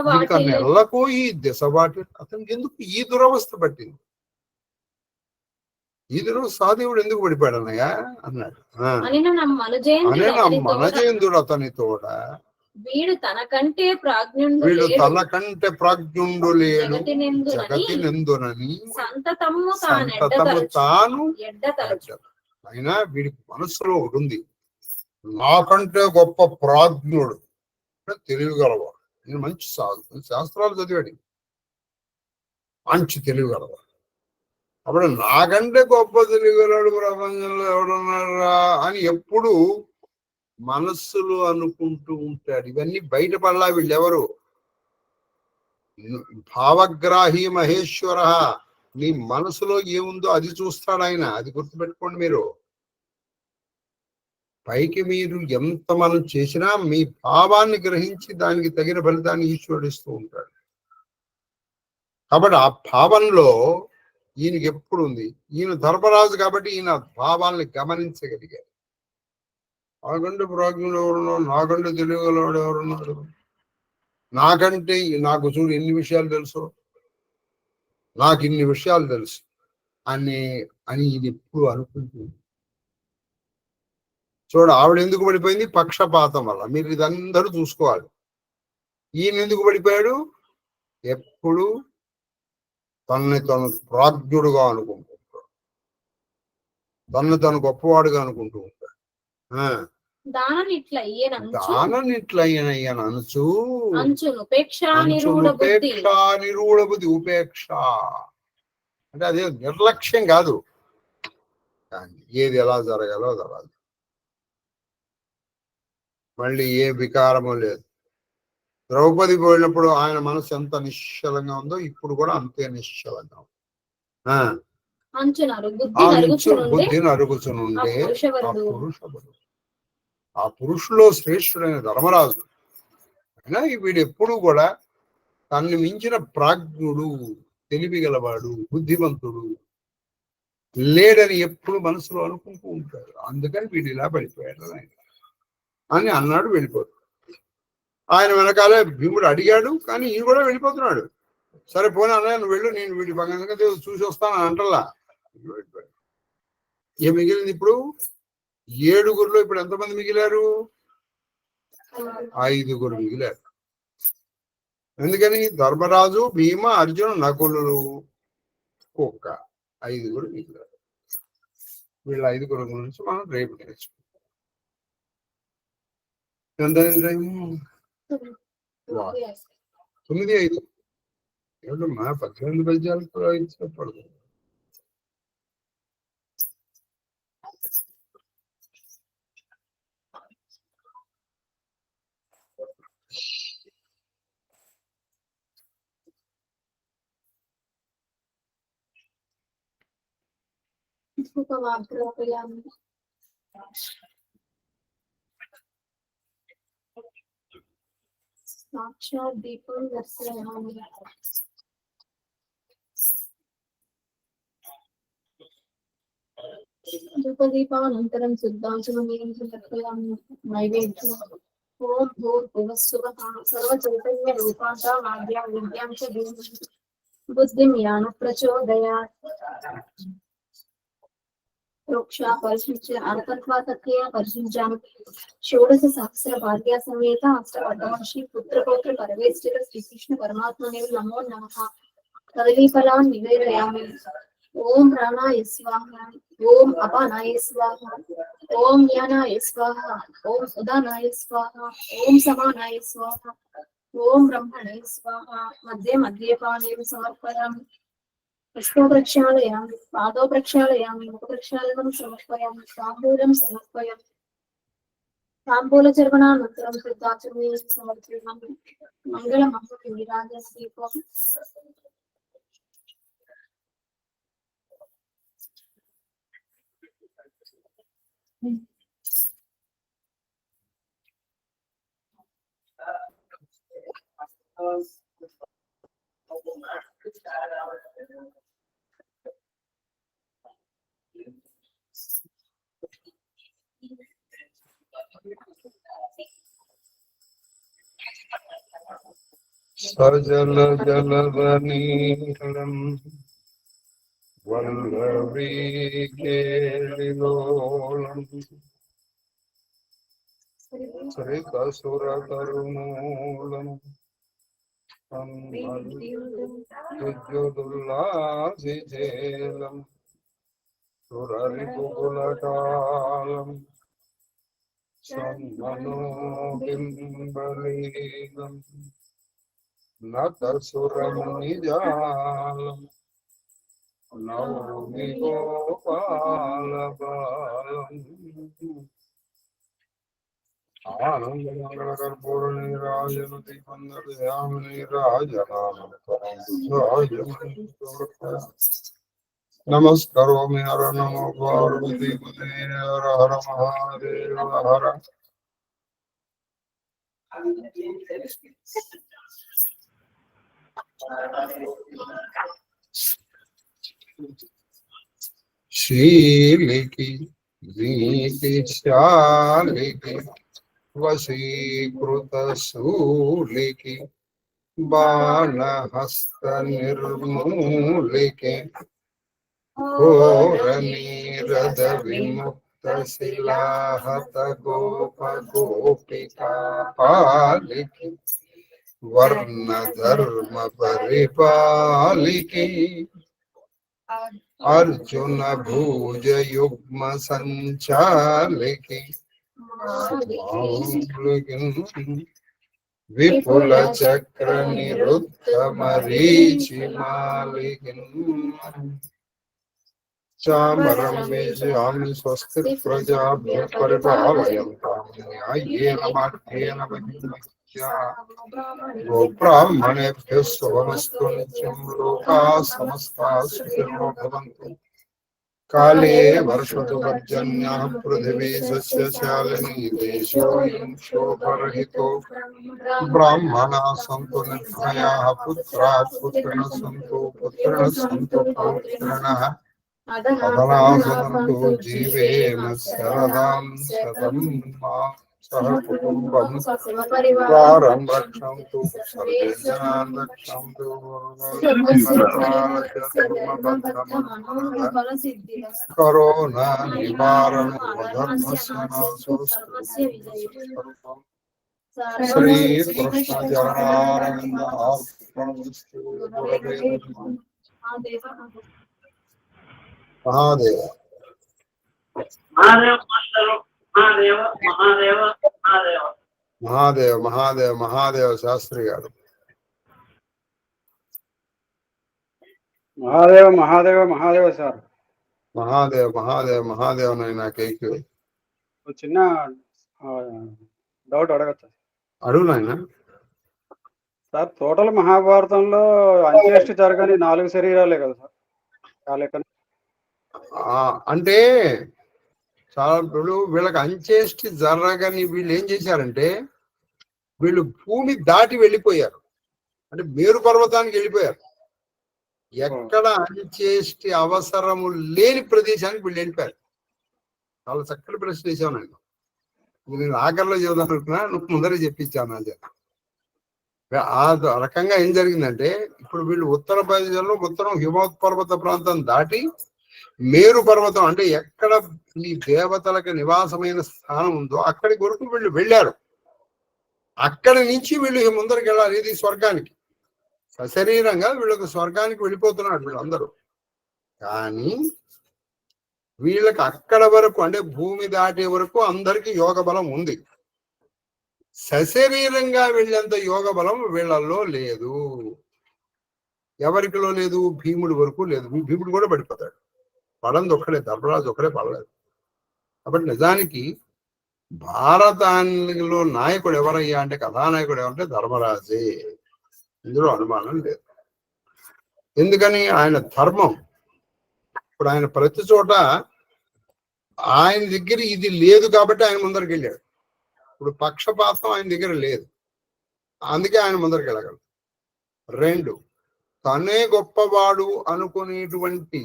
వాటి అతనికి ఎందుకు ఈ దురవస్థ పట్టింది? ఇదిలో సాదేవుడు ఎందుకు పడిపోయాడు అన్నయ్య అన్నాడు. అని నా మనజేంద్రుడు అతని తోడ వీడు తనకంటే ప్రాజ్ఞుండు లేడు జగతి నెందునని సంతతము తాను అయినా వీడికి మనసులో ఒకటి ఉంది, నాకంటే గొప్ప ప్రాజ్ఞుడు, తెలివిగలవాడు. నేను మంచి శాస్త్రాలు చదివాడు, మంచి తెలివిగలవాడు. అప్పుడు నాకంటే గొప్ప తెలివిగలవాడు ప్రపంచంలో ఎవడున్నారా అని ఎప్పుడు మనస్సులో అనుకుంటూ ఉంటాడు. ఇవన్నీ బయటపడలా. వీళ్ళెవరు? భావగ్రాహి మహేశ్వర. నీ మనసులో ఏముందో అది చూస్తాడు ఆయన. అది గుర్తుపెట్టుకోండి మీరు. పైకి మీరు ఎంత మనం చేసినా మీ భావాన్ని గ్రహించి దానికి తగిన ఫలితాన్ని ఈశ్వరుడు ఇస్తూ ఉంటాడు. కాబట్టి ఆ భావంలో ఈయనకి ఎప్పుడు ఉంది. ఈయన ధర్మరాజు కాబట్టి ఈయన భావాల్ని గమనించగలిగారు. నాకంటే ప్రాజ్ఞుడు ఎవరున్నాడు, నాకంటే తెలియగలవాడు ఎవరున్నాడు, నాకంటే నాకు చూడు ఎన్ని విషయాలు తెలుసు, నాకు ఇన్ని విషయాలు తెలుసు అని ఈయన ఎప్పుడు అనుకుంటుంది. చూడ ఆవిడ ఎందుకు పడిపోయింది? పక్షపాతం వల్ల. మీరు ఇదందరూ చూసుకోవాలి. ఈయన ఎందుకు పడిపోయాడు? ఎప్పుడు తనని తను ప్రాజ్ఞుడుగా అనుకుంటూ ఉంటాడు, తనని తను గొప్పవాడుగా అనుకుంటూ ఉంటాడు. దాననిట్లయ్యన అనుచు నిరూఢ బుద్ధి. ఉపేక్ష అంటే అదే నిర్లక్ష్యం కాదు, కానీ ఏది ఎలా జరగాలో జరగాలి. మళ్ళీ ఏ వికారము లేదు. ద్రౌపది పోయినప్పుడు ఆయన మనసు ఎంత నిశ్చలంగా ఉందో ఇప్పుడు కూడా అంతే నిశ్చలంగా ఉంది. బుద్ధిని అరుగుచునుండే ఆ పురుషులో శ్రేష్ఠుడైన ధర్మరాజు. అయినా వీడు ఎప్పుడు కూడా తనని మించిన ప్రాజ్ఞుడు, తెలివిగలవాడు, బుద్ధిమంతుడు లేడని ఎప్పుడు మనసులో అనుకుంటూ ఉంటాడు. అందుకని వీడు ఇలా పడిపోయాడు అని అన్నాడు. వెళ్ళిపోతాడు. ఆయన వెనకాలే భీముడు అడిగాడు, కానీ ఈయన కూడా వెళ్ళిపోతున్నాడు. సరే పోనీ అన్నయ్య నువ్వు వెళ్ళు, నేను వీడి సంగతి చూసి వస్తాను అని అంటల్లా. ఏం మిగిలింది ఇప్పుడు? 7గురిలో ఇప్పుడు ఎంతమంది మిగిలారు? 5గురు మిగిలారు. ఎందుకని? ధర్మరాజు, భీమ, అర్జున, నకులు, కుక్క 5గురు మిగిలారు. వీళ్ళ 5గురు గురించి మనం రేపు నేర్చుకుంటాం. ఎంత 9:05 ఏమిటమ్మా 18 పద్యాలు కూడా ఇచ్చినప్పుడు. సాక్షాత్ దీపం దర్శయామి. ధూపదీపానంతరం సిద్ధాంశమీయం దర్శయామి. నైవేద్యం ఓం భూర్భువస్సువః సర్వచైతన్య రూపాంత ఆద్యాం విద్యాం చ ధీమహి బుద్ధిం యాన ప్రచోదయాత్. ప్రోక్షా పరిశుద్ధ అర్థత్వాతక్రియ పరిశుద్ధాను షోడశ సహస్ర భార్యా సమేత అష్టవర్షి పుత్రపౌత్ర పరమేశ్వర శ్రీకృష్ణ పరమాత్మనే నమో నమః. కదలీఫలాన్ నివేదయామి. ఓం ప్రాణాయ స్వాహ, ఓం అపానాయ స్వాహ, ఓం జ్ఞానాయ స్వాహ, ఓం ఉదానాయ స్వాహ, ఓం సమానాయ స్వాహ, ఓం బ్రహ్మణే స్వాహ. మధ్య మధ్య పానీయం సమర్పయామి. పుష్ప ప్రక్షాళయామి, పాదో ప్రక్షాళయామి, ముఖ ప్రక్షాళనం సమర్పయామి, తాంబూలం సమర్పయామి. తాంబూల చర్వణానంతరం సిద్ధాచమయం సమర్పయామి. మంగళమంగళ నీరాజన దీపం. సజల జలధనీలం వల్లవీ కేళిలోలం శ్రీకసుర కరుమూలం విద్యుదుల్లాసిజేలం సురరిపుకులటాలం సన్మనోబింబలీలం నతసురమునిజాలం నౌమి గోపాలబాలం ఆనందమంగళకర్పూర నీరాజన దీపందయామి నమస్కరోమి హర నమో పార్వతీ హర హర మహాదేవ హర. శీలికి నీతి శాలికి వశీకృత శూలికి బాణహస్త నిర్మూలికి ఘోర నీరద విముక్త శిలాహత గోప గోపికా పాలికి వర్ణ ధర్మ పరిపాలికి అర్జున భూజ యుగ్మ సంచాలికి విపుల చక్ర నిరుద్ధ మరీచి మాలికి చామరం వేజయామి స్వస్తి ప్రజాభ్య పరిపాలయంతాం న్యాయేన మార్గేణ గోబ్రాహ్మణేభ్యః శుభమస్తు నిత్యం లోకాః సమస్తాః సుఖినో భవంతు కాలే వర్షతు పర్జన్యః పృథివీ సస్యశాలినీ దేశోऽయं శోభరహితో బ్రాహ్మణాः సంతు నిర్భయాः పుత్రాः పుత్రిణः సంతు పౌత్రిణः అదనాసనంతు జీవేమ శరదాం శతం సహ కుటుంబం వారం రక్షంతు సర్వే జనాన్ రక్షంతు కరోనా నివారణ శ్రీ కృష్ణ చరణారవింద మహాదేవ మహాదేవ మహాదేవ మహాదేవ శాస్త్రి గారు మహాదేవ మహాదేవ మహాదేవ సార్. మహాదేవ మహాదేవ మహాదేవ నైనా కేక్ చిన్న డౌట్ అడగచ్చా అడుగు నాయనా సార్? టోటల్ మహాభారతంలో అంత్యేష్టి జరగని 4 శరీరాలే కదా సార్? అంటే చాలా ఇప్పుడు వీళ్ళకి అంచేష్టి జరగని వీళ్ళు ఏం చేశారంటే వీళ్ళు భూమి దాటి వెళ్ళిపోయారు, అంటే మేరు పర్వతానికి వెళ్ళిపోయారు. ఎక్కడ అంచేష్టి అవసరము లేని ప్రదేశానికి వీళ్ళు వెళ్ళిపోయారు. చాలా చక్కటి ప్రశ్న వేసావు నేను. నేను ఆఖరిలో చదువుతున్నా, నువ్వు ముందరే చెప్పించాను. అది ఆ రకంగా ఏం జరిగిందంటే ఇప్పుడు వీళ్ళు ఉత్తర ప్రదేశంలో మొత్తం హిమవత్ పర్వత ప్రాంతం దాటి మేరు పర్వతం, అంటే ఎక్కడ ఈ దేవతలకు నివాసమైన స్థానం ఉందో అక్కడి వరకు వీళ్ళు వెళ్ళారు. అక్కడి నుంచి వీళ్ళు ముందరికి వెళ్ళాలి, ఇది స్వర్గానికి. సశరీరంగా వీళ్ళకి స్వర్గానికి వెళ్ళిపోతున్నారు వీళ్ళందరూ. కానీ వీళ్ళకి అక్కడ వరకు, అంటే భూమి దాటే వరకు అందరికీ యోగ బలం ఉంది. సశరీరంగా వెళ్ళేంత యోగ బలం వీళ్ళల్లో లేదు. ఎవరికిలో లేదు? భీముడి వరకు లేదు. భీముడు కూడా పడిపోతాడు. పడంది ఒక్కడే, ధర్మరాజు ఒక్కడే పడలేదు. కాబట్టి నిజానికి భారతానిలో నాయకుడు ఎవరయ్యా అంటే, కథానాయకుడు ఎవరంటే ధర్మరాజే. ఇందులో అనుమానం లేదు. ఎందుకని? ఆయన ధర్మం. ఇప్పుడు ఆయన ప్రతి చోట ఆయన దగ్గర ఇది లేదు కాబట్టి ఆయన ముందరికి వెళ్ళాడు. ఇప్పుడు పక్షపాతం ఆయన దగ్గర లేదు, అందుకే ఆయన ముందరికి వెళ్ళగలడు. 2, తనే గొప్పవాడు అనుకునేటువంటి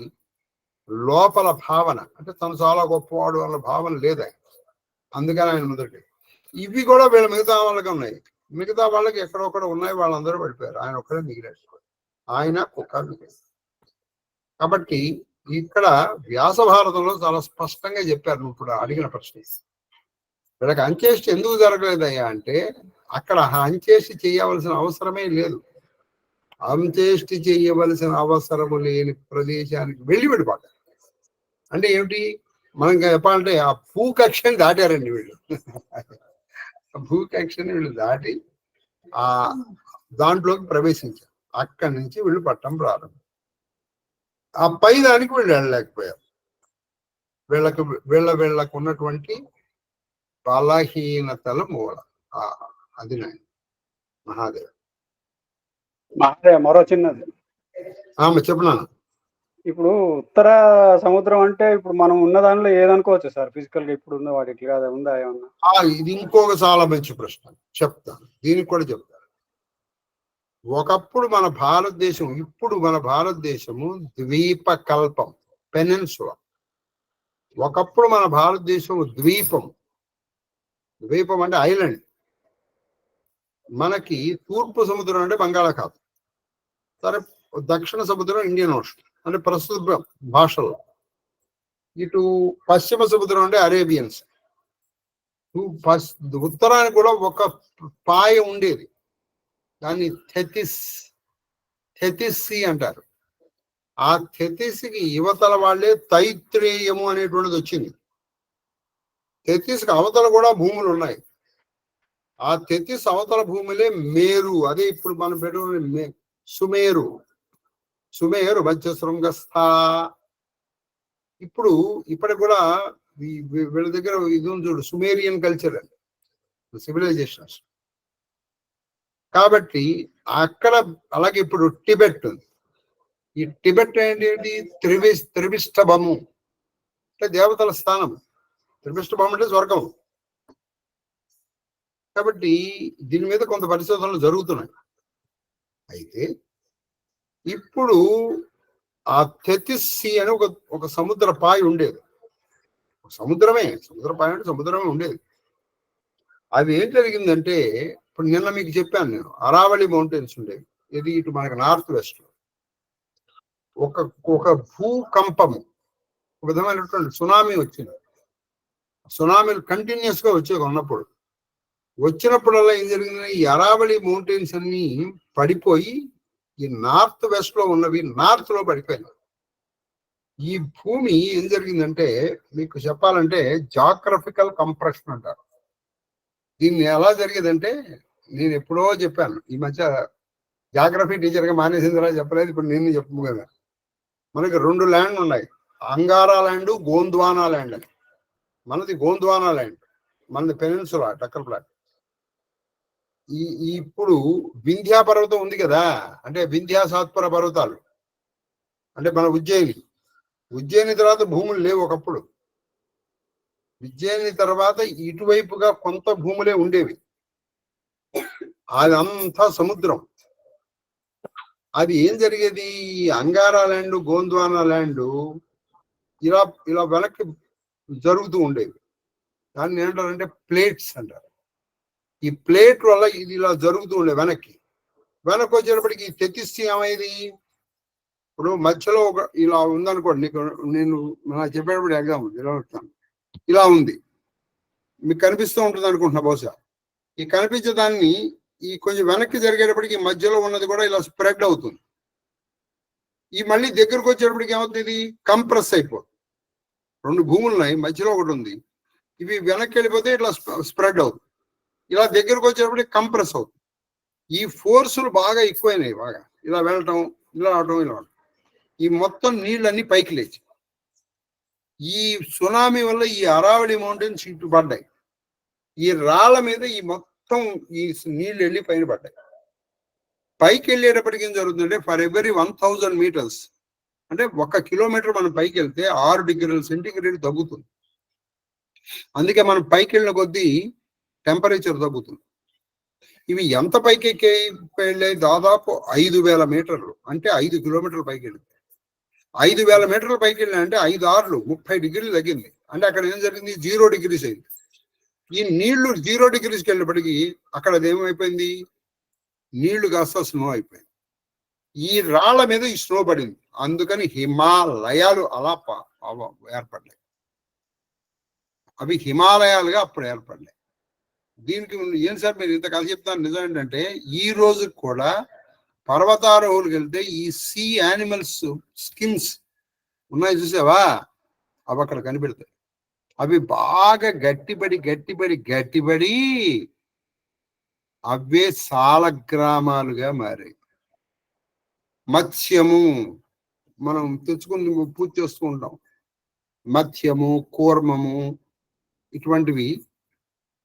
లోపల భావన, అంటే తను చాలా గొప్పవాడు అన్న భావన లేదు ఆయన, అందుకని ఆయన ముందరికి. ఇవి కూడా వీళ్ళ మిగతా వాళ్ళకి ఉన్నాయి. మిగతా వాళ్ళకి ఎక్కడొక్కడ ఉన్నాయి, వాళ్ళందరూ పడిపోయారు. ఆయన ఒక్కడే మిగిలాడు. ఆయన కుక్క మిగిలాడు. కాబట్టి ఇక్కడ వ్యాస భారతంలో చాలా స్పష్టంగా చెప్పారు నువ్వు ఇప్పుడు అడిగిన ప్రశ్న. వీళ్ళకి అంత్యేష్టి ఎందుకు జరగలేదయ్యా అంటే అక్కడ అంత్యేష్టి చేయవలసిన అవసరమే లేదు. అంత్యేష్టి చేయవలసిన అవసరము లేని ప్రదేశానికి వెళ్ళిపోతారు. అంటే ఏమిటి, మనం చెప్పాలంటే ఆ భూకక్షని దాటారండి వీళ్ళు. భూకక్షని వీళ్ళు దాటి ఆ దాంట్లోకి ప్రవేశించారు. అక్కడి నుంచి వీళ్ళు పట్టం ప్రారంభం. ఆ పై దానికి వీళ్ళు వెళ్ళలేకపోయారు. వీళ్ళకు ఉన్నటువంటి బలహీనతల మూల అది నాయన మహాదేవ్. మరో చిన్నది చెప్పినాను. ఇప్పుడు ఉత్తర సముద్రం అంటే ఇప్పుడు మనం ఉన్న దానిలో ఏదనుకోవచ్చు సార్ ఫిజికల్ గా ఇప్పుడు ఉన్న వాటికి కాదా, ఉందా ఏమన్నా? ఇది ఇంకొక చాలా మంచి ప్రశ్న, చెప్తాను. దీనికి కూడా చెప్తాను. ఒకప్పుడు మన భారతదేశం, ఇప్పుడు మన భారతదేశము ద్వీప కల్పం, పెనిన్సులా. ఒకప్పుడు మన భారతదేశం ద్వీపం. ద్వీపం అంటే ఐలాండ్. మనకి తూర్పు సముద్రం అంటే బంగాళాఖాతం, సరే దక్షిణ సముద్రం ఇండియన్ ఓషన్ అంటే ప్రస్తుత భాషల్లో, ఇటు పశ్చిమ సముద్రం అంటే అరేబియన్స్, ఉత్తరానికి కూడా ఒక పాయ ఉండేది, దాన్ని థెతిస్సి అంటారు. ఆ థెతిస్కి యువతల వాళ్ళే తైత్రేయము అనేటువంటిది వచ్చింది. థెతిస్కి అవతల కూడా భూములు ఉన్నాయి. ఆ తెతిస్ అవతల భూములే మేరు, అదే ఇప్పుడు మనం పెట్టుకునే సుమేరు. సుమేరు మధ్య శృంగస్థ. ఇప్పటికి కూడా వీళ్ళ దగ్గర ఇది చూడు, సుమేరియన్ కల్చర్ అండి, సివిలైజేషన్స్. కాబట్టి అక్కడ అలాగే ఇప్పుడు టిబెట్ ఉంది. ఈ టిబెట్ ఏంటి, త్రివిష్టభము అంటే దేవతల స్థానం. త్రివిష్టభం అంటే స్వర్గం. కాబట్టి దీని మీద కొంత పరిశోధనలు జరుగుతున్నాయి. అయితే ఇప్పుడు ఆ థెతిస్సి అని ఒక సముద్ర పాయ ఉండేది. సముద్రమే, సముద్ర పాయ అంటే సముద్రమే ఉండేది. అది ఏం జరిగిందంటే, ఇప్పుడు నిన్న మీకు చెప్పాను నేను, అరావళి మౌంటైన్స్ ఉండేవి. ఇది ఇటు మనకి నార్త్ వెస్ట్ లో ఒక భూకంపము, ఒక విధమైనటువంటి సునామీ వచ్చింది. సునామీలు కంటిన్యూస్ గా వచ్చేవి. వచ్చినప్పుడల్లా ఏం జరిగింది, ఈ అరావళి మౌంటైన్స్ అన్ని పడిపోయి ఈ నార్త్ వెస్ట్ లో ఉన్నవి నార్త్ లో పడిపోయినాయి. ఈ భూమి ఏం జరిగిందంటే, మీకు చెప్పాలంటే జాగ్రఫికల్ కంప్రెషన్ అంటారు దీన్ని. ఎలా జరిగేదంటే, నేను ఎప్పుడో చెప్పాను, ఈ మధ్య జాగ్రఫీ టీచర్గా మానేసిన తర్వాత చెప్పలేదు, ఇప్పుడు నేను చెప్పు కదా. మనకి 2 ల్యాండ్ ఉన్నాయి, అంగారా ల్యాండ్, గోంద్వానా ల్యాండ్ అని. మనది గోంద్వానా ల్యాండ్, మనది పెనిన్సులా, టక్కర్ ప్లాట్. ఇప్పుడు వింధ్యా పర్వతం ఉంది కదా, అంటే వింధ్యా సాత్పుర పర్వతాలు, అంటే మన ఉజ్జయిని తర్వాత భూములు లేవు ఒకప్పుడు. ఉజ్జయిని తర్వాత ఇటువైపుగా కొంత భూములే ఉండేవి, అదంతా సముద్రం. అది ఏం జరిగేది, అంగారా ల్యాండ్, గోంద్వానా ల్యాండ్ ఇలా వెనక్కి జరుగుతూ ఉండేవి. దాన్ని ఏంటారంటే ప్లేట్స్ అంటారు. ఈ ప్లేట్ వల్ల ఇది ఇలా జరుగుతూ ఉండే వెనక్కి వచ్చేటప్పటికి తెతిస్సి ఏమైంది, ఇప్పుడు మధ్యలో ఇలా ఉందనుకోండి, నీకు నేను చెప్పేటప్పుడు ఎగ్జాంపుల్ ఇలా చెప్తాను. ఇలా ఉంది, మీకు కనిపిస్తూ ఉంటుంది అనుకుంటున్నా బహుశా. ఈ కనిపించే దాన్ని ఈ కొంచెం వెనక్కి జరిగేటప్పటికి మధ్యలో ఉన్నది కూడా ఇలా స్ప్రెడ్ అవుతుంది. ఈ మళ్ళీ దగ్గరకు వచ్చేటప్పటికి ఏమవుతుంది, కంప్రెస్ అయిపోతుంది. 2 భూములు ఉన్నాయి, మధ్యలో ఒకటి ఉంది. ఇవి వెనక్కి వెళ్ళిపోతే ఇట్లా స్ప్రెడ్ అవుతుంది. ఇలా దగ్గరకు వచ్చేటప్పటికి కంప్రెస్ అవుతుంది. ఈ ఫోర్సులు బాగా ఎక్కువైనాయి, బాగా ఇలా వెళ్ళటం, ఇలా రావటం, ఇలా రావటం. ఈ మొత్తం నీళ్ళన్నీ పైకి లేచి ఈ సునామీ వల్ల ఈ అరావళి మౌంటైన్స్ ఇటు పడ్డాయి. ఈ రాళ్ళ మీద ఈ మొత్తం ఈ నీళ్ళు వెళ్ళి పైన పడ్డాయి. పైకి వెళ్ళేటప్పటికి ఏం జరుగుతుందంటే, ఫర్ ఎవరీ 1000 మీటర్స్ అంటే 1 కిలోమీటర్ మనం పైకి వెళ్తే 6 డిగ్రీల సెంటీగ్రేడ్ తగ్గుతుంది. అందుకే మనం పైకి వెళ్ళిన కొద్దీ టెంపరేచర్ తగ్గుతుంది. ఇవి ఎంత పైకి వెళ్ళాయి, దాదాపు 5000 మీటర్లు, అంటే 5 కిలోమీటర్ల పైకి వెళ్ళింది. 5000 మీటర్ల పైకి వెళ్ళినా అంటే 5 6 30 డిగ్రీలు తగ్గింది. అంటే అక్కడ ఏం జరిగింది, 0 డిగ్రీస్ అయింది. ఈ నీళ్లు 0 డిగ్రీస్కి వెళ్ళినప్పటికీ అక్కడ అదేమైపోయింది, నీళ్లు కాస్త స్నో అయిపోయింది. ఈ రాళ్ల మీద ఈ స్నో పడింది, అందుకని హిమాలయాలు అలా ఏర్పడ్డాయి. అవి హిమాలయాలుగా అప్పుడు ఏర్పడ్డాయి. దీనికి ఏం సార్ మీరు ఇంత కథ చెప్తాను, నిజం ఏంటంటే ఈ రోజు కూడా పర్వతారోహులకు వెళ్తే ఈ సీ యానిమల్స్ స్కిన్స్ ఉన్నాయి చూసావా, అవి అక్కడ కనిపెడతాయి. అవి బాగా గట్టిపడి అవే సాలగ్రామాలుగా మారాయి. మత్స్యము మనం తెచ్చుకుని పూజ చేస్తూ ఉంటాం, మత్స్యము కూర్మము ఇటువంటివి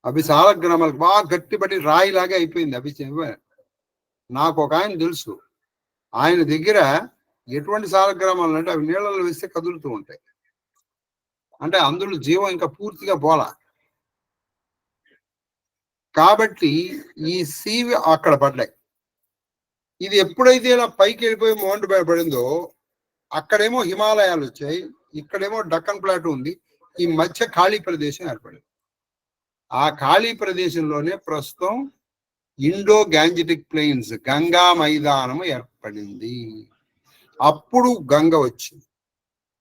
అవి సాలగ్రామాలకు బాగా గట్టిపడి రాయిలాగా అయిపోయింది. అవి నాకు ఒక ఆయన తెలుసు, ఆయన దగ్గర ఎటువంటి సాలగ్రామాలు అంటే అవి నీళ్ళలో వేస్తే కదులుతూ ఉంటాయి, అంటే అందులో జీవం ఇంకా పూర్తిగా పోలా. కాబట్టి ఈ సీవి అక్కడ పడ్డాయి. ఇది ఎప్పుడైతే ఇలా పైకి వెళ్ళిపోయి మౌంట్ పడిందో అక్కడేమో హిమాలయాలు వచ్చాయి, ఇక్కడేమో డక్కన్ ప్లాట్ ఉంది, ఈ మధ్య ఖాళీ ప్రదేశం ఏర్పడింది. ఆ ఖాళీ ప్రదేశంలోనే ప్రస్తుతం ఇండో గ్యాంజెటిక్ ప్లెయిన్స్ గంగా మైదానం ఏర్పడింది. అప్పుడు గంగ వచ్చింది,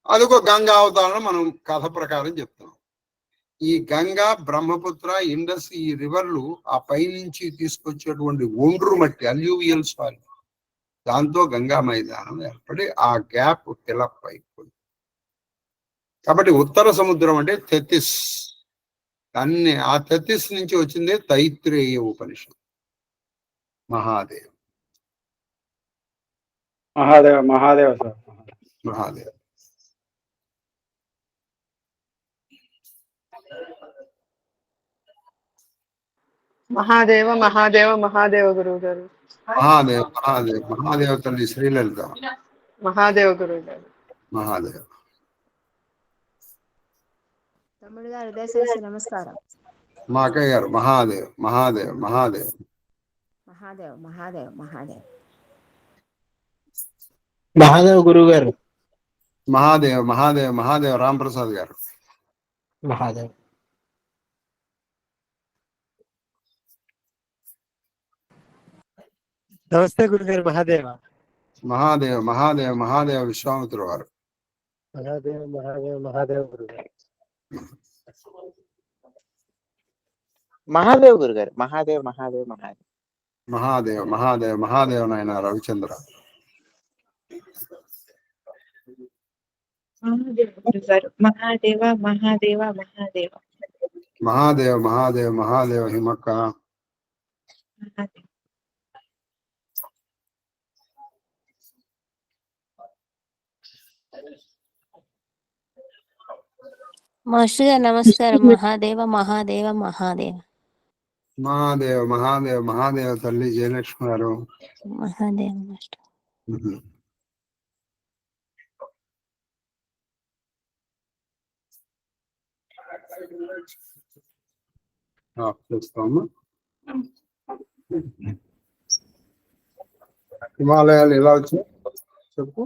అదొక గంగా అవతారం మనం కథ ప్రకారం చెప్తున్నాం. ఈ గంగా, బ్రహ్మపుత్ర, ఇండస్ ఈ రివర్లు ఆ పైనుంచి తీసుకొచ్చేటువంటి ఒండ్రు మట్టి అల్యూవియల్ సాయిల్, దాంతో గంగా మైదానం ఏర్పడి ఆ గ్యాప్ ఫిలప్ అయిపోయింది. కాబట్టి ఉత్తర సముద్రం అంటే తెతిస్, అన్ని ఆ తెతిస్ నుంచి వచ్చిందే తైత్రేయ ఉపనిషత్తు. మహాదేవ్ మహాదేవ మహాదేవ సార్. మహాదేవ్ మహాదేవ మహాదేవ మహాదేవ గురువు గారు. మహాదేవ్ మహాదేవ్ మహాదేవ తల్లి శ్రీలలిత. మహాదేవ గురువు గారు. మహాదేవ్. తమ్ముడు గారు దయచేసి నమస్కారం. మా అక్కయ్య గారు. మహాదేవ్ మహాదేవ్ మహాదేవ్ మహాదేవ్ మహాదేవ్ మహాదేవ్ మహాదేవ్ గురువు గారు. మహాదేవ్ మహాదేవ్ మహాదేవ్ రాంప్రసాద్ గారు. మహాదేవ్. నమస్తే గురుగారు. మహాదేవ. మహాదేవ్ మహాదేవ్ మహాదేవ్ విశ్వామిత్రుడు వారు. మహాదేవ్ మహాదేవ్ మహాదేవ్ గురుగారు. మహాదేవ్ గురుగారు. మహాదేవ్ మహాదేవ్ మహాదేవ్ మహాదేవ్ మహాదేవ్ మహాదేవ్ నాయన రవిచంద్ర. మహాదేవ గురుగారు. మహాదేవ మహాదేవ మహాదేవ మహాదేవ్ మహాదేవ్ మహాదేవ్ హిమక్క. మహాదేవ. మాస్టర్ గారు నమస్కారం. మహాదేవ మహాదేవ మహాదేవ మహాదేవ్ మహాదేవ్ మహాదేవ్ తల్లి జయలక్ష్మి గారు. మహాదేవ మాస్టర్. చూస్తాము. హిమాలయాలు ఎలా వచ్చాయి చెప్పు.